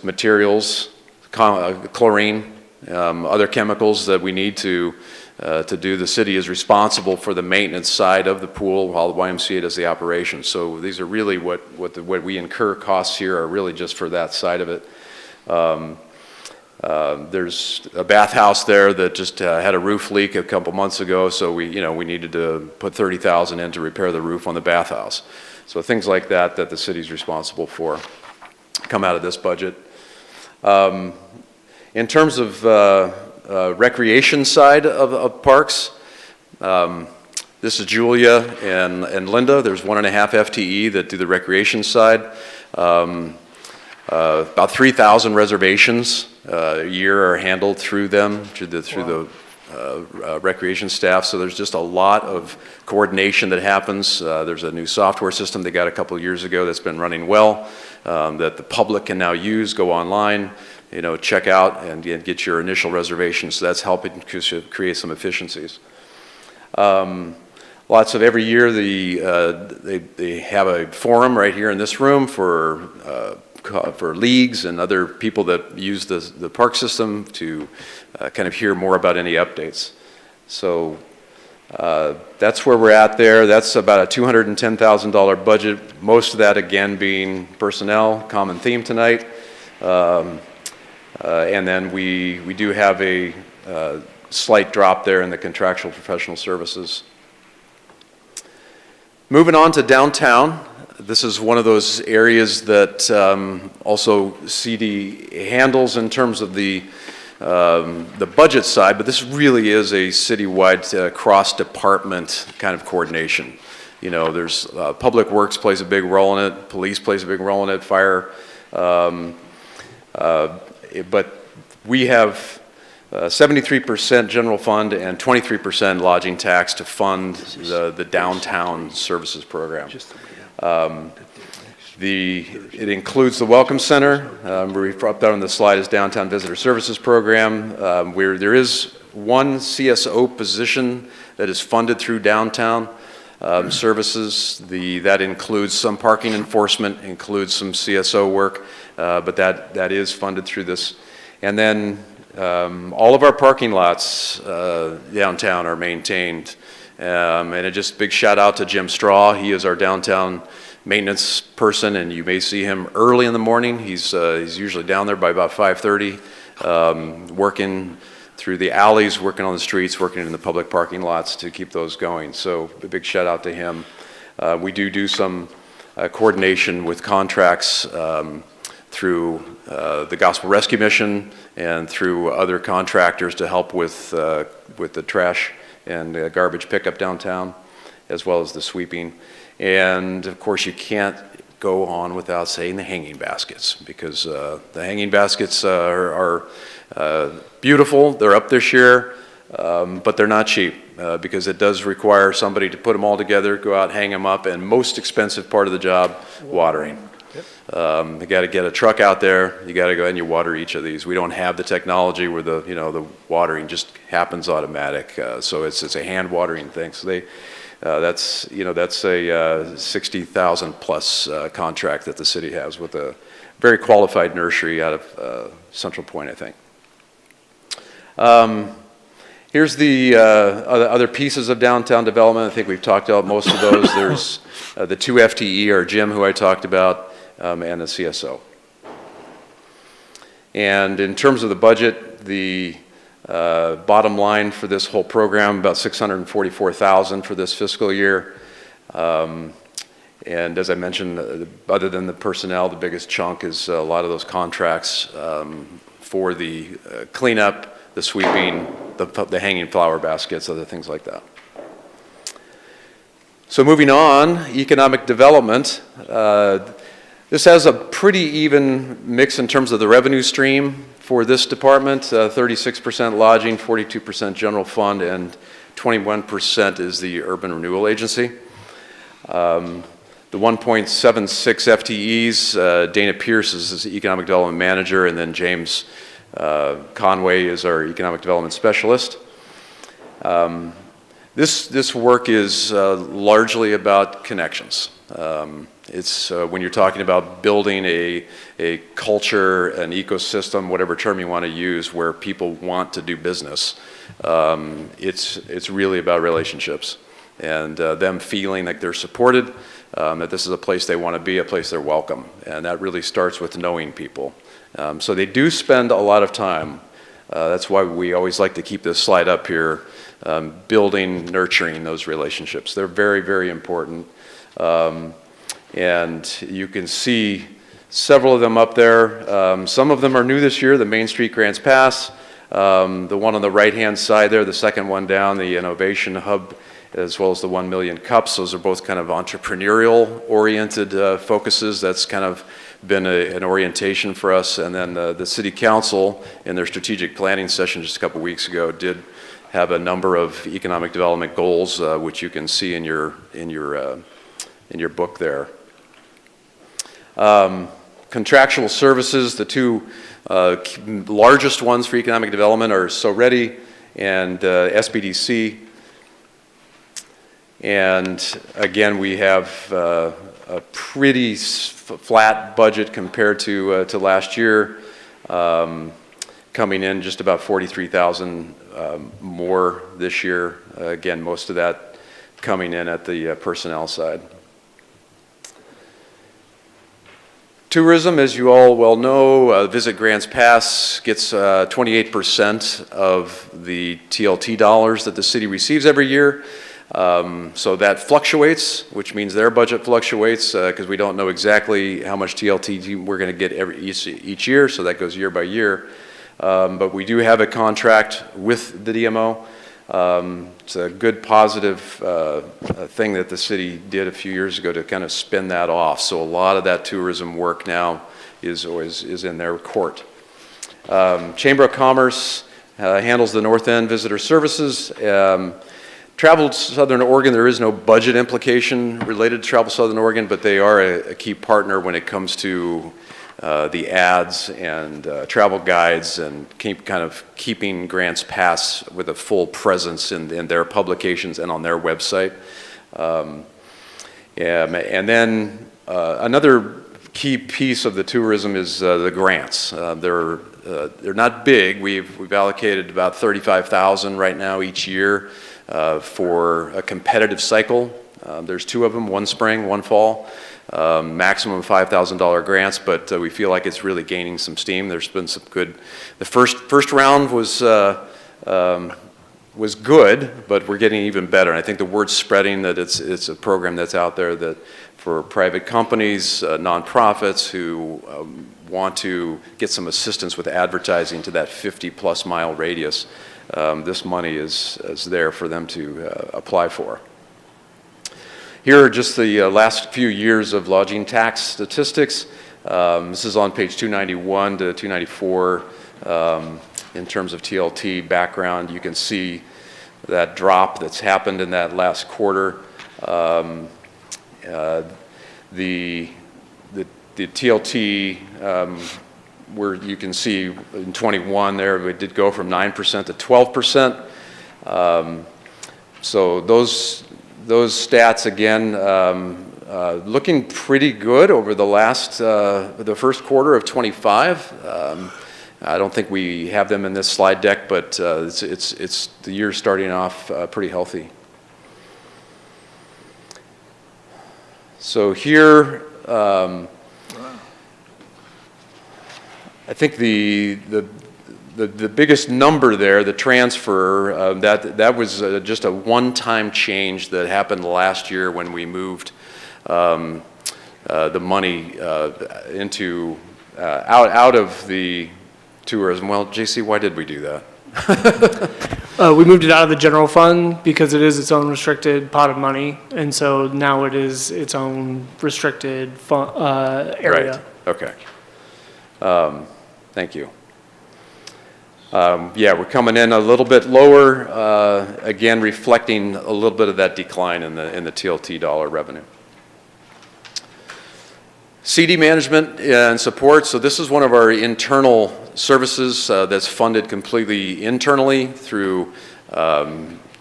materials, chlorine, other chemicals that we need to do. The city is responsible for the maintenance side of the pool while the YMCA does the operation. So these are really what we incur costs here are really just for that side of it. There's a bathhouse there that just had a roof leak a couple months ago, so we needed to put $30,000 in to repair the roof on the bathhouse. So things like that the city's responsible for come out of this budget. In terms of recreation side of parks, this is Julia and Linda. There's 1.5 FTE that do the recreation side. About 3,000 reservations a year are handled through them, through the recreation staff. So there's just a lot of coordination that happens. There's a new software system they got a couple of years ago that's been running well, that the public can now use, go online, check out and get your initial reservation. So that's helping to create some efficiencies. Every year they have a forum right here in this room for leagues and other people that use the park system to kind of hear more about any updates. So that's where we're at there. That's about a $210,000 budget. Most of that again being personnel, common theme tonight. And then we do have a slight drop there in the contractual professional services. Moving on to downtown. This is one of those areas that also CD handles in terms of the budget side, but this really is a citywide cross-department kind of coordination. There's Public Works plays a big role in it, police plays a big role in it, fire. But we have 73% general fund and 23% lodging tax to fund the downtown services program. It includes the Welcome Center. Up there on the slide is Downtown Visitor Services Program, where there is one CSO position that is funded through downtown services. That includes some parking enforcement, includes some CSO work, but that is funded through this. And then all of our parking lots downtown are maintained. And a just big shout out to Jim Straw. He is our downtown maintenance person, and you may see him early in the morning. He's usually down there by about 5:30, working through the alleys, working on the streets, working in the public parking lots to keep those going. So a big shout out to him. We do some coordination with contracts through the Gospel Rescue Mission and through other contractors to help with the trash and garbage pickup downtown, as well as the sweeping. And of course, you can't go on without saying the hanging baskets, because the hanging baskets are beautiful. They're up this year, but they're not cheap, because it does require somebody to put them all together, go out, hang them up, and most expensive part of the job, watering. You got to get a truck out there. You got to go and you water each of these. We don't have the technology where the watering just happens automatic. So it's a hand watering thing. So that's a $60,000 plus contract that the city has with a very qualified nursery out of Central Point, I think. Here's the other pieces of downtown development. I think we've talked about most of those. There's the 2 FTE, or Jim, who I talked about, and the CSO. And in terms of the budget, the bottom line for this whole program, about $644,000 for this fiscal year. And as I mentioned, other than the personnel, the biggest chunk is a lot of those contracts for the cleanup, the sweeping, the hanging flower baskets, other things like that. So moving on, economic development. This has a pretty even mix in terms of the revenue stream for this department, 36% lodging, 42% general fund, and 21% is the Urban Renewal Agency. The 1.76 FTEs, Dana Pierce is the Economic Development Manager, and then James Conway is our Economic Development Specialist. This work is largely about connections. It's when you're talking about building a culture, an ecosystem, whatever term you want to use, where people want to do business. It's really about relationships and them feeling like they're supported, that this is a place they want to be, a place they're welcome. And that really starts with knowing people. So they do spend a lot of time. That's why we always like to keep this slide up here, building, nurturing those relationships. They're very, very important. And you can see several of them up there. Some of them are new this year, the Main Street Grants Pass, the one on the right-hand side there, the second one down, the Innovation Hub, as well as the 1 million cups. Those are both kind of entrepreneurial-oriented focuses. That's kind of been an orientation for us. And then the City Council, in their strategic planning session just a couple weeks ago, did have a number of economic development goals, which you can see in your book there. Contractual services, the two largest ones for economic development are So Ready and SBDC. And again, we have a pretty flat budget compared to last year, coming in just about 43,000 more this year. Again, most of that coming in at the personnel side. Tourism, as you all well know, Visit Grants Pass gets 28% of the TLT dollars that the city receives every year. So that fluctuates, which means their budget fluctuates because we don't know exactly how much TLT we're going to get each year, so that goes year by year. But we do have a contract with the DMO. It's a good positive thing that the city did a few years ago to kind of spin that off. So a lot of that tourism work now is in their court. Chamber of Commerce handles the North End Visitor Services. Travel Southern Oregon, there is no budget implication related to Travel Southern Oregon, but they are a key partner when it comes to the ads and travel guides and keeping Grants Pass with a full presence in their publications and on their website. And then another key piece of the tourism is the grants. They're not big. We've allocated about $35,000 right now each year for a competitive cycle. There's two of them, one spring, one fall. Maximum $5,000 grants, but we feel like it's really gaining some steam. There's been some good. The first round was good, but we're getting even better. And I think the word's spreading that it's a program that's out there that for private companies, nonprofits who want to get some assistance with advertising to that 50-plus mile radius. This money is there for them to apply for. Here are just the last few years of lodging tax statistics. This is on page 291 to 294 in terms of TLT background. You can see that drop that's happened in that last quarter. The TLT, where you can see in 21 there, we did go from 9% to 12%. So those stats, again, looking pretty good over the first quarter of 25. I don't think we have them in this slide deck, but it's the year starting off pretty healthy. So here, I think the the biggest number there, the transfer, that was just a one-time change that happened last year when we moved the money into out of the tourism. Well, JC, why did we do that? We moved it out of the general fund because it is its own restricted pot of money, and so now it is its own restricted area. Right. Okay. Thank you. Yeah, we're coming in a little bit lower, again reflecting a little bit of that decline in the TLT dollar revenue. CD management and support. So this is one of our internal services that's funded completely internally through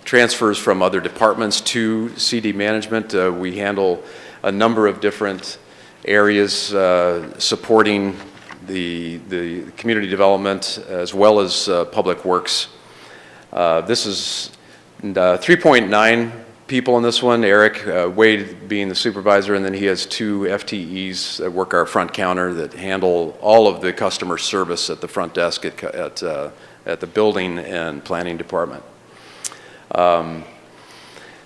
transfers from other departments to CD management. We handle a number of different areas supporting the community development as well as public works. This is 3.9 people in this one. Eric Wade being the supervisor, and then he has 2 FTEs that work our front counter that handle all of the customer service at the front desk at the building and planning department.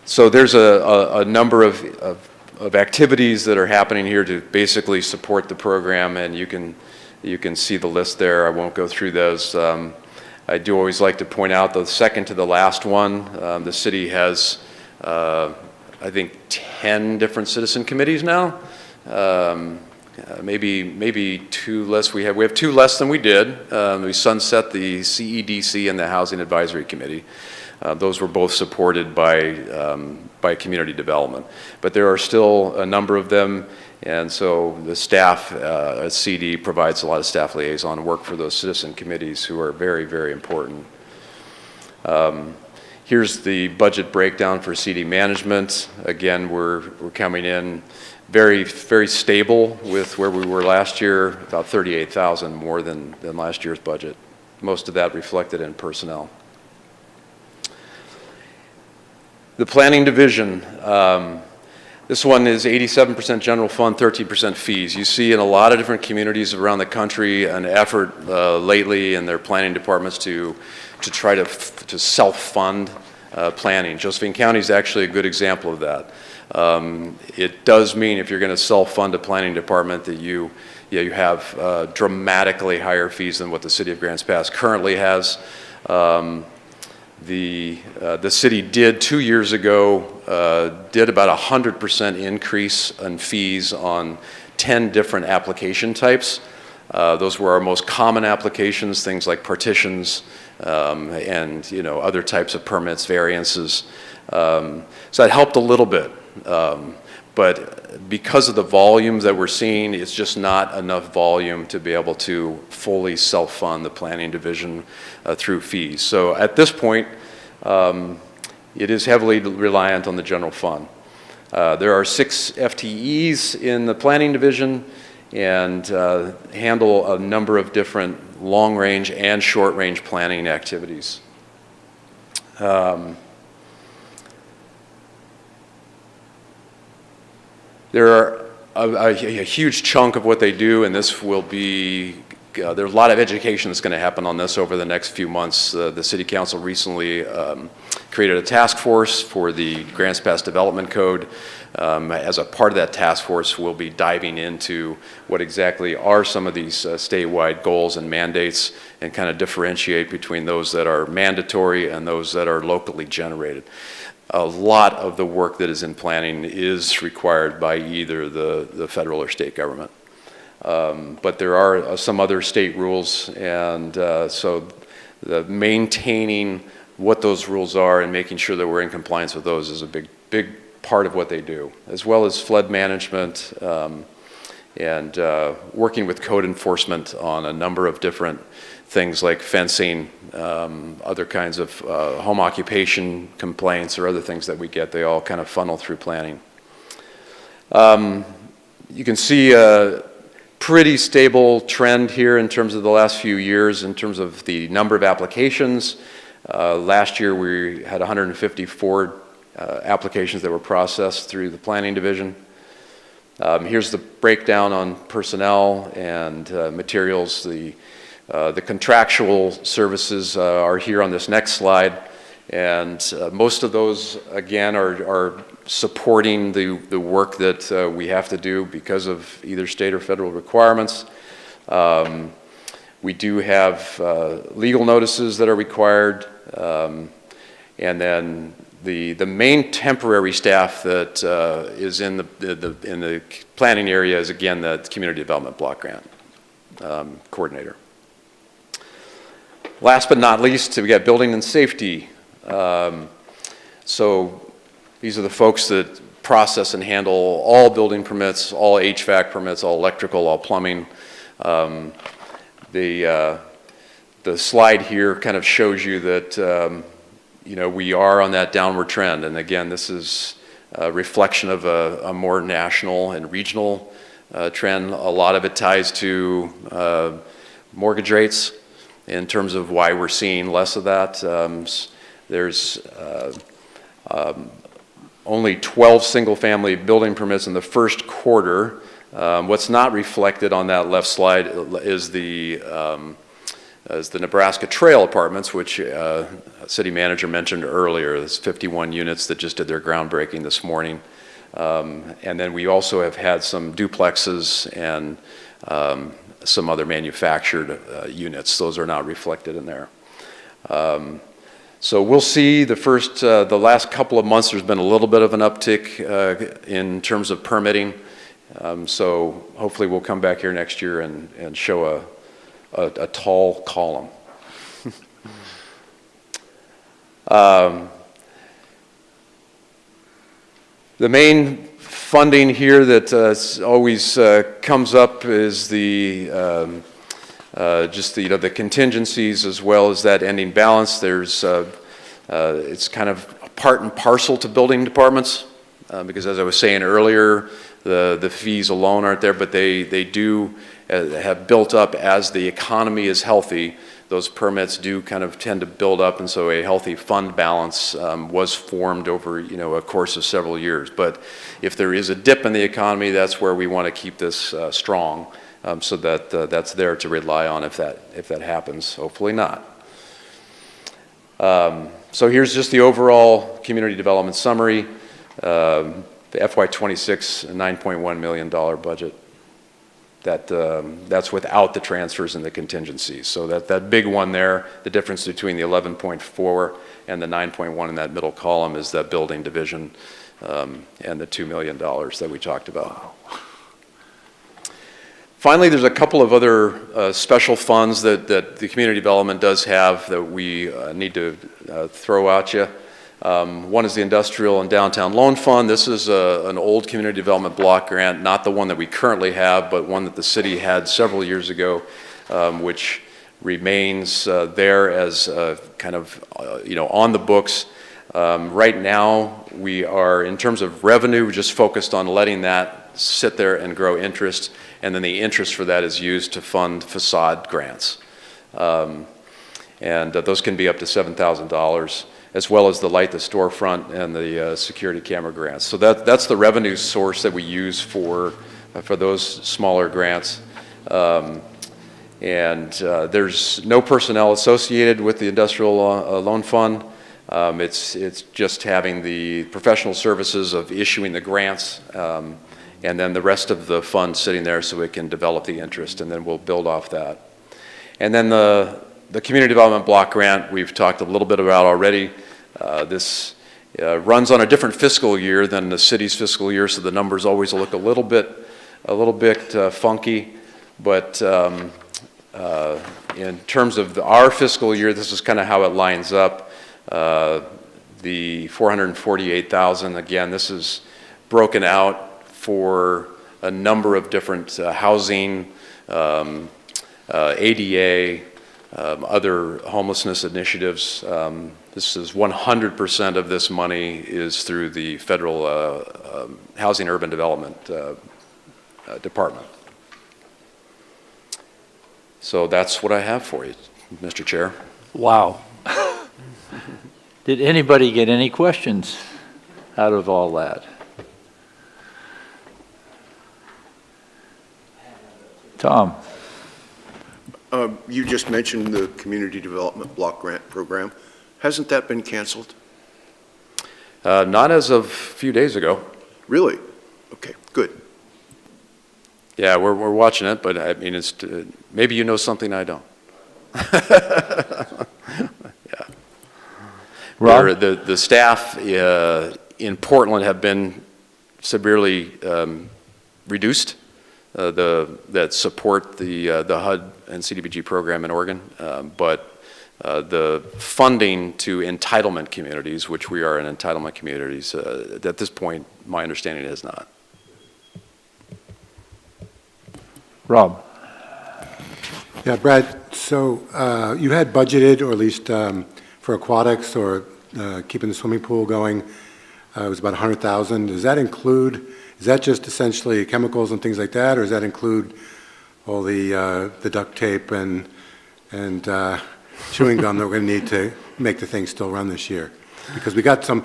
So there's a number of activities that are happening here to basically support the program, and you can see the list there. I won't go through those. I do always like to point out the second to the last one. The city has I think 10 different citizen committees now. Maybe 2 less. We have 2 less than we did. We sunset the CEDC and the Housing Advisory Committee. Those were both supported by community development. But there are still a number of them, and so the staff at CD provides a lot of staff liaison work for those citizen committees who are very, very important. Here's the budget breakdown for CD management. Again, we're coming in very, very stable with where we were last year, about 38,000 more than last year's budget. Most of that reflected in personnel. The planning division, this one is 87% general fund, 13% fees. You see in a lot of different communities around the country an effort lately in their planning departments to try to self-fund planning. Josephine County is actually a good example of that. It does mean if you're going to self-fund a planning department that you have dramatically higher fees than what the city of Grants Pass currently has. The city did 2 years ago, did about 100% increase in fees on 10 different application types. Those were our most common applications, things like partitions and other types of permits, variances. So that helped a little bit. But because of the volumes that we're seeing, it's just not enough volume to be able to fully self-fund the planning division through fees. So at this point, it is heavily reliant on the general fund. There are 6 FTEs in the planning division and handle a number of different long-range and short-range planning activities. There are a huge chunk of what they do, and this will be, there's a lot of education that's going to happen on this over the next few months. The City Council recently created a task force for the Grants Pass Development Code. As a part of that task force, we'll be diving into what exactly are some of these statewide goals and mandates and kind of differentiate between those that are mandatory and those that are locally generated. A lot of the work that is in planning is required by either the federal or state government. But there are some other state rules, and so maintaining what those rules are and making sure that we're in compliance with those is a big part of what they do, as well as flood management and working with code enforcement on a number of different things like fencing, other kinds of home occupation complaints or other things that we get. They all kind of funnel through planning. You can see a pretty stable trend here in terms of the last few years in terms of the number of applications. Last year we had 154 applications that were processed through the planning division. Here's the breakdown on personnel and materials. The contractual services are here on this next slide, and most of those, again, are supporting the work that we have to do because of either state or federal requirements. We do have legal notices that are required, and then the main temporary staff that is in the planning area is, again, the Community Development Block Grant coordinator. Last but not least, we got building and safety. So these are the folks that process and handle all building permits, all HVAC permits, all electrical, all plumbing. The slide here kind of shows you that we are on that downward trend, and again, this is a reflection of a more national and regional trend. A lot of it ties to mortgage rates in terms of why we're seeing less of that. There's only 12 single-family building permits in the first quarter. What's not reflected on that left slide is the Nebraska Trail Apartments, which City Manager mentioned earlier. There's 51 units that just did their groundbreaking this morning. And then we also have had some duplexes and some other manufactured units. Those are not reflected in there. So we'll see the last couple of months there's been a little bit of an uptick in terms of permitting. So hopefully we'll come back here next year and show a tall column. The main funding here that always comes up is the contingencies as well as that ending balance. There's it's kind of part and parcel to building departments because, as I was saying earlier, the fees alone aren't there, but they do have built up as the economy is healthy. Those permits do kind of tend to build up, and so a healthy fund balance was formed over a course of several years. But if there is a dip in the economy, that's where we want to keep this strong, so that that's there to rely on if that happens. Hopefully not. So here's just the overall community development summary. The FY26 $9.1 million budget. That's without the transfers and the contingencies. So that big one there, the difference between the 11.4 and the 9.1 in that middle column is that building division and the $2 million that we talked about. Finally, there's a couple of other special funds that the community development does have that we need to throw at you. One is the Industrial and Downtown Loan Fund. This is an old community development block grant, not the one that we currently have, but one that the city had several years ago, which remains there as kind of on the books. Right now, we are, in terms of revenue, just focused on letting that sit there and grow interest, and then the interest for that is used to fund facade grants. And those can be up to $7,000. As well as the light the storefront and the security camera grants. So that's the revenue source that we use for those smaller grants. And there's no personnel associated with the Industrial Loan Fund. It's just having the professional services of issuing the grants, and then the rest of the fund sitting there so it can develop the interest, and then we'll build off that. And then the Community Development Block Grant, we've talked a little bit about already. This runs on a different fiscal year than the city's fiscal year, so the numbers always look a little bit funky. But in terms of our fiscal year, this is kind of how it lines up. The $448,000, again, this is broken out for a number of different housing, ADA, other homelessness initiatives. This is 100% of this money is through the Federal Housing Urban Development Department. So that's what I have for you, Mr. Chair. Wow. Did anybody get any questions out of all that? Tom? You just mentioned the Community Development Block Grant Program. Hasn't that been canceled? Not as of a few days ago. Really? Okay, good. Yeah, we're watching it, but I mean, it's, maybe you know something I don't. Yeah. Rob? The staff in Portland have been severely reduced, that support the HUD and CDBG program in Oregon, but the funding to entitlement communities, which we are in entitlement communities, at this point, my understanding is not. Rob? Yeah, Brad, so you had budgeted, or at least for aquatics or keeping the swimming pool going, it was about 100,000. Does that include, is that just essentially chemicals and things like that, or does that include all the duct tape and chewing gum that we're going to need to make the thing still run this year? Because we got some,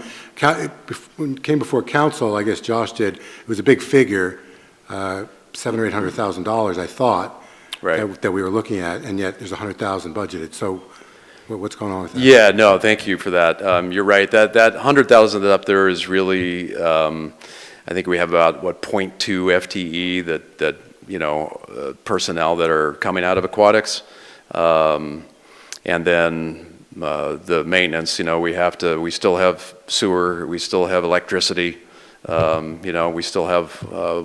when it came before council, I guess Josh did, it was a big figure, $700,000 or $800,000, I thought, right, that we were looking at, and yet there's 100,000 budgeted. So what's going on with that? Yeah, no, thank you for that. You're right. That 100,000 up there is really, I think we have about, what, 0.2 FTE that you know, personnel that are coming out of aquatics. And then the maintenance, you know, we still have sewer, we still have electricity, you know, we still have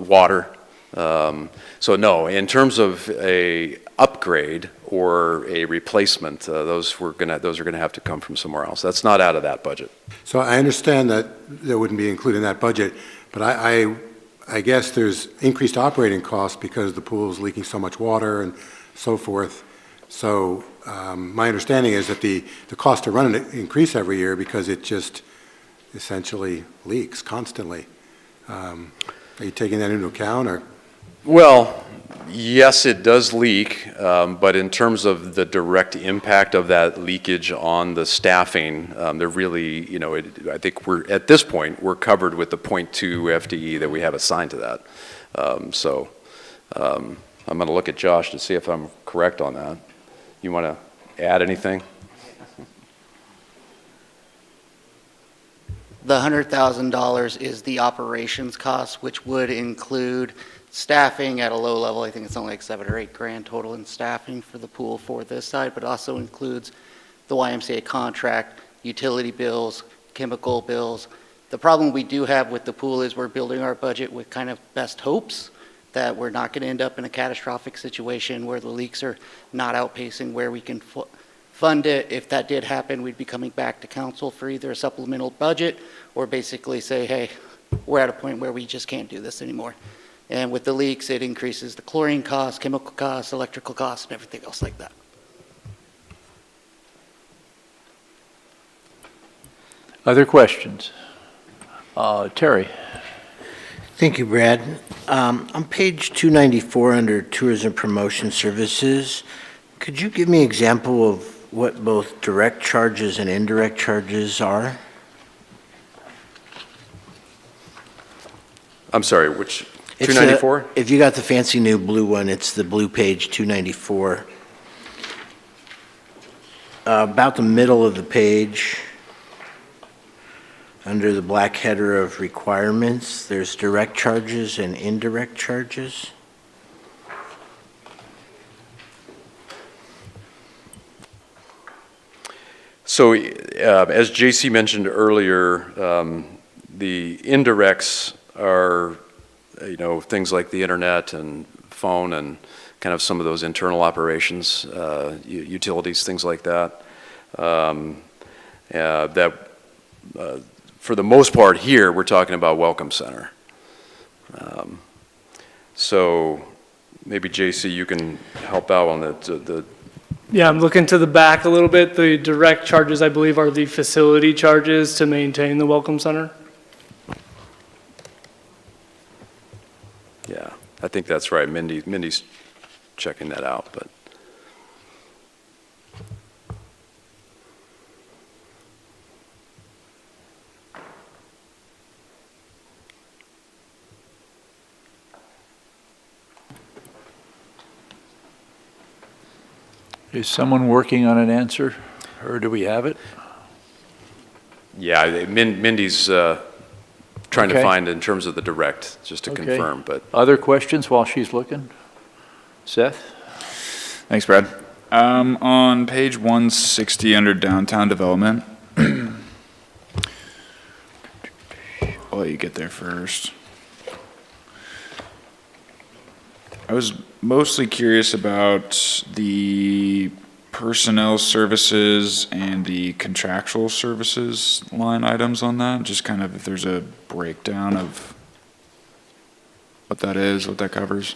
water. So no, in terms of a upgrade or a replacement, those are gonna have to come from somewhere else. That's not out of that budget. So I understand that that wouldn't be included in that budget, but I guess there's increased operating costs because the pool's leaking so much water and so forth. So my understanding is that the cost to run it increase every year because it just essentially leaks constantly. Are you taking that into account, or? Well, yes, it does leak, but in terms of the direct impact of that leakage on the staffing, they're really, you know, I think at this point, we're covered with the 0.2 FTE that we have assigned to that. I'm going to look at Josh to see if I'm correct on that. You want to add anything? The $100,000 is the operations cost, which would include staffing at a low level. I think it's only like $7 or $8 grand total in staffing for the pool for this side, but also includes the YMCA contract, utility bills, chemical bills. The problem we do have with the pool is we're building our budget with kind of best hopes that we're not going to end up in a catastrophic situation where the leaks are not outpacing where we can fund it. If that did happen, we'd be coming back to council for either a supplemental budget or basically say, hey, we're at a point where we just can't do this anymore. And with the leaks, it increases the chlorine costs, chemical costs, electrical costs, and everything else like that. Other questions? Terry? Thank you, Brad. On page 294 under Tourism Promotion Services, could you give me an example of what both direct charges and indirect charges are? I'm sorry, which, 294? If you got the fancy new blue one, it's the blue page 294. About the middle of the page, under the black header of requirements, there's direct charges and indirect charges. So as JC mentioned earlier, the indirects are, you know, things like the internet and phone and kind of some of those internal operations, utilities, things like that. For the most part here, we're talking about Welcome Center. So maybe JC, you can help out on the Yeah, I'm looking to the back a little bit. The direct charges, I believe, are the facility charges to maintain the Welcome Center. Yeah, I think that's right. Mindy's checking that out, but. Is someone working on an answer, or do we have it? Yeah, Mindy's trying to Okay. find in terms of the direct, just to Okay. confirm, but. Other questions while she's looking? Seth? Thanks, Brad. On page 160 under downtown development, I'll let you get there first. I was mostly curious about the personnel services and the contractual services line items on that, just kind of if there's a breakdown of what that is, what that covers.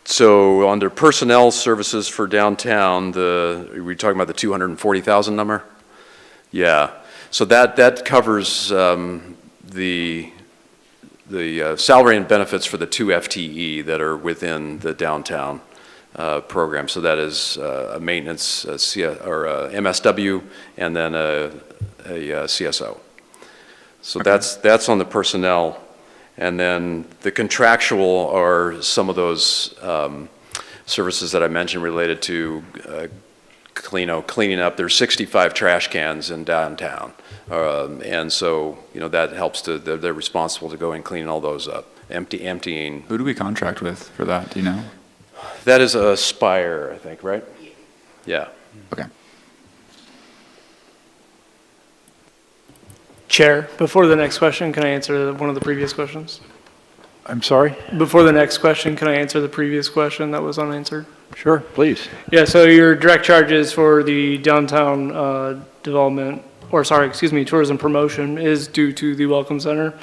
So under personnel services for downtown, are we talking about the 240,000 number? Yeah, so that covers the salary and benefits for the 2 FTE that are within the downtown program. So that is a maintenance or a MSW and then a CSO. So that's on the personnel. And then the contractual are some of those services that I mentioned related to cleaning up. There's 65 trash cans in downtown. And so, that helps they're responsible to go and clean all those up, emptying. Who do we contract with for that, do you know? That is a Spire, I think, right? Yeah. Okay. Chair, before the next question, can I answer one of the previous questions? I'm sorry? Before the next question, can I answer the previous question that was unanswered? Sure, please. Yeah, so your direct charges for the downtown development, tourism promotion is due to the Welcome Center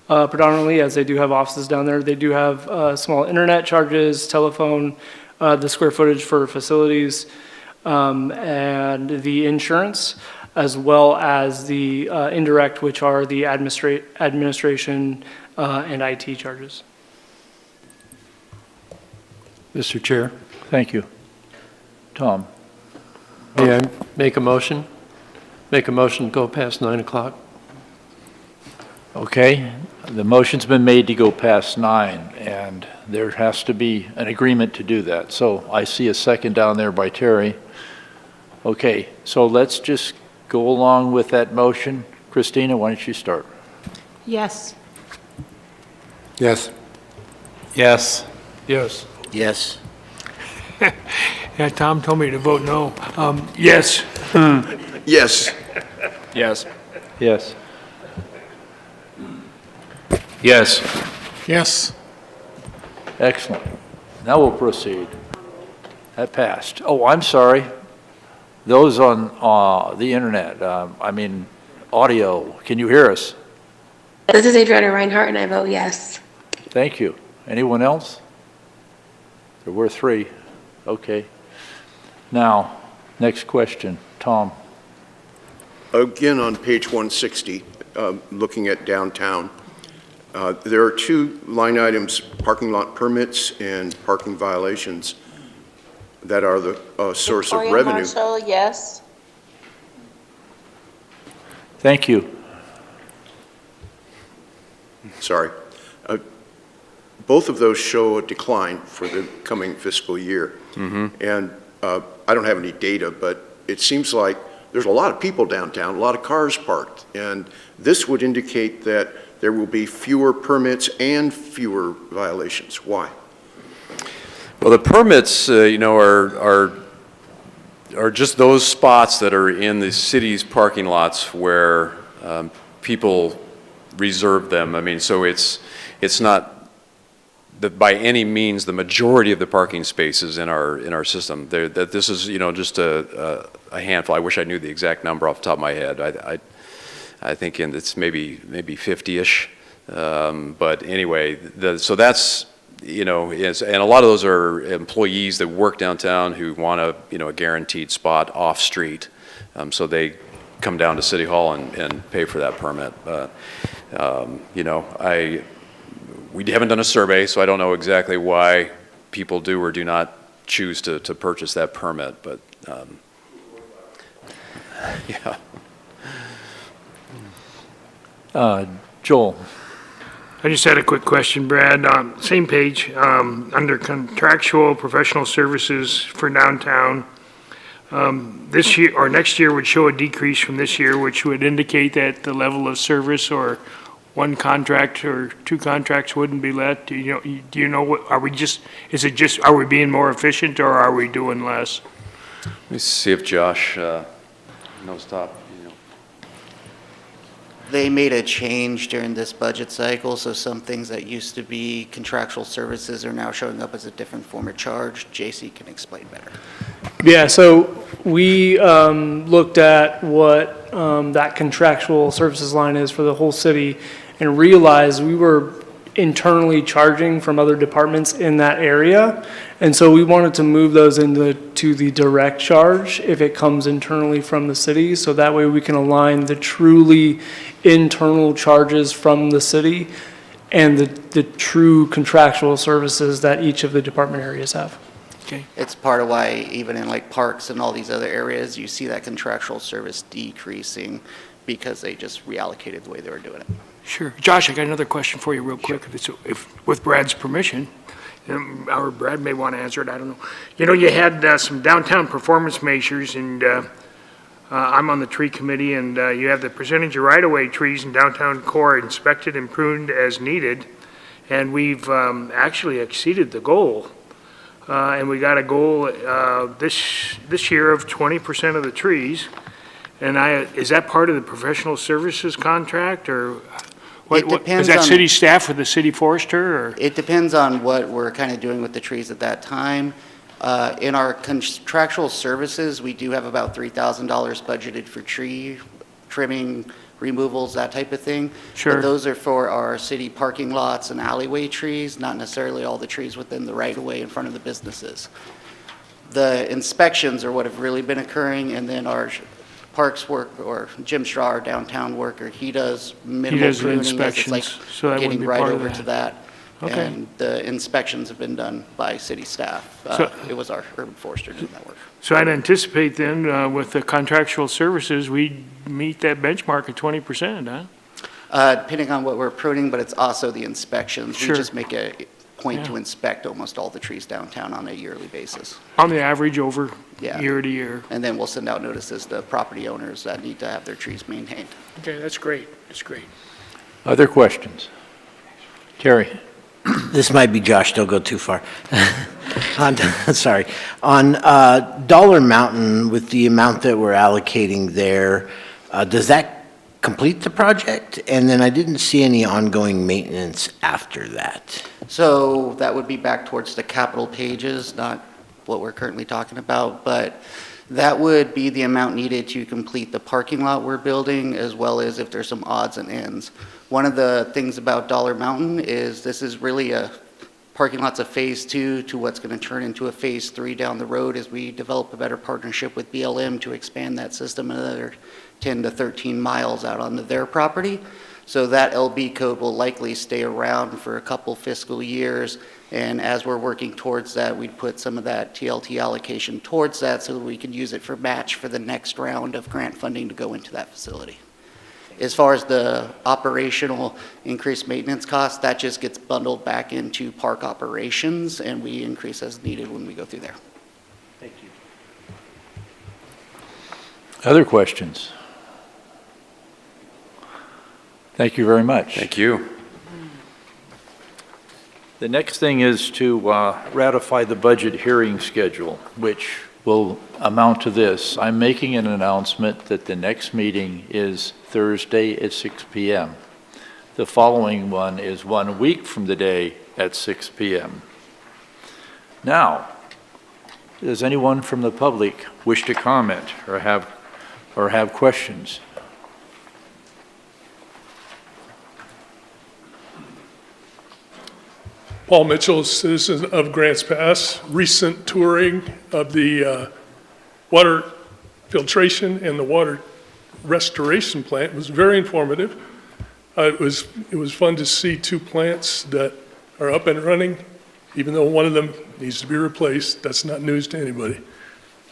predominantly, as they do have offices down there. They do have small internet charges, telephone, the square footage for facilities, and the insurance, as well as the indirect, which are the administration and IT charges. Mr. Chair, Thank you. Tom? may I make a motion? Make a motion to go past 9 o'clock? Okay, the motion's been made to go past 9, and there has to be an agreement to do that. So I see a second down there by Terry. Okay, so let's just go along with that motion. Christina, why don't you start? Yes. Yes. Yes. Yes. Yes. Yeah, Tom told me to vote no. Yes. Yes. Yes. Yes. Yes. Yes. Excellent. Now we'll proceed. That passed. Oh, I'm sorry. Those on the internet, audio, can you hear us? This is Adriana Reinhardt, and I vote yes. Thank you. Anyone else? There were 3. Okay. Now, next question. Tom? Again, on page 160, looking at downtown, there are 2 line items, parking lot permits and parking violations, that are the source of Victoria revenue. Marshall, yes. Thank you. Sorry. Both of those show a decline for the coming fiscal year. And I don't have any data, but it seems like there's a lot of people downtown, a lot of cars parked, and this would indicate that there will be fewer permits and fewer violations. Why? Well, the permits, are just those spots that are in the city's parking lots where people reserve them. So it's not that by any means the majority of the parking spaces in our system. That this is just a handful. I wish I knew the exact number off the top of my head. I think it's maybe 50-ish. But anyway, so that's. And a lot of those are employees that work downtown who want a guaranteed spot off street, so they come down to City Hall and pay for that permit. We haven't done a survey, so I don't know exactly why people do or do not choose to purchase that permit, but yeah. Joel? I just had a quick question, Brad. Same page, under contractual professional services for downtown. This year, or next year would show a decrease from this year, which would indicate that the level of service or one contract or two contracts wouldn't be let. Do you know what, are we just, are we being more efficient or are we doing less? Let me see if Josh knows top. They made a change during this budget cycle, so some things that used to be contractual services are now showing up as a different form of charge. JC can explain better. Yeah, so we looked at what that contractual services line is for the whole city and realized we were internally charging from other departments in that area. And so we wanted to move those to the direct charge if it comes internally from the city. So that way we can align the truly internal charges from the city and the true contractual services that each of the department areas have. Okay. It's part of why even in like parks and all these other areas, you see that contractual service decreasing because they just reallocated the way they were doing it. Sure. Josh, I got another question for you real quick, if with Brad's permission. Or Brad may want to answer it, I don't know. You had some downtown performance measures, and I'm on the tree committee, and you have the percentage of right-of-way trees in downtown core inspected and pruned as needed, and we've actually exceeded the goal. And we got a goal this year of 20% of the trees. And is that part of the professional services contract, or is that city staff or the city forester? Or? It depends on what we're kind of doing with the trees at that time. In our contractual services, we do have about $3,000 budgeted for tree trimming, removals, that type of thing. Sure. But those are for our city parking lots and alleyway trees, not necessarily all the trees within the right-of-way in front of the businesses. The inspections are what have really been occurring, and then our parks work, or Jim Straw, our downtown worker, he does minimal pruning as it's like so that getting be right part over of that. to that. Okay. And the inspections have been done by city staff. It was our urban forester doing that work. So I'd anticipate then, with the contractual services, we'd meet that benchmark of 20%, huh? Depending on what we're pruning, but it's also the inspections. Sure. We just make a point Yeah. to inspect almost all the trees downtown on a yearly basis. On the average over Yeah. year to year. And then we'll send out notices to property owners that need to have their trees maintained. Okay, that's great, that's great. Other questions? Terry? This might be Josh, don't go too far. Sorry. On Dollar Mountain, with the amount that we're allocating there, does that complete the project? And then I didn't see any ongoing maintenance after that. So that would be back towards the capital pages, not what we're currently talking about, but that would be the amount needed to complete the parking lot we're building, as well as if there's some odds and ends. One of the things about Dollar Mountain is this is really a parking lot's a phase 2 to what's going to turn into a phase 3 down the road as we develop a better partnership with BLM to expand that system another 10 to 13 miles out onto their property. So that LB code will likely stay around for a couple fiscal years. And as we're working towards that, we'd put some of that TLT allocation towards that so that we can use it for match for the next round of grant funding to go into that facility. As far as the operational increased maintenance costs, that just gets bundled back into park operations, and we increase as needed when we go through there. Thank you. Other questions? Thank you very much. Thank you. The next thing is to ratify the budget hearing schedule, which will amount to this. I'm making an announcement that the next meeting is Thursday at 6 p.m. The following one is 1 week from the day at 6 p.m. Now, does anyone from the public wish to comment or have questions? Paul Mitchell, citizen of Grants Pass. Recent touring of the water filtration and the water restoration plant was very informative. It was fun to see two plants that are up and running, even though one of them needs to be replaced. That's not news to anybody.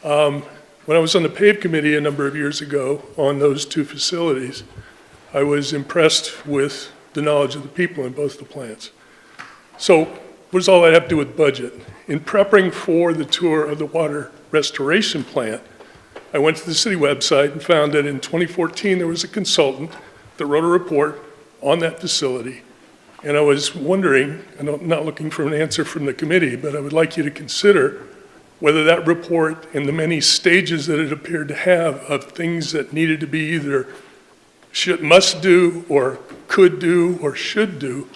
When I was on the PAVE committee a number of years ago on those two facilities, I was impressed with the knowledge of the people in both the plants. So what does all that have to do with budget? In preparing for the tour of the water restoration plant, I went to the city website and found that in 2014, there was a consultant that wrote a report on that facility. And I was wondering, and I'm not looking for an answer from the committee, but I would like you to consider whether that report and the many stages that it appeared to have of things that needed to be either must do or could do or should do,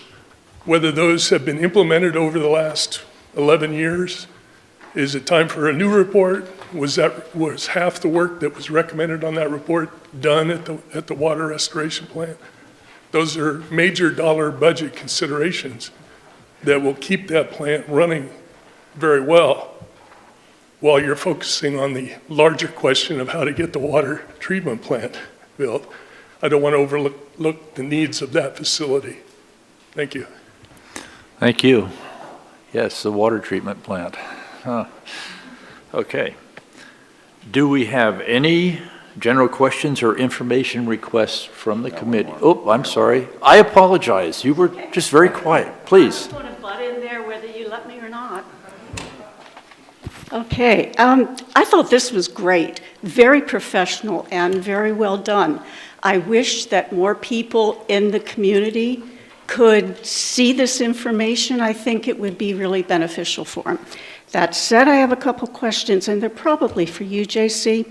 whether those have been implemented over the last 11 years. Is it time for a new report? Was half the work that was recommended on that report done at the water restoration plant? Those are major dollar budget considerations that will keep that plant running very well while you're focusing on the larger question of how to get the water treatment plant built. I don't want to overlook the needs of that facility. Thank you. Thank you. Yes, the water treatment plant. Huh. Okay. Do we have any general questions or information requests from the committee? Oh, I'm sorry. I apologize. You were just very quiet. Please. I'm going to butt in there whether you let me or not. Okay. I thought this was great. Very professional and very well done. I wish that more people in the community could see this information. I think it would be really beneficial for them. That said, I have a couple questions, and they're probably for you, JC.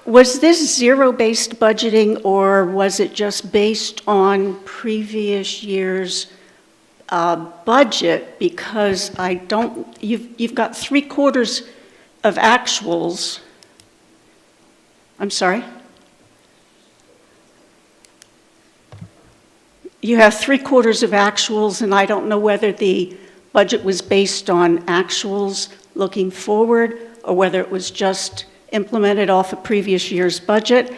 Was this zero-based budgeting, or was it just based on previous year's budget? Because you've got 3/4 of actuals. I'm sorry? You have 3/4 of actuals, and I don't know whether the budget was based on actuals looking forward or whether it was just implemented off a previous year's budget.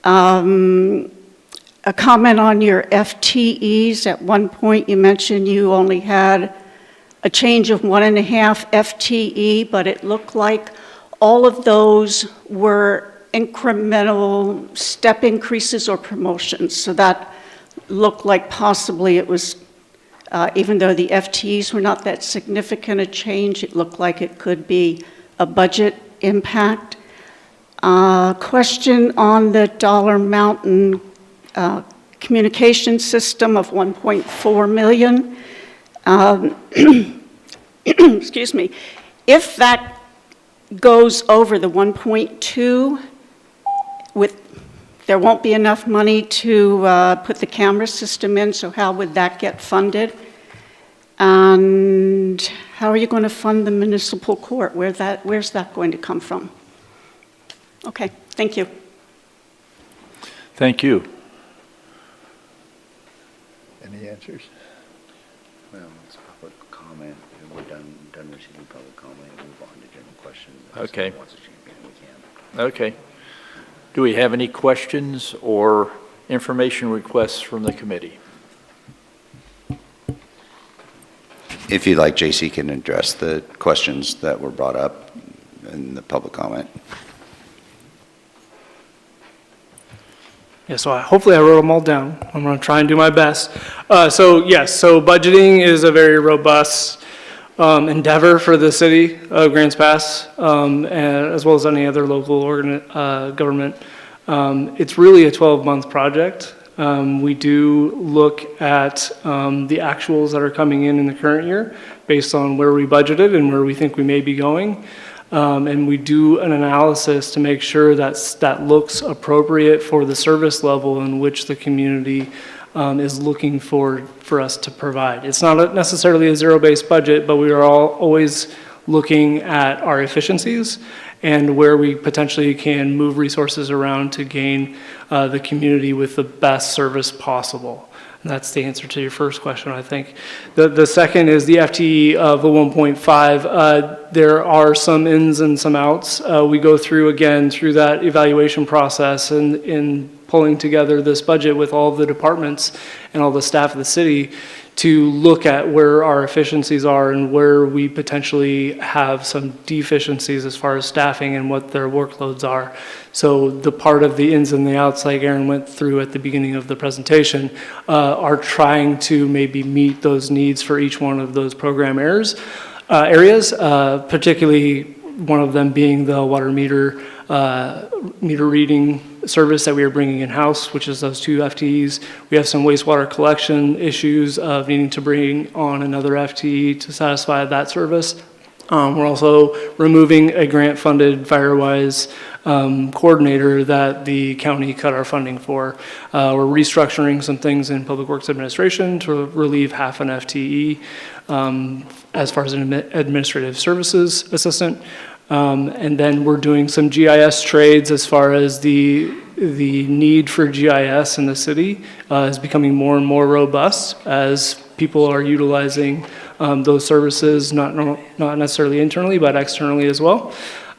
A comment on your FTEs. At one point you mentioned you only had a change of 1.5 FTE, but it looked like all of those were incremental step increases or promotions. So that looked like possibly it was, even though the FTEs were not that significant a change, it looked like it could be a budget impact. Question on the Dollar Mountain communication system of $1.4 million. Excuse me. If that goes over the 1.2, there won't be enough money to put the camera system in, so how would that get funded? And how are you going to fund the municipal court? Where's that going to come from? Okay, thank you. Thank you. Any answers? Well, it's public comment, and we're done receiving public comment, and move on to general questions. Okay. If someone wants to champion it, we can. Okay. Do we have any questions or information requests from the committee? If you'd like, JC can address the questions that were brought up in the public comment. Yeah, so hopefully I wrote them all down. I'm going to try and do my best. So yes, so budgeting is a very robust endeavor for the city of Grants Pass, and as well as any other local government. It's really a 12-month project. We do look at the actuals that are coming in the current year based on where we budgeted and where we think we may be going. And we do an analysis to make sure that looks appropriate for the service level in which the community is looking for us to provide. It's not necessarily a zero-based budget, but we are always looking at our efficiencies and where we potentially can move resources around to gain the community with the best service possible. And that's the answer to your first question, I think. The second is the FTE of the 1.5. There are some ins and some outs. We go through that evaluation process and in pulling together this budget with all of the departments and all the staff of the city to look at where our efficiencies are and where we potentially have some deficiencies as far as staffing and what their workloads are. So the part of the ins and the outs, like Aaron went through at the beginning of the presentation, are trying to maybe meet those needs for each one of those program areas, particularly one of them being the water meter reading service that we are bringing in-house, which is those 2 FTEs. We have some wastewater collection issues of needing to bring on another FTE to satisfy that service. We're also removing a grant-funded Firewise coordinator that the county cut our funding for. We're restructuring some things in Public Works Administration to relieve half an FTE as far as an administrative services assistant. And then we're doing some GIS trades as far as the need for GIS in the city is becoming more and more robust as people are utilizing those services, not necessarily internally, but externally as well.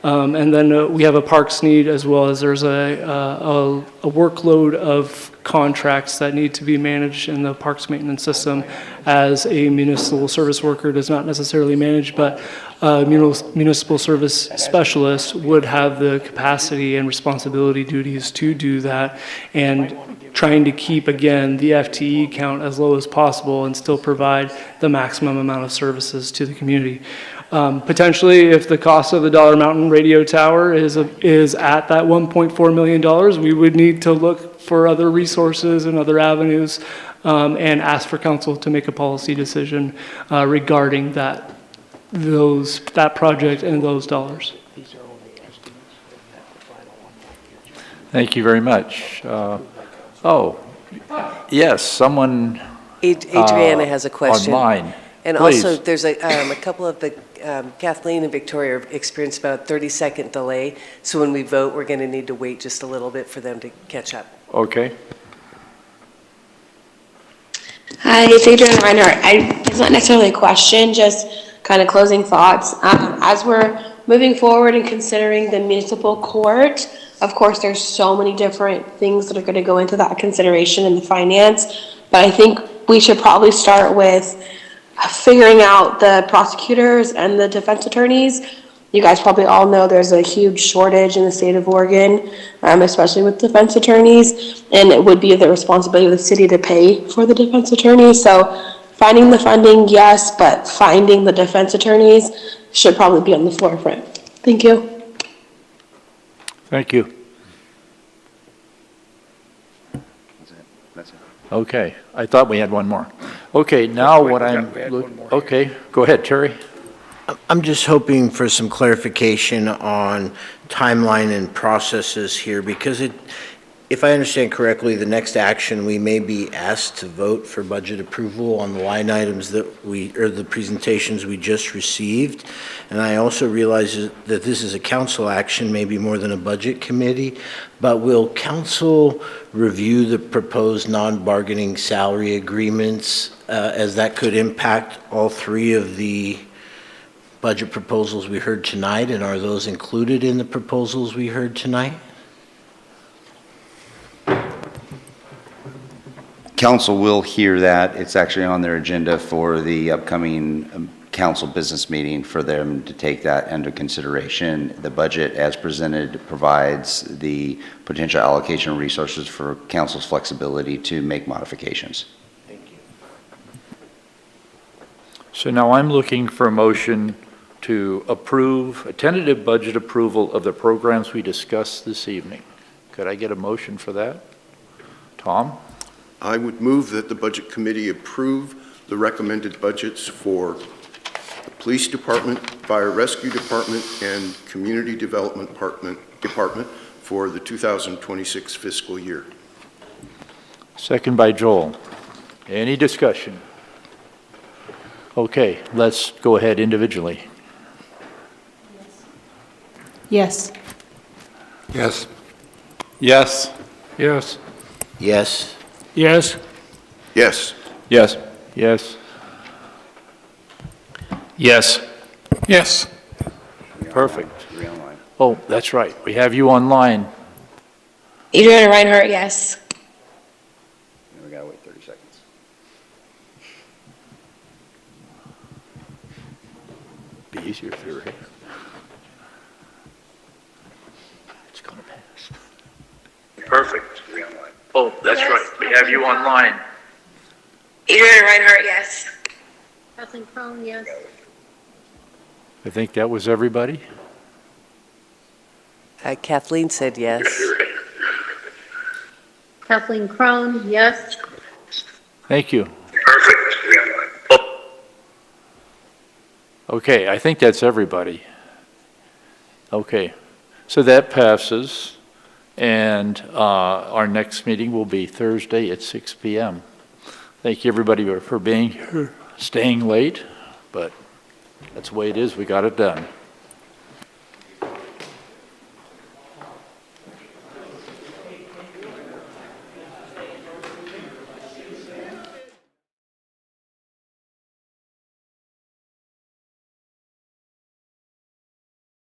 And then we have a parks need, as well as there's a workload of contracts that need to be managed in the parks maintenance system as a municipal service worker does not necessarily manage, but a municipal service specialist would have the capacity and responsibility duties to do that, and trying to keep, again, the FTE count as low as possible and still provide the maximum amount of services to the community. Potentially, if the cost of the Dollar Mountain radio tower is at that $1.4 million, we would need to look for other resources and other avenues and ask for council to make a policy decision regarding that project and those dollars. Thank you very much. Yes, someone Adriana has a question. online. And Please. also, there's a couple of the, Kathleen and Victoria experienced about a 30-second delay. So when we vote, we're going to need to wait just a little bit for them to catch up. Okay. Hi, it's Adriana Reinhardt. It's not necessarily a question, just kind of closing thoughts. As we're moving forward and considering the municipal court, of course, there's so many different things that are going to go into that consideration in the finance, but I think we should probably start with figuring out the prosecutors and the defense attorneys. You guys probably all know there's a huge shortage in the state of Oregon, especially with defense attorneys, and it would be the responsibility of the city to pay for the defense attorneys. So finding the funding, yes, but finding the defense attorneys should probably be on the forefront. Thank you. Thank you. That's it. Okay, I thought we had one more. Okay, now what okay, go ahead, Terry. I'm just hoping for some clarification on timeline and processes here, because if I understand correctly, the next action, we may be asked to vote for budget approval on the line items that or the presentations we just received. And I also realize that this is a council action, maybe more than a budget committee, but will council review the proposed non-bargaining salary agreements as that could impact all 3 of the budget proposals we heard tonight, and are those included in the proposals we heard tonight? Council will hear that. It's actually on their agenda for the upcoming council business meeting for them to take that into consideration. The budget as presented provides the potential allocation of resources for council's flexibility to make modifications. Thank you. So now I'm looking for a motion to approve, a tentative budget approval of the programs we discussed this evening. Could I get a motion for that? Tom? I would move that the Budget Committee approve the recommended budgets for the Police Department, Fire Rescue Department, and Community Development Department for the 2026 fiscal year. Second by Joel. Any discussion? Okay, let's go ahead individually. Yes. Yes. Yes. Yes. Yes. Yes? Yes. Yes. Yes. Yes. Yes. Perfect. Oh, that's right. We have you online. Adriana Reinhardt, yes. We gotta wait 30 seconds. Be easier if you were here. It's gonna pass. Perfect. Oh, that's right. We have you online. Adriana Reinhardt, yes. Kathleen Crone, yes. I think that was everybody. Kathleen said yes. Kathleen Crone, yes. Thank you. Okay, I think that's everybody. Okay, so that passes, and our next meeting will be Thursday at 6 p.m. Thank you, everybody, for being here, staying late, but that's the way it is. We got it done.